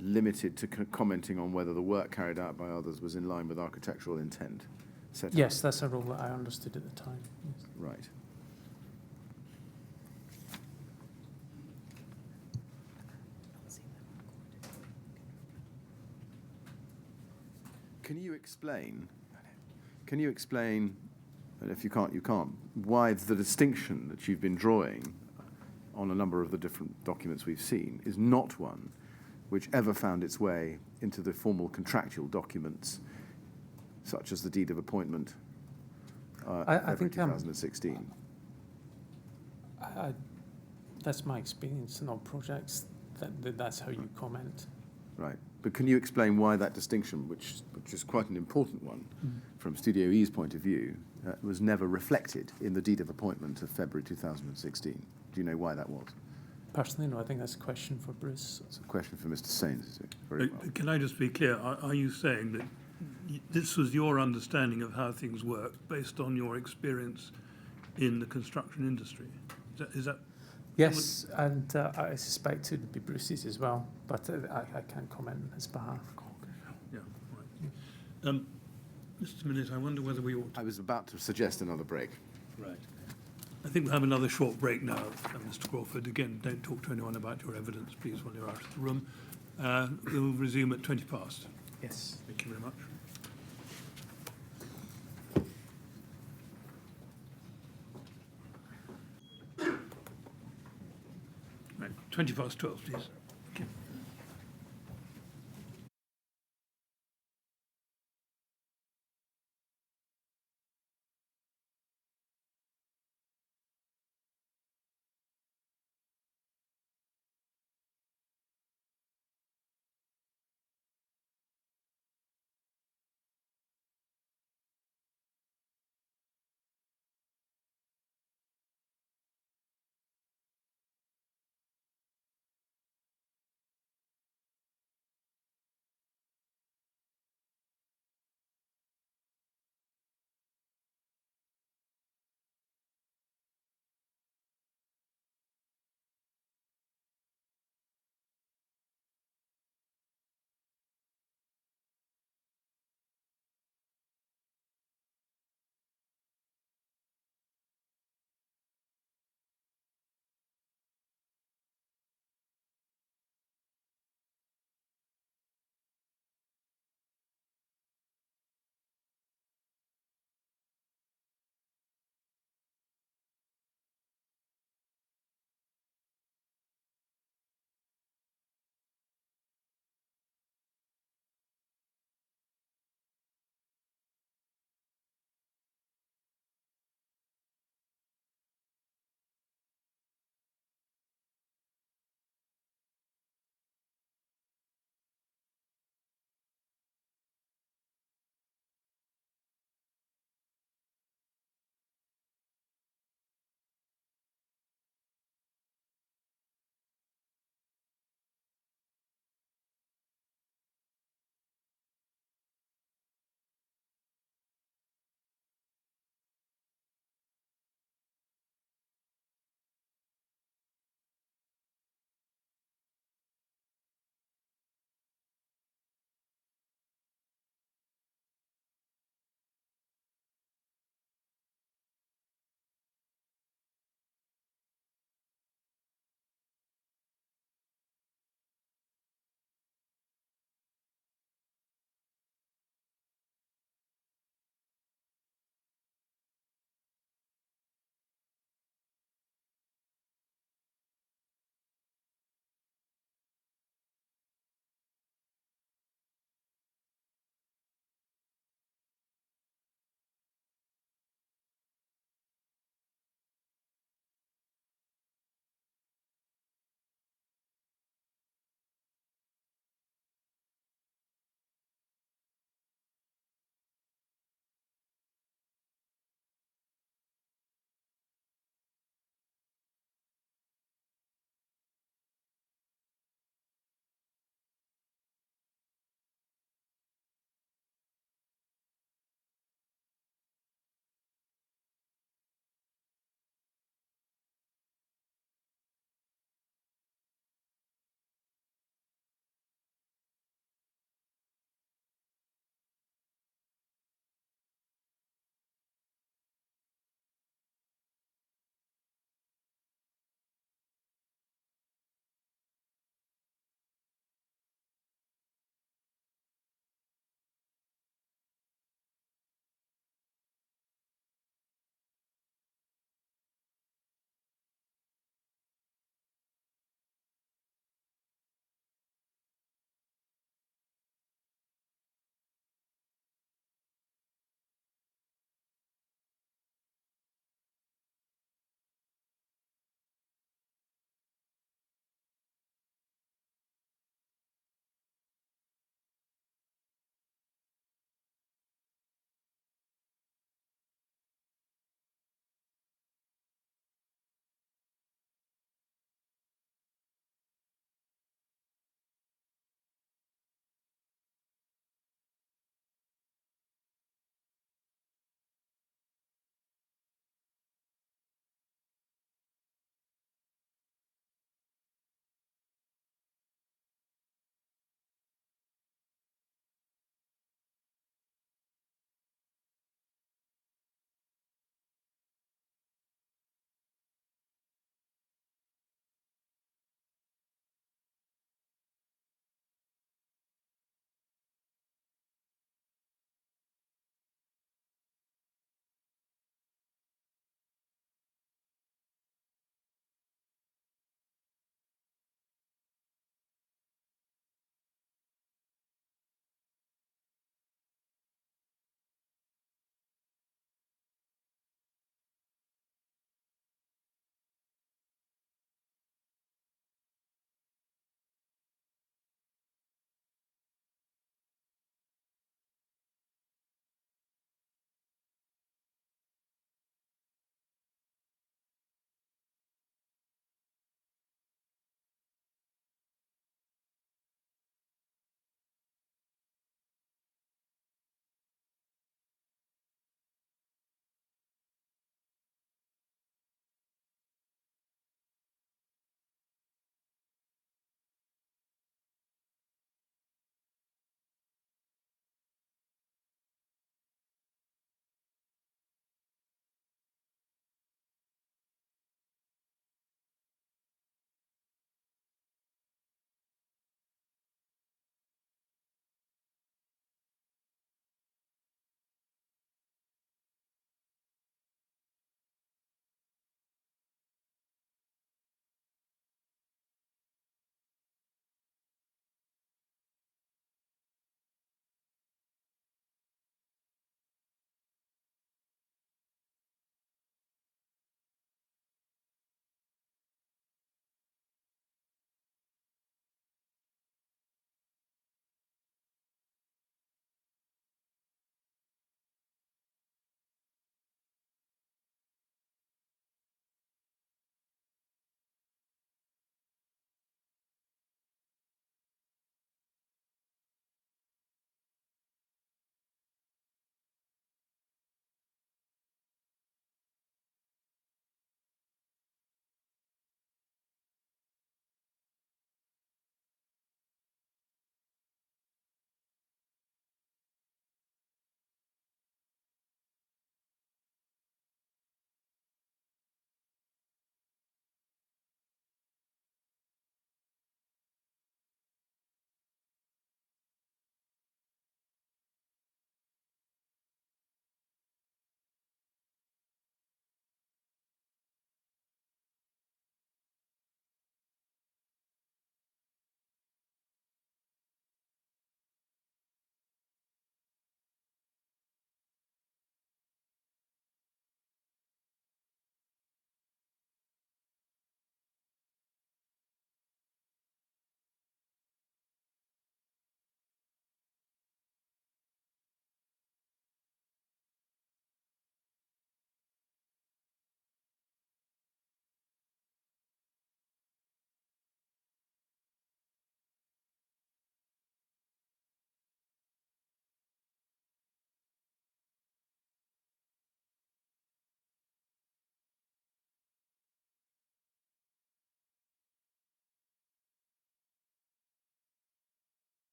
limited to commenting on whether the work carried out by others was in line with architectural intent set Yes, out. that's a role that I understood at the time. Yes. Right. Can you explain, and if you can't, why the distinction that you've been drawing on a number of the different documents we've seen is not one which ever found its way into the formal contractual documents, such as the deed of appointment I think 2016? that's my experience in all projects. That's how you comment. Right. But can you explain why that distinction, which is quite an important one from Studio E's point of view, was never reflected in the deed of appointment of February 2016? Do you know why that was? Personally, no, I think that's a question for Bruce. It's a question for Mr. Sains, is it? Very well. Can I just be clear? Are you saying that this was your understanding of how things work based on your experience in the construction industry? Is that Yes, and I suspect it would be Bruce's as well, but I can't comment on his behalf. yeah, right. Just a minute, I wonder whether we ought I was about to suggest another break. Right. I think we'll have another short break now, Mr. Crawford. Again, don't talk to anyone about your evidence, please, while you're out of the room. We'll resume at 20 past. Yes. Thank you very much. Right, 20 past 12, please.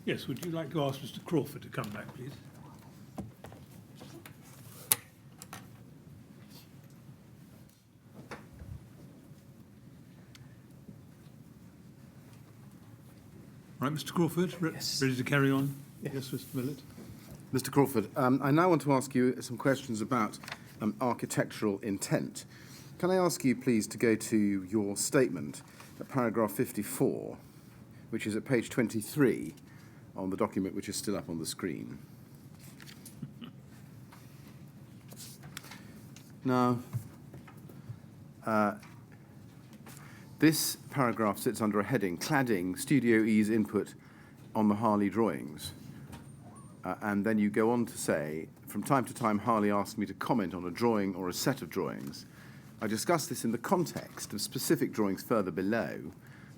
Yes, would you like to ask Mr. Crawford to come back, please? Right, Mr. Crawford, Yes. ready to carry on? Yes. Yes, Mr. Millett. Mr. Crawford, I now want to ask you some questions about architectural intent. Can I ask you, please, to go to your statement at paragraph 54, which is at page 23 on the document which is still up on the screen. Now, this paragraph sits under a heading, Cladding, Studio E's Input on the Harley Drawings. And then you go on to say, from time to time, Harley asked me to comment on a drawing or a set of drawings. I discussed this in the context of specific drawings further below,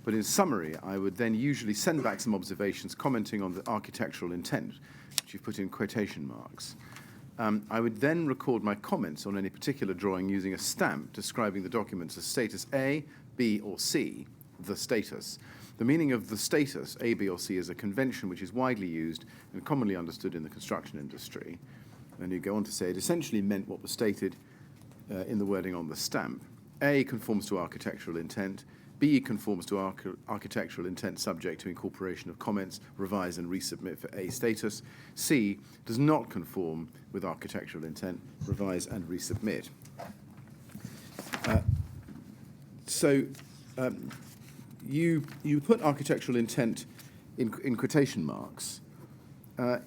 but in summary, I would then usually send back some observations commenting on the architectural intent, which you've put in quotation marks. I would then record my comments on any particular drawing using a stamp describing the documents as status A, B, or C, the status. The meaning of the status, A, B, or C, is a convention which is widely used and commonly understood in the construction industry. And you go on to say it essentially meant what was stated in the wording on the stamp. A conforms to architectural intent. B conforms to architectural intent subject to incorporation of comments, revise and resubmit for A status. C does not conform with architectural intent, revise and resubmit. You put architectural intent in quotation marks.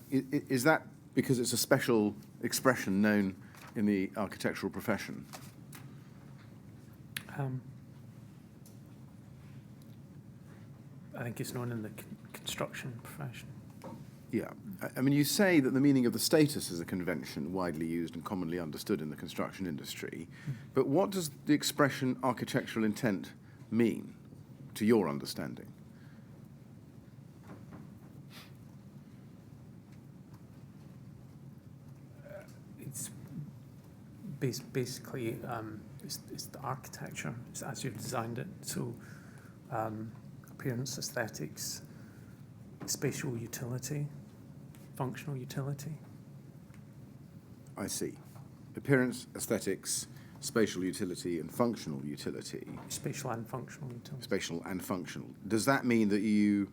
Is that because it's a special expression known in the architectural profession? I think it's known in the construction profession. Yeah. I mean, you say that the meaning of the status is a convention widely used and commonly understood in the construction industry, but what does the expression architectural intent mean, to your understanding? It's basically it's the architecture, it's as you've designed it. So appearance, aesthetics, spatial utility, functional utility. I see. Appearance, aesthetics, spatial utility, and functional utility. Spatial and functional utility. Spatial and functional. Does that mean that you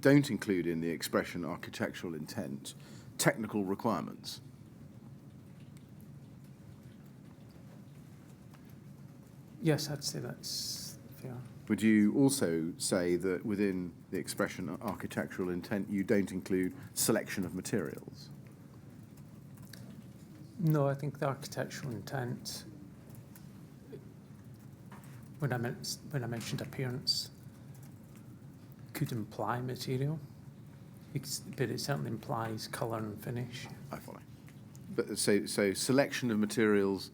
don't include in the expression architectural intent technical requirements? Yes, I'd say that's fair. Would you also say that within the expression architectural intent, you don't include selection of materials? No, I think the architectural intent, when I mentioned appearance, could imply material, but it certainly implies colour and finish. I follow. But so selection of materials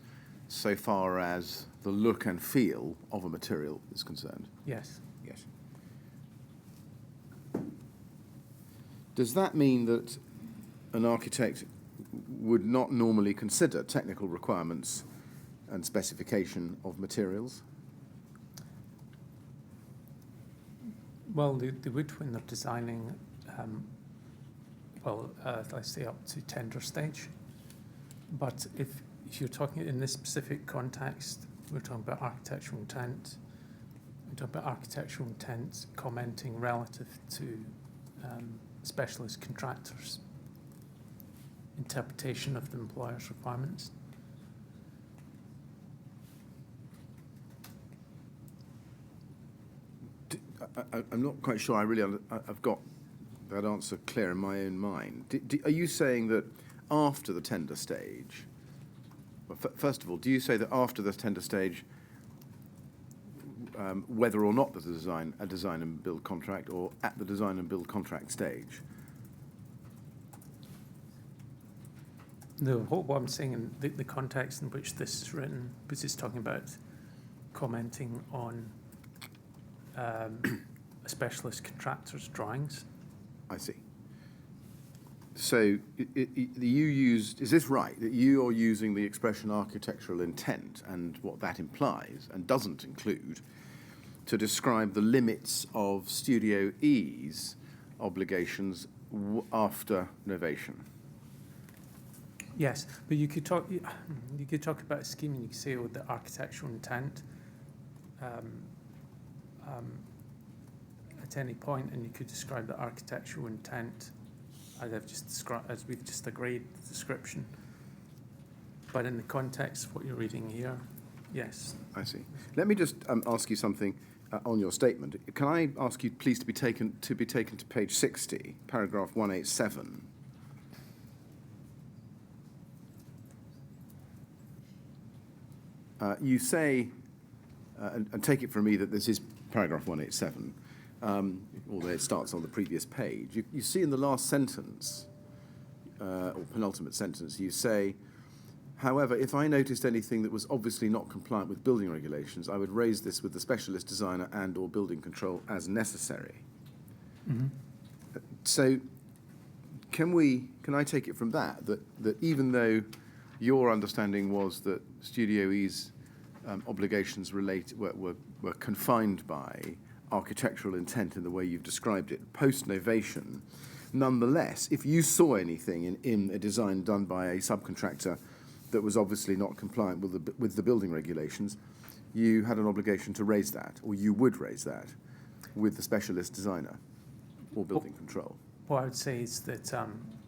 so far as the look and feel of a material is concerned? Yes. Yes. Does that mean that an architect would not normally consider technical requirements and specification of materials? Well, they would when they're designing, let's say up to tender stage. But if you're talking in this specific context, we're talking about architectural intent. We're talking about architectural intent commenting relative to specialist contractors' interpretation of the employer's requirements. I'm not quite sure I've got that answer clear in my own mind. Are you saying that after the tender stage, well, first of all, do you say that after the tender stage, whether or not there's a design and build contract, or at the design and build contract stage? No, what I'm saying in the context in which this is written, because it's talking about commenting on a specialist contractor's drawings. I see. So is this right, that you are using the expression architectural intent and what that implies and doesn't include to describe the limits of Studio E's obligations after novation. Yes, but you could talk about a scheme and you could say, oh, the architectural intent at any point, and you could describe the architectural intent as we've just agreed, the description. But in the context of what you're reading here, yes. I see. Let me just ask you something on your statement. Can I ask you, please, to be taken to page 60, paragraph 187? You say, and take it from me that this is paragraph 187, although it starts on the previous page. You see in the last sentence, or penultimate sentence, you say, however, if I noticed anything that was obviously not compliant with building regulations, I would raise this with the specialist designer and or building control as necessary. Mm-hmm. So can I take it from that even though your understanding was that Studio E's obligations were confined by architectural intent in the way you've described it, post-novation, nonetheless, if you saw anything in a design done by a subcontractor that was obviously not compliant with the building regulations, you had an obligation to raise that, or you would raise that, with the specialist designer or building control. What I would say is that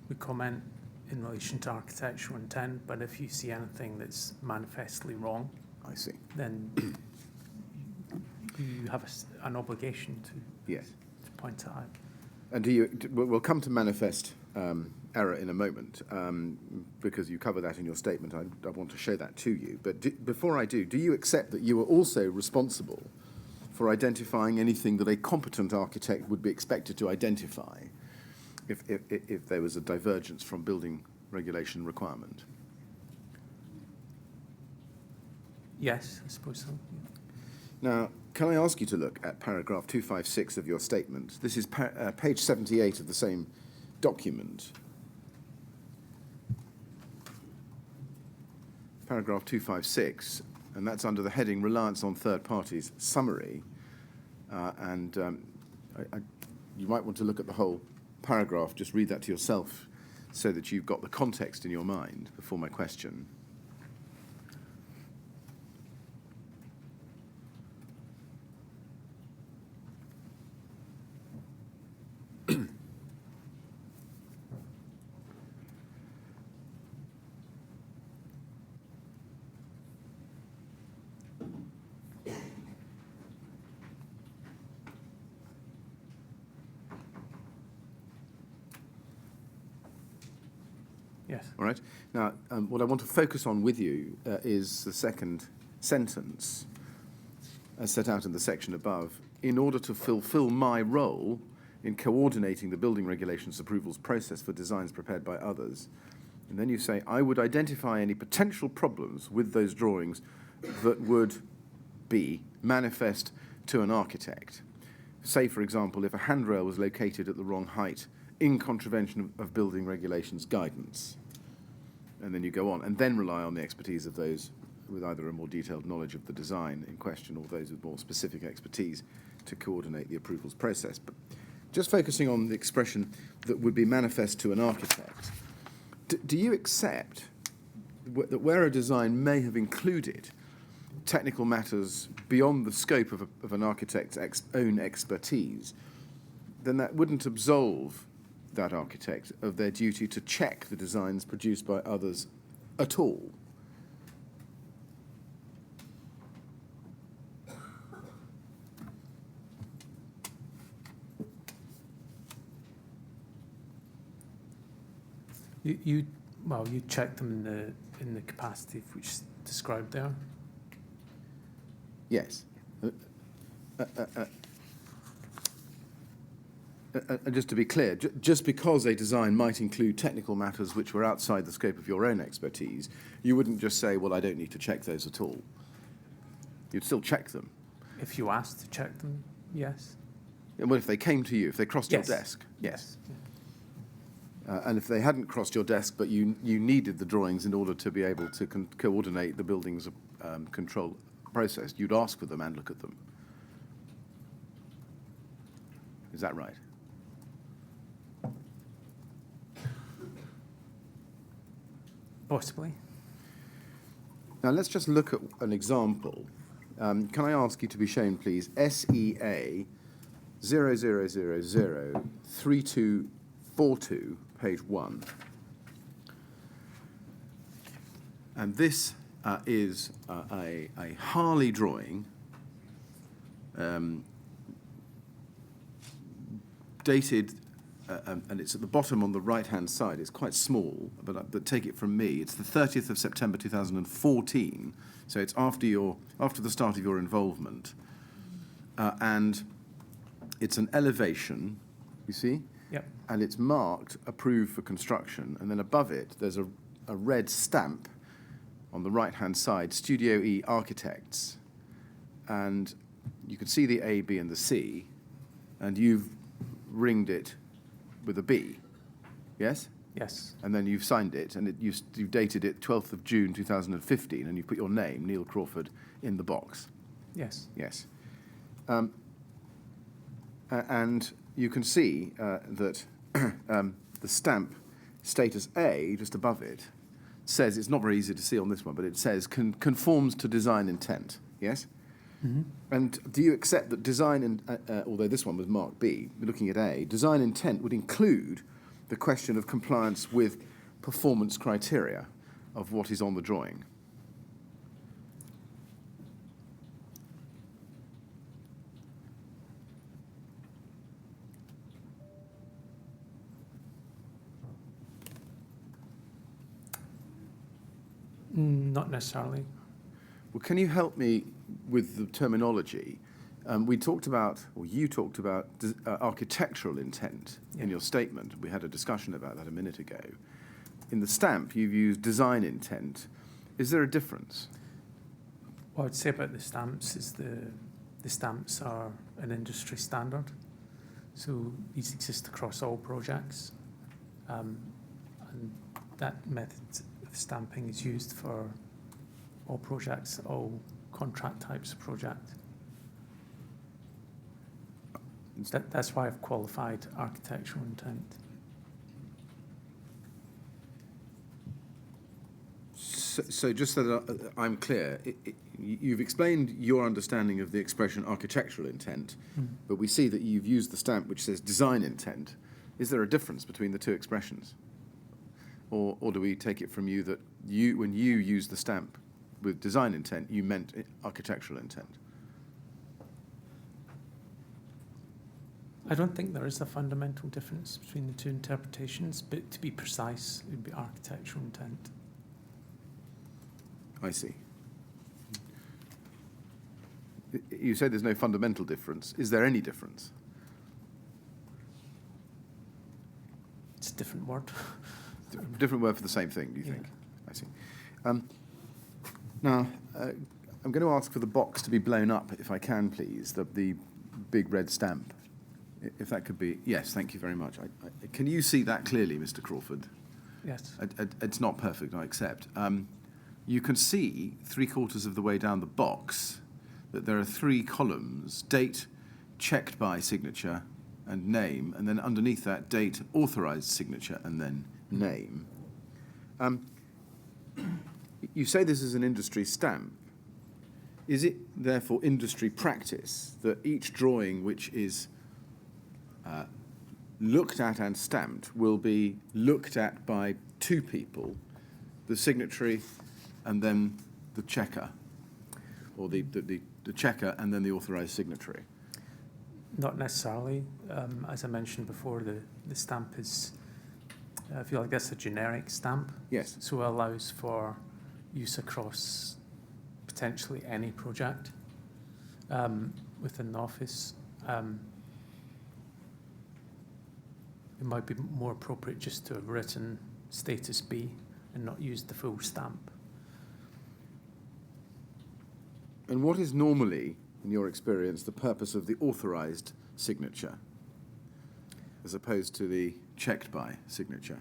we comment in relation to architectural intent, but if you see anything that's manifestly wrong, I see. then you have an obligation to Yes. point it out. And we'll come to manifest error in a moment, because you cover that in your statement. I want to show that to you. But before I do you accept that you are also responsible for identifying anything that a competent architect would be expected to identify if there was a divergence from building regulation requirement? Yes, I suppose so. Now, can I ask you to look at paragraph 256 of your statement? This is page 78 of the same document. Paragraph 256, and that's under the heading Reliance on Third Parties, Summary. You might want to look at the whole paragraph, just read that to yourself so that you've got the context in your mind before my question. Yes. All right. Now, what I want to focus on with you is the second sentence, as set out in the section above. In order to fulfill my role in coordinating the building regulations approvals process for designs prepared by others, and then you say, I would identify any potential problems with those drawings that would be manifest to an architect. Say, for example, if a handrail was located at the wrong height in contravention of building regulations guidance. And then you go on, and then rely on the expertise of those with either a more detailed knowledge of the design in question or those with more specific expertise to coordinate the approvals process. But just focusing on the expression that would be manifest to an architect, do you accept that where a design may have included technical matters beyond the scope of an architect's own expertise, then that wouldn't absolve that architect of their duty to check the designs produced by others at all? You check them in the capacity which is described there. Yes. And just to be clear, just because a design might include technical matters which were outside the scope of your own expertise, you wouldn't just say, well, I don't need to check those at all. You'd still check them. If you asked to check them, yes. And well, if they came to you, if they crossed Yes. your desk, yes. Yeah. And if they hadn't crossed your desk, but you needed the drawings in order to be able to coordinate the building's control process, you'd ask for them and look at them. Is that right? Possibly. Now let's just look at an example. Can I ask you to be shown, please, SEA 00003242, page 1. And this is a Harley drawing dated, and it's at the bottom on the right-hand side. It's quite small, but take it from me. It's the 30th of September 2014, so it's after the start of your involvement. And it's an elevation, you see? Yep. And it's marked approved for construction, and then above it there's a red stamp on the right-hand side, Studio E Architects. And you can see the A, B, and the C, and you've ringed it with a B, yes? Yes. And then you've signed it, and you've dated it 12th of June 2015, and you've put your name, Neil Crawford, in the box. Yes. Yes. And you can see that the stamp status A, just above it, says, it's not very easy to see on this one, but it says conforms to design intent, yes? Mm-hmm. And do you accept that design, although this one was marked B, we're looking at A, design intent would include the question of compliance with performance criteria of what is on the drawing? Not necessarily. Well, can you help me with the terminology? We talked about, or you talked about, architectural intent in your statement. We had a discussion about that a minute ago. In the stamp, you've used design intent. Is there a difference? What I'd say about the stamps is the stamps are an industry standard. So these exist across all projects. And that method of stamping is used for all projects, all contract types of project. That's why I've qualified architectural intent. So just so that I'm clear, you've explained your understanding of the expression architectural intent, but we see that you've used the stamp which says design intent. Is there a difference between the two expressions? Or do we take it from you that when you used the stamp with design intent, you meant architectural intent? I don't think there is a fundamental difference between the two interpretations, but to be precise, it would be architectural intent. I see. You say there's no fundamental difference. Is there any difference? It's a different word. Different word for the same thing, do you think? I see. Now, I'm going to ask for the box to be blown up, if I can, please, the big red stamp. If that could be... Yes, thank you very much. Can you see that clearly, Mr. Crawford? Yes. It's not perfect, I accept. You can see 3/4 of the way down the box that there are 3 columns, date, checked by signature, and name, and then underneath that, date, authorised signature, and then name. You say this is an industry stamp. Is it, therefore, industry practice that each drawing which is looked at and stamped will be looked at by 2 people, the signatory and then the checker, or the checker and then the authorised signatory? Not necessarily. As I mentioned before, the stamp is, I feel like that's a generic stamp. Yes. So it allows for use across potentially any project within the office. It might be more appropriate just to have written status B and not used the full stamp. And what is normally, in your experience, the purpose of the authorised signature as opposed to the checked by signature?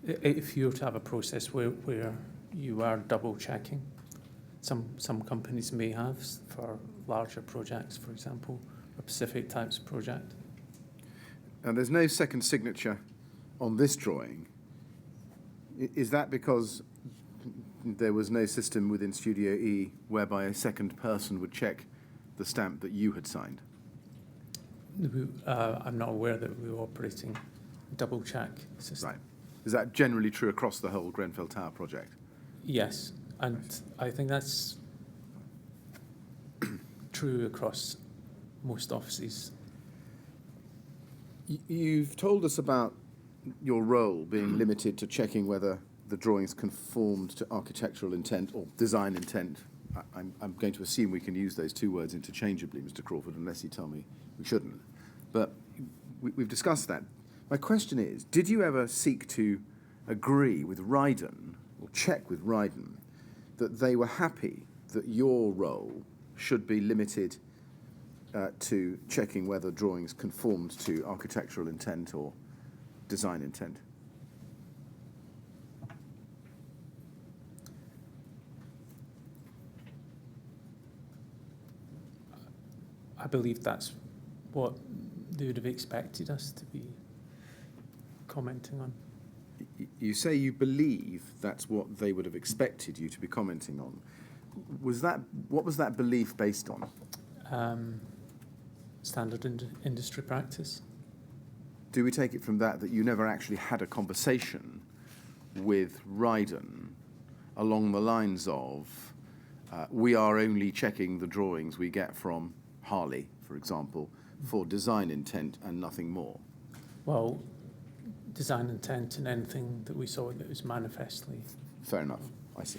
If you were to have a process where you are double checking, Some companies may have for larger projects, for example, or specific types of project. And there's no second signature on this drawing. Is that because there was no system within Studio E whereby a second person would check the stamp that you had signed? I'm not aware that we were operating a double check system. Right. Is that generally true across the whole Grenfell Tower project? Yes, and I think that's true across most offices. You've told us about your role being limited to checking whether the drawings conformed to architectural intent or design intent. I'm going to assume we can use those two words interchangeably, Mr. Crawford, unless you tell me we shouldn't. But we've discussed that. My question is, did you ever seek to agree with Ryden, or check with Ryden, that they were happy that your role should be limited to checking whether drawings conformed to architectural intent or design intent? I believe that's what they would have expected us to be commenting on. You say you believe that's what they would have expected you to be commenting on. What was that belief based on? Standard industry practice. Do we take it from that you never actually had a conversation with Ryden along the lines of, we are only checking the drawings we get from Harley, for example, for design intent and nothing more? Well, design intent and anything that we saw that was manifestly. Fair enough, I see.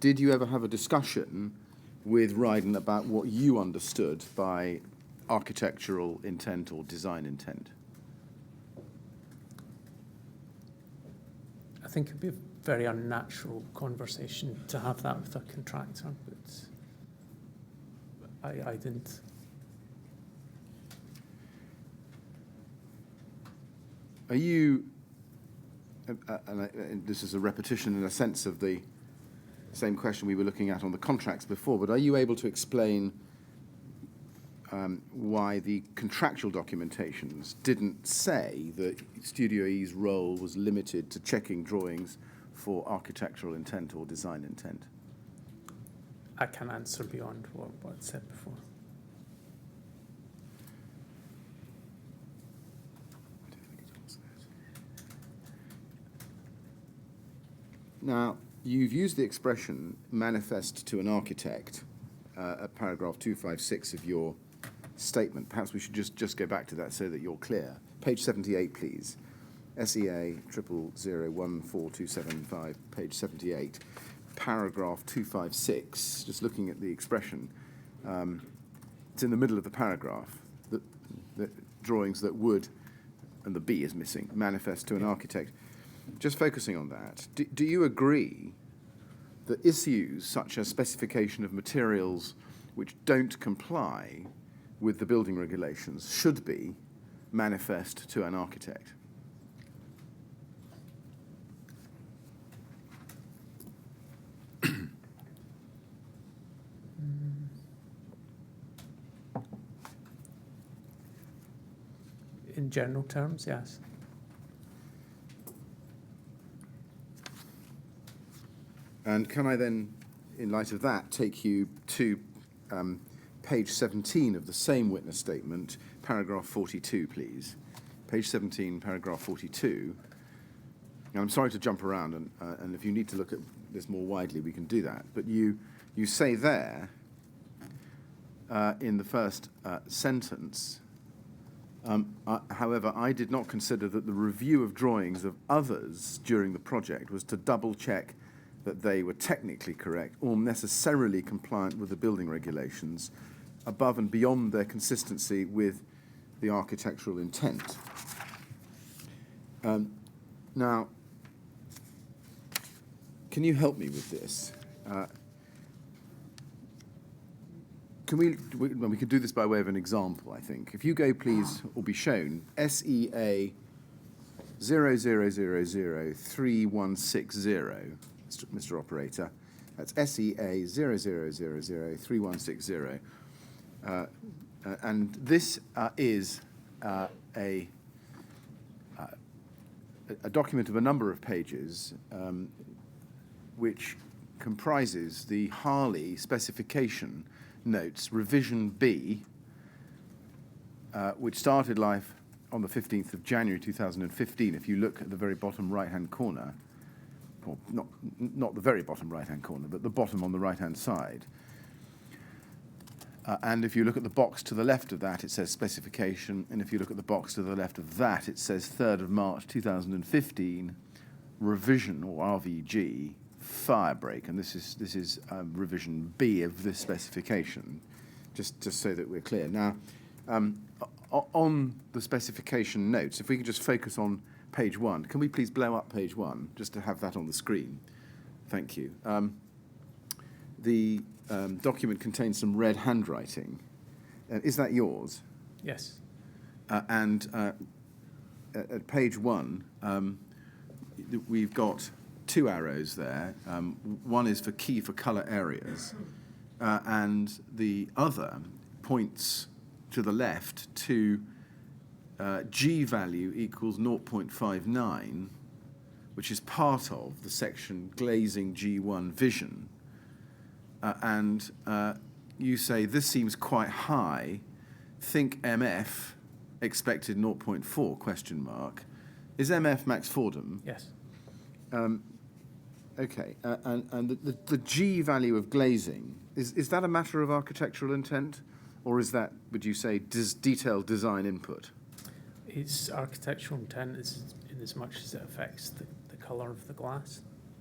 Did you ever have a discussion with Ryden about what you understood by architectural intent or design intent? I think it'd be a very unnatural conversation to have that with a contractor, but I didn't. Are you, and this is a repetition in a sense of the same question we were looking at on the contracts before, but are you able to explain why the contractual documentations didn't say that Studio E's role was limited to checking drawings for architectural intent or design intent? I can't answer beyond what I said before. Now, you've used the expression manifest to an architect at paragraph 256 of your statement. Perhaps we should just go back to that so that you're clear. Page 78, please. SEA 000142775, page 78, paragraph 256. Just looking at the expression, it's in the middle of the paragraph. The drawings that would, and the B is missing, manifest to an architect. Just focusing on that, do you agree that issues such as specification of materials which don't comply with the building regulations should be manifest to an architect? In general terms, yes. And can I then, in light of that, take you to page 17 of the same witness statement, paragraph 42, please. Page 17, paragraph 42. And I'm sorry to jump around, and if you need to look at this more widely, we can do that. But you say there, in the first sentence, however, I did not consider that the review of drawings of others during the project was to double-check that they were technically correct or necessarily compliant with the building regulations above and beyond their consistency with the architectural intent. Now, can you help me with this? We could do this by way of an example, I think. If you go, please, or be shown, SEA 0003160, Mr. Operator. That's SEA 00003160. And this is a document of a number of pages which comprises the Harley specification notes, revision B, which started life on the 15th of January 2015. If you look at the very bottom right-hand corner, or not the very bottom right-hand corner, but the bottom on the right-hand side. And if you look at the box to the left of that, it says specification. And if you look at the box to the left of that, it says 3rd of March 2015, revision, or RVG, fire break. And this is revision B of this specification, just so that we're clear. Now, on the specification notes, if we could just focus on page 1. Can we please blow up page 1, just to have that on the screen? Thank you. The document contains some red handwriting. Is that yours? Yes. And at page 1, we've got 2 arrows there. One is for key for colour areas, and the other points to the left to G value equals 0.59, which is part of the section glazing G1 vision. And you say this seems quite high. Think MF expected 0.4 question mark. Is MF max Fordham? Yes. Okay. And the G value of glazing, is that a matter of architectural intent, or is that, would you say, detailed design input? It's architectural intent in as much as it affects the colour of the glass.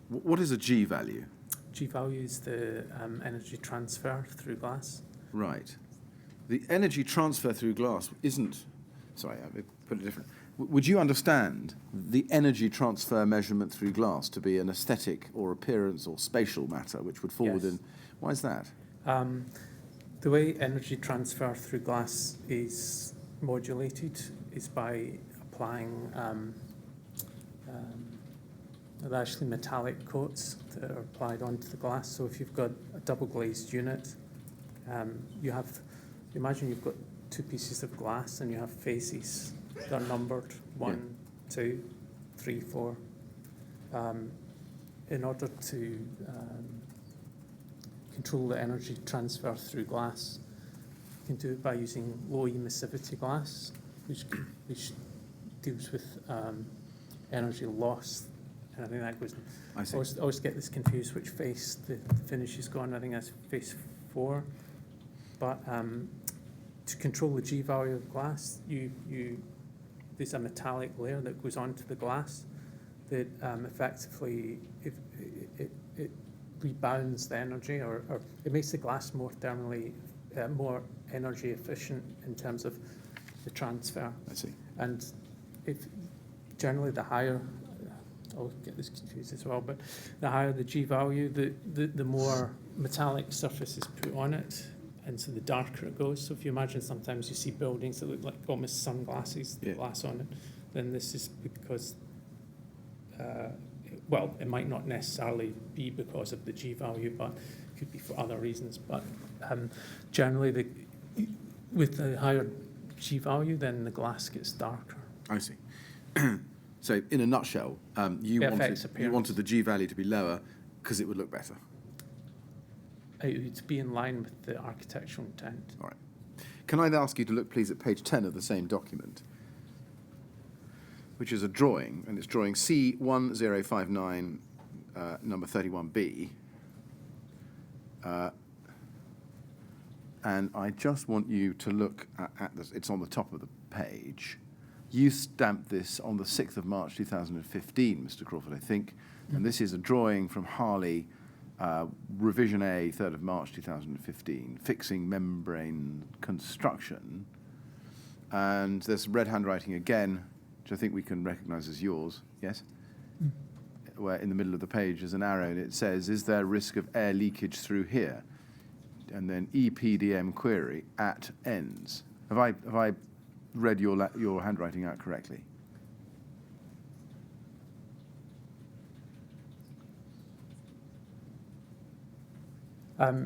What is a G value? G value is the energy transfer through glass. Right. The energy transfer through glass isn't... Sorry, I'll put it different. Would you understand the energy transfer measurement through glass to be an aesthetic or appearance or spatial matter which would fall Yes. within... Why is that? The way energy transfer through glass is modulated is by applying they're actually metallic coats that are applied onto the glass. So if you've got a double glazed unit, imagine you've got 2 pieces of glass and you have faces. They're numbered 1, 2, 3, 4. In order to control the energy transfer through glass, you can do it by using low emissivity glass, which deals with energy loss. And I think that goes. I see. I always get this confused which face the finish is going. I think that's face 4. But to control the G value of glass, there's a metallic layer that goes onto the glass that effectively it rebounds the energy, or it makes the glass more thermally more energy efficient in terms of the transfer. I see. And if generally the higher, I'll get this confused as well, but the higher the G value, the more metallic surface is put on it, and so the darker it goes. So if you imagine sometimes you see buildings that look like almost sunglasses, the glass on it, then this is because, it might not necessarily be because of the G value, but it could be for other reasons. But generally, with the higher G value, then the glass gets darker. I see. So, in a nutshell, you wanted the G value to be lower because it would look better. It would be in line with the architectural intent. All right. Can I ask you to look, please, at page 10 of the same document, which is a drawing, and it's drawing C1059, number 31B. And I just want you to look at this. It's on the top of the page. You stamped this on the 6th of March 2015, Mr. Crawford, I think. And this is a drawing from Harley, Revision A, 3rd of March 2015, fixing membrane construction. And there's red handwriting again, which I think we can recognise as yours, yes? Where in the middle of the page is an arrow, and it says, is there risk of air leakage through here? And then EPDM query at ends. Have I read your handwriting out correctly?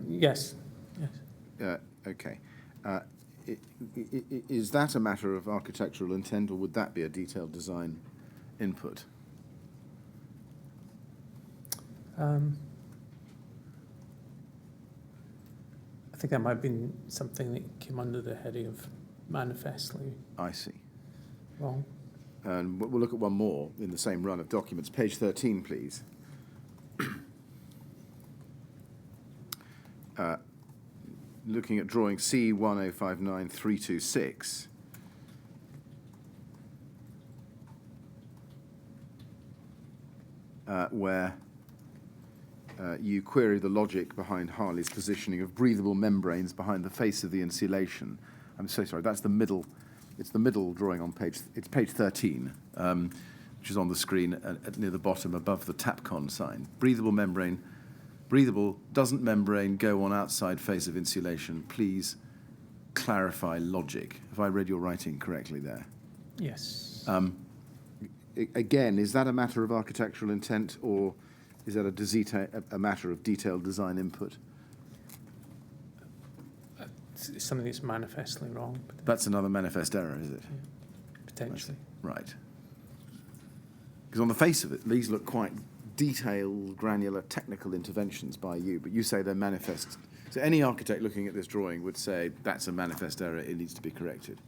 Yes. Okay. Is that a matter of architectural intent, or would that be a detailed design input? I think that might have been something that came under the heading of manifestly I see. wrong. And we'll look at one more in the same run of documents. Page 13, please. Looking at drawing C1059326. Where you query the logic behind Harley's positioning of breathable membranes behind the face of the insulation. I'm so sorry, that's the middle. It's the middle drawing on page 13, which is on the screen near the bottom above the TAPCON sign. Breathable membrane, breathable, doesn't membrane go on outside face of insulation. Please clarify logic. Have I read your writing correctly there? Yes. Again, is that a matter of architectural intent, or is that a matter of detailed design input? It's something that's manifestly wrong. That's another manifest error, is it? Potentially. Right. Because on the face of it, these look quite detailed, granular, technical interventions by you, but you say they're manifest. So any architect looking at this drawing would say that's a manifest error, it needs to be corrected.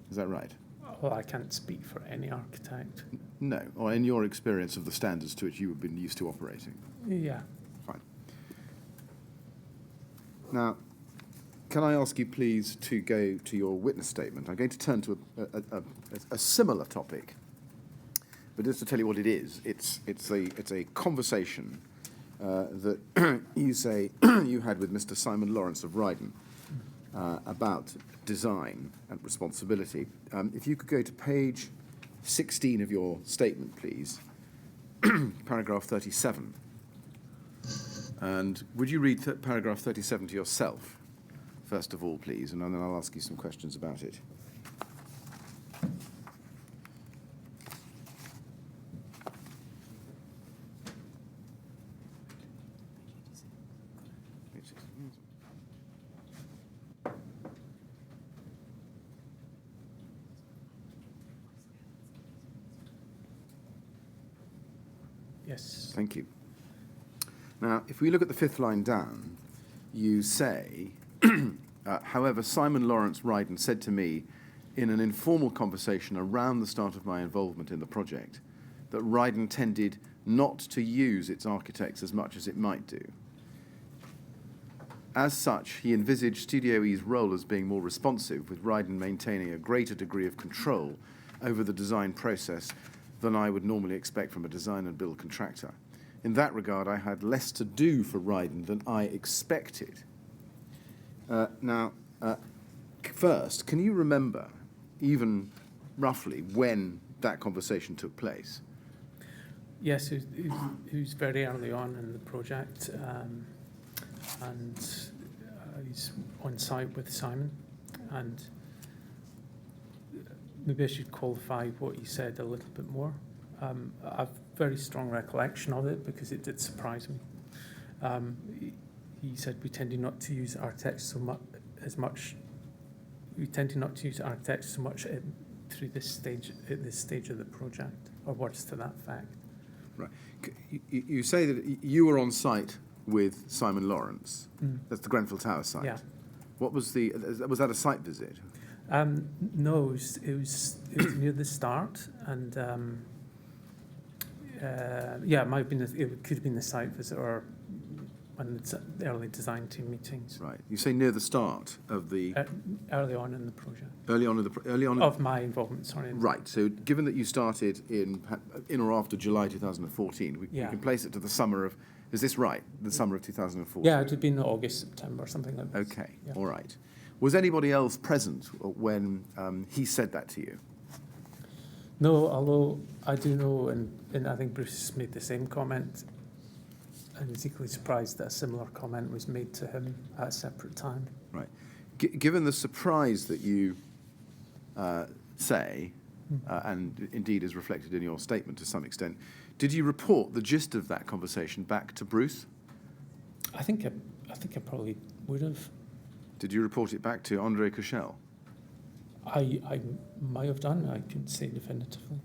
Is that right? Well, I can't speak for any architect. No, or in your experience of the standards to which you have been used to operating. Yeah. Fine. Now, can I ask you please to go to your witness statement? I'm going to turn to a similar topic, but just to tell you what it is, it's a conversation that you say you had with Mr. Simon Lawrence of Ryden about design and responsibility. If you could go to page 16 of your statement, please, paragraph 37. And would you read paragraph 37 to yourself, first of all, please, and then I'll ask you some questions about it. Yes. Thank you. Now, if we look at the fifth line down, you say, however, Simon Lawrence Ryden said to me in an informal conversation around the start of my involvement in the project that Ryden tended not to use its architects as much as it might do. As such, he envisaged Studio E's role as being more responsive, with Ryden maintaining a greater degree of control over the design process than I would normally expect from a design and build contractor. In that regard, I had less to do for Ryden than I expected. First, can you remember, even roughly, when that conversation took place? Yes, it was very early on in the project, and he's on site with Simon, and maybe I should qualify what he said a little bit more. I've very strong recollection of it because it did surprise me. He said we tended not to use architects We tended not to use architects so much through this stage of the project, or words to that fact. Right. You say that you were on site with Simon Lawrence. That's the Grenfell Tower site. Yeah. What was was that a site visit? No, it was near the start, and it might have been. It could have been the site visit or one of the early design team meetings. Right. You say near the start of the early on in the project. early on Of my involvement. Sorry. Right. So, given that you started in or after July 2014, we can place it to the summer of. Is this right? The summer of 2014. Yeah, it would have been August, September, something like that. Okay. Yeah. All right. Was anybody else present when he said that to you? No, although I do know, and I think Bruce made the same comment, and was equally surprised that a similar comment was made to him at a separate time. Right. Given the surprise that you say, and indeed is reflected in your statement to some extent, did you report the gist of that conversation back to Bruce? I think I think I probably would have. Did you report it back to André Cuchel? I might have done. I could say definitively.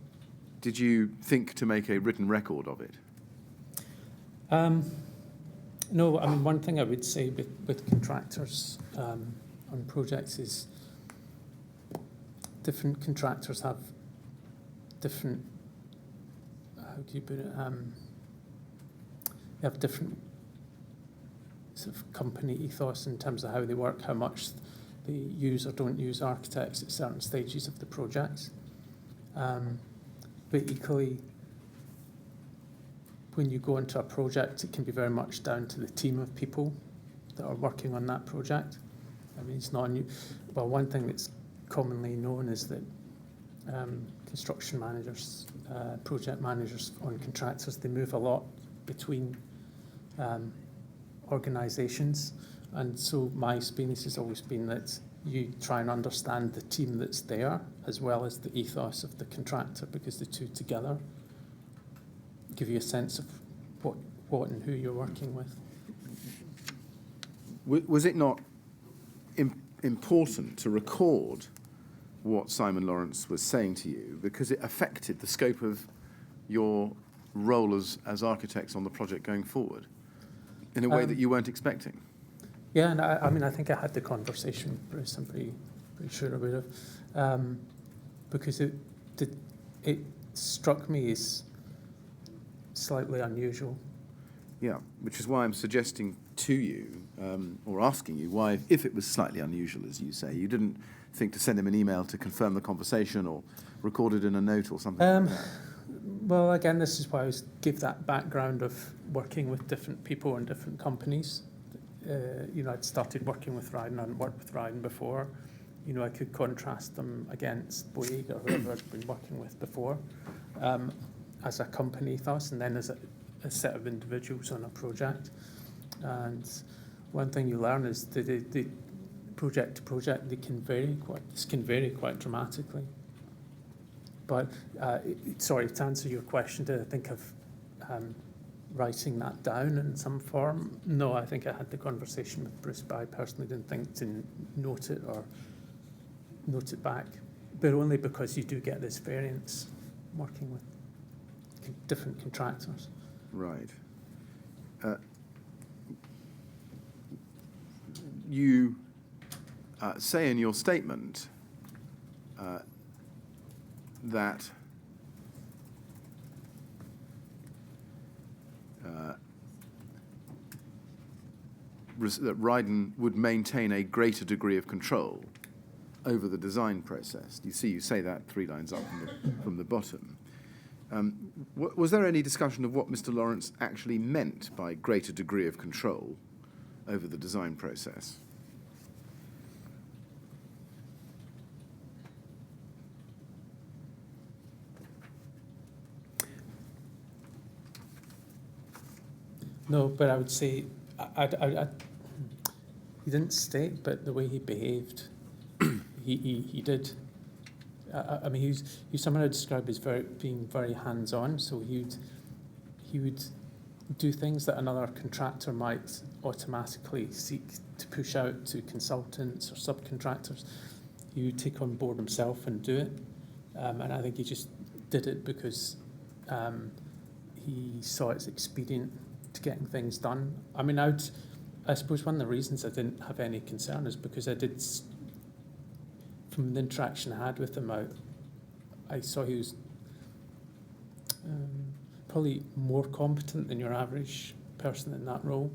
Did you think to make a written record of it? No, I mean, one thing I would say with contractors on projects is different contractors have different, how do you put it, they have different sort of company ethos in terms of how they work, how much they use or don't use architects at certain stages of the projects. But equally, when you go into a project, it can be very much down to the team of people that are working on that project. I mean, it's not new. Well, one thing that's commonly known is that construction managers, project managers on contractors, they move a lot between organisations. And so my experience has always been that you try and understand the team that's there as well as the ethos of the contractor, because the two together give you a sense of what and who you're working with. Was it not important to record what Simon Lawrence was saying to you because it affected the scope of your role as architects on the project going forward in a way that you weren't expecting? Yeah, and I mean, I think I had the conversation with Bruce. I'm pretty sure I would have, because it struck me as slightly unusual. Yeah, which is why I'm suggesting to you, or asking you why, if it was slightly unusual, as you say, you didn't think to send him an email to confirm the conversation or record it in a note or something like that. Well, again, this is why I always give that background of working with different people and different companies. I'd started working with Ryden, I hadn't worked with Ryden before. I could contrast them against Bouygues or whoever I'd been working with before as a company ethos, and then as a set of individuals on a project. And one thing you learn is that the project to project, this can vary quite dramatically. But, sorry, to answer your question, did I think of writing that down in some form? No, I think I had the conversation with Bruce, but I personally didn't think to note it or note it back. But only because you do get this variance working with different contractors. Right. You say in your statement that that Ryden would maintain a greater degree of control over the design process. You say that 3 lines up from the bottom. Was there any discussion of what Mr. Lawrence actually meant by greater degree of control over the design process? No, but I would say, he didn't state, but the way he behaved, he did. I mean, he's someone I'd describe as being very hands-on. So he would do things that another contractor might automatically seek to push out to consultants or subcontractors. He would take on board himself and do it. And I think he just did it because he saw it's expedient to getting things done. I mean, I suppose one of the reasons I didn't have any concern is because I did, from the interaction I had with him, I saw he was probably more competent than your average person in that role.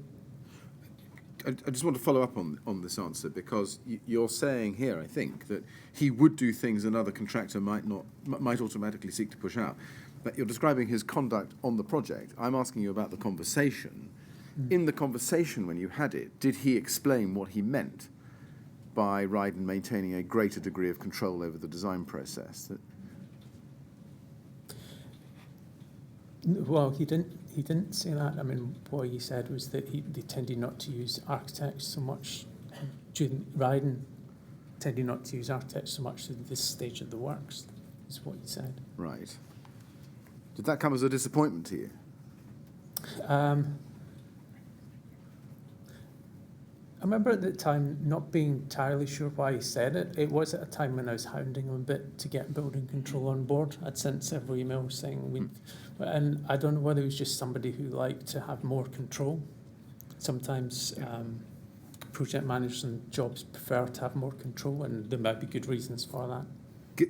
I just want to follow up on this answer, because you're saying here, I think, that he would do things another contractor might automatically seek to push out. But you're describing his conduct on the project. I'm asking you about the conversation. In the conversation, when you had it, did he explain what he meant by Ryden maintaining a greater degree of control over the design process? Well, he didn't say that. I mean, what he said was that they tended not to use architects so much. Ryden tended not to use architects so much at this stage of the works, is what he said. Right. Did that come as a disappointment to you? I remember at the time not being entirely sure why he said it. It was at a time when I was hounding him a bit to get building control on board. I'd sent several emails saying, and I don't know whether it was just somebody who liked to have more control. Sometimes project managers and jobs prefer to have more control, and there might be good reasons for that.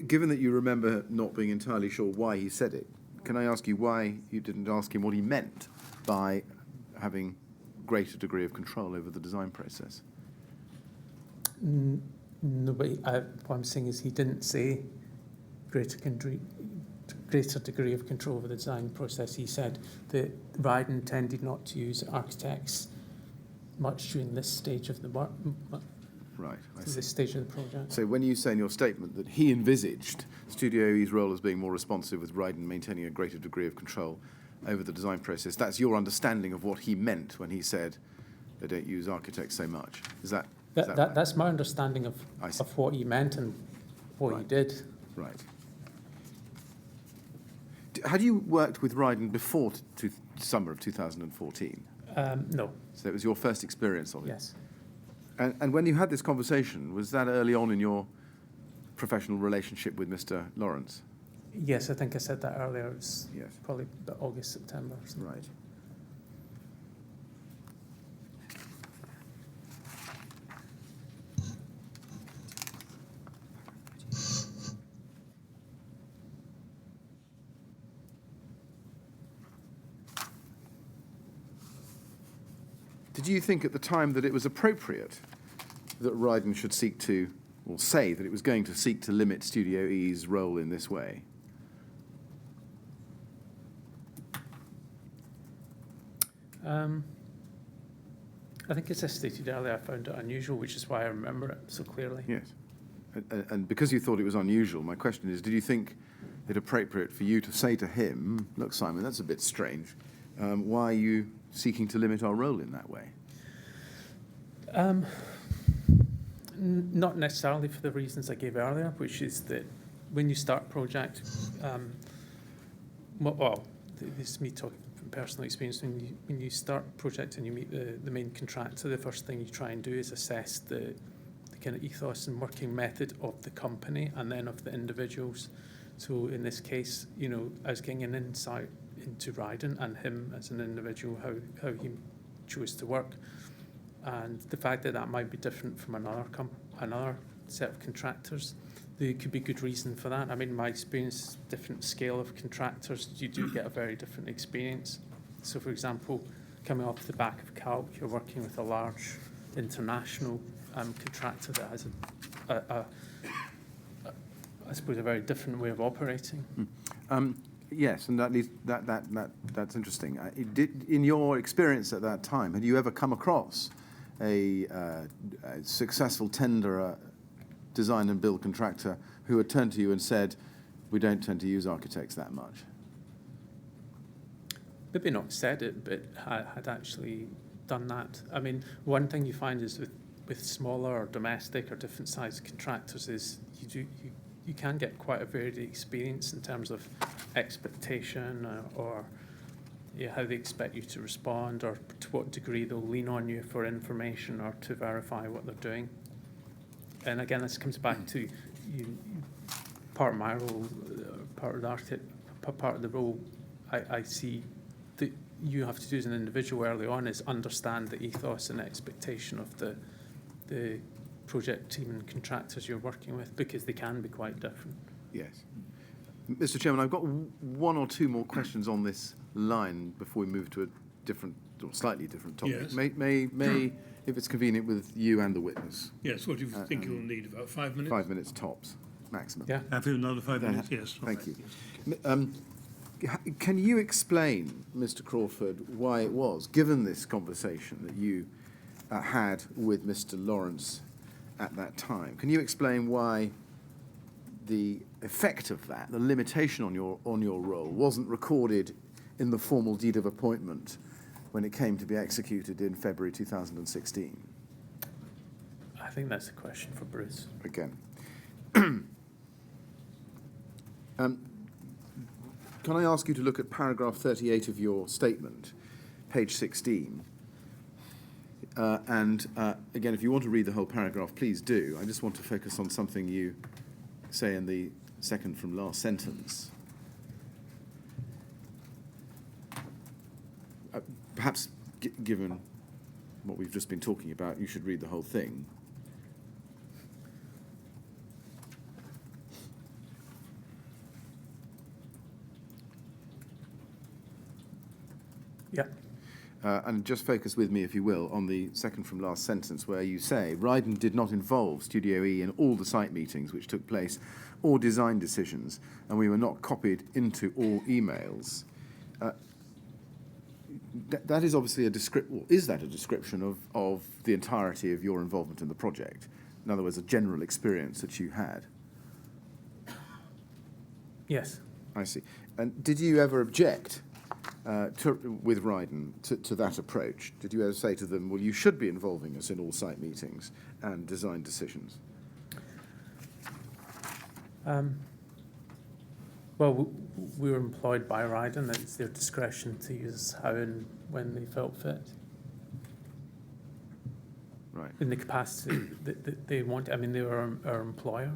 Given that you remember not being entirely sure why he said it, can I ask you why you didn't ask him what he meant by having greater degree of control over the design process? No, but what I'm saying is he didn't say greater degree of control over the design process. He said that Ryde intended not to use architects much during this stage of the work, Right, I see. this stage of the project. So when you say in your statement that he envisaged Studio E's role as being more responsive with Ryde and maintaining a greater degree of control over the design process, that's your understanding of what he meant when he said they don't use architects so much. Is that right? That's my understanding of what he meant and what he did. Right. Had you worked with Ryden before summer of 2014? No. So it was your first experience of it? Yes. And when you had this conversation, was that early on in your professional relationship with Mr. Lawrence? Yes, I think I said that earlier. It was Yes. probably about August, September. Or something. Right. Did you think at the time that it was appropriate that Ryden should seek to, or say that it was going to seek to limit Studio E's role in this way? I think, as I stated earlier, I found it unusual, which is why I remember it so clearly. Yes. And because you thought it was unusual, my question is, did you think it appropriate for you to say to him, look, Simon, that's a bit strange. Why are you seeking to limit our role in that way? Not necessarily for the reasons I gave earlier, which is that when you start a project, this is me talking from personal experience, when you start a project and you meet the main contractor, the first thing you try and do is assess the kind of ethos and working method of the company and then of the individuals. So in this case, I was getting an insight into Ryden and him as an individual, how he chose to work. And the fact that that might be different from another set of contractors, there could be good reason for that. I mean, my experience, different scale of contractors, you do get a very different experience. So, for example, coming off the back of Calc, you're working with a large international contractor that has I suppose, a very different way of operating. Yes, and that's interesting. In your experience at that time, had you ever come across a successful tenderer, design and build contractor who had turned to you and said, we don't tend to use architects that much? Maybe not said it, but had actually done that. I mean, one thing you find is with smaller or domestic or different sized contractors is you can get quite a varied experience in terms of expectation or how they expect you to respond, or to what degree they'll lean on you for information or to verify what they're doing. And again, this comes back to part of my role, part of the architect, part of the role I see that you have to do as an individual early on is understand the ethos and expectation of the project team and contractors you're working with, because they can be quite different. Yes. Mr. Chairman, I've got one or two more questions on this line before we move to a different, or slightly different topic. Yes. May, if it's convenient with you and the witness. Yes, what do you think you'll need, about 5 minutes? 5 minutes tops, maximum. Yeah. Have another 5 minutes? Yes. Thank all you. right. Can you explain, Mr. Crawford, why it was, given this conversation that you had with Mr. Lawrence at that time, can you explain why the effect of that, the limitation on your role, wasn't recorded in the formal deed of appointment when it came to be executed in February 2016? I think that's a question for Bruce. Again. Can I ask you to look at paragraph 38 of your statement, page 16? Again, if you want to read the whole paragraph, please do. I just want to focus on something you say in the second from last sentence. Perhaps, given what we've just been talking about, you should read the whole thing. Yeah. And just focus with me, if you will, on the second from last sentence where you say, Ryden did not involve Studio E in all the site meetings which took place or design decisions, and we were not copied into all emails. That is obviously a description. Is that a description of the entirety of your involvement in the project? In other words, a general experience that you had? Yes. I see. And did you ever object with Ryden to that approach? Did you ever say to them, well, you should be involving us in all site meetings and design decisions? Well, we were employed by Ryden. It's their discretion to use how and when they felt fit. Right. In the capacity that they want. I mean, they were our employer.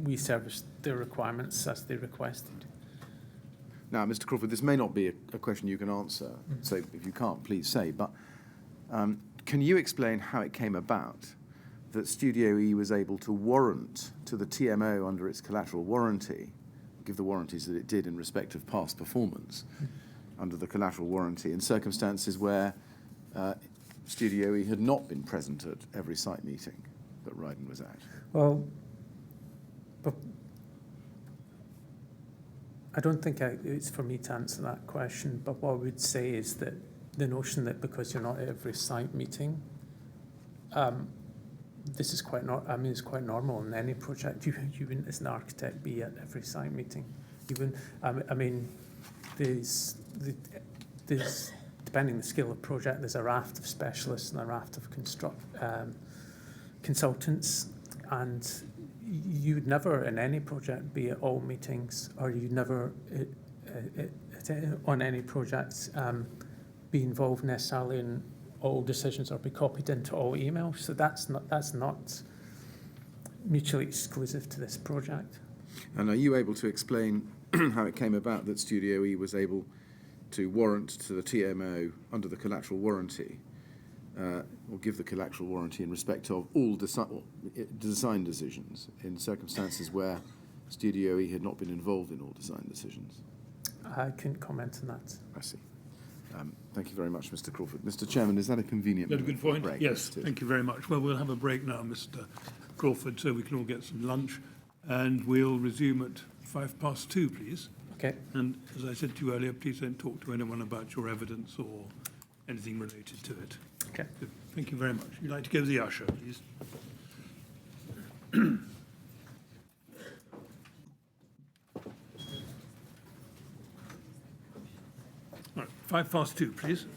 We serviced their requirements as they requested. Now, Mr. Crawford, this may not be a question you can answer, so if you can't, please say, but can you explain how it came about that Studio E was able to warrant to the TMO under its collateral warranty, give the warranties that it did in respect of past performance under the collateral warranty in circumstances where Studio E had not been present at every site meeting that Ryden was at? Well, but I don't think it's for me to answer that question, but what I would say is that the notion that because you're not at every site meeting, this is quite it's quite normal in any project. You wouldn't, as an architect, be at every site meeting. You wouldn't. I mean, there's depending on the scale of project, there's a raft of specialists and a raft of consultants, and you would never in any project be at all meetings, or you'd never on any projects be involved necessarily in all decisions or be copied into all emails. So that's not mutually exclusive to this project. And are you able to explain how it came about that Studio E was able to warrant to the TMO under the collateral warranty, or give the collateral warranty in respect of all design decisions in circumstances where Studio E had not been involved in all design decisions? I couldn't comment on that. I see. Thank you very much, Mr. Crawford. Mr. Chairman, is that a convenient Is that a good point? break? Yes, thank you very much. Well, we'll have a break now, Mr. Crawford, so we can all get some lunch, and we'll resume at 2:05, please. Okay. And as I said to you earlier, please don't talk to anyone about your evidence or anything related to it. Okay. Good. Thank you very much. You'd like to go to the usher, please. All right, 2:05, please.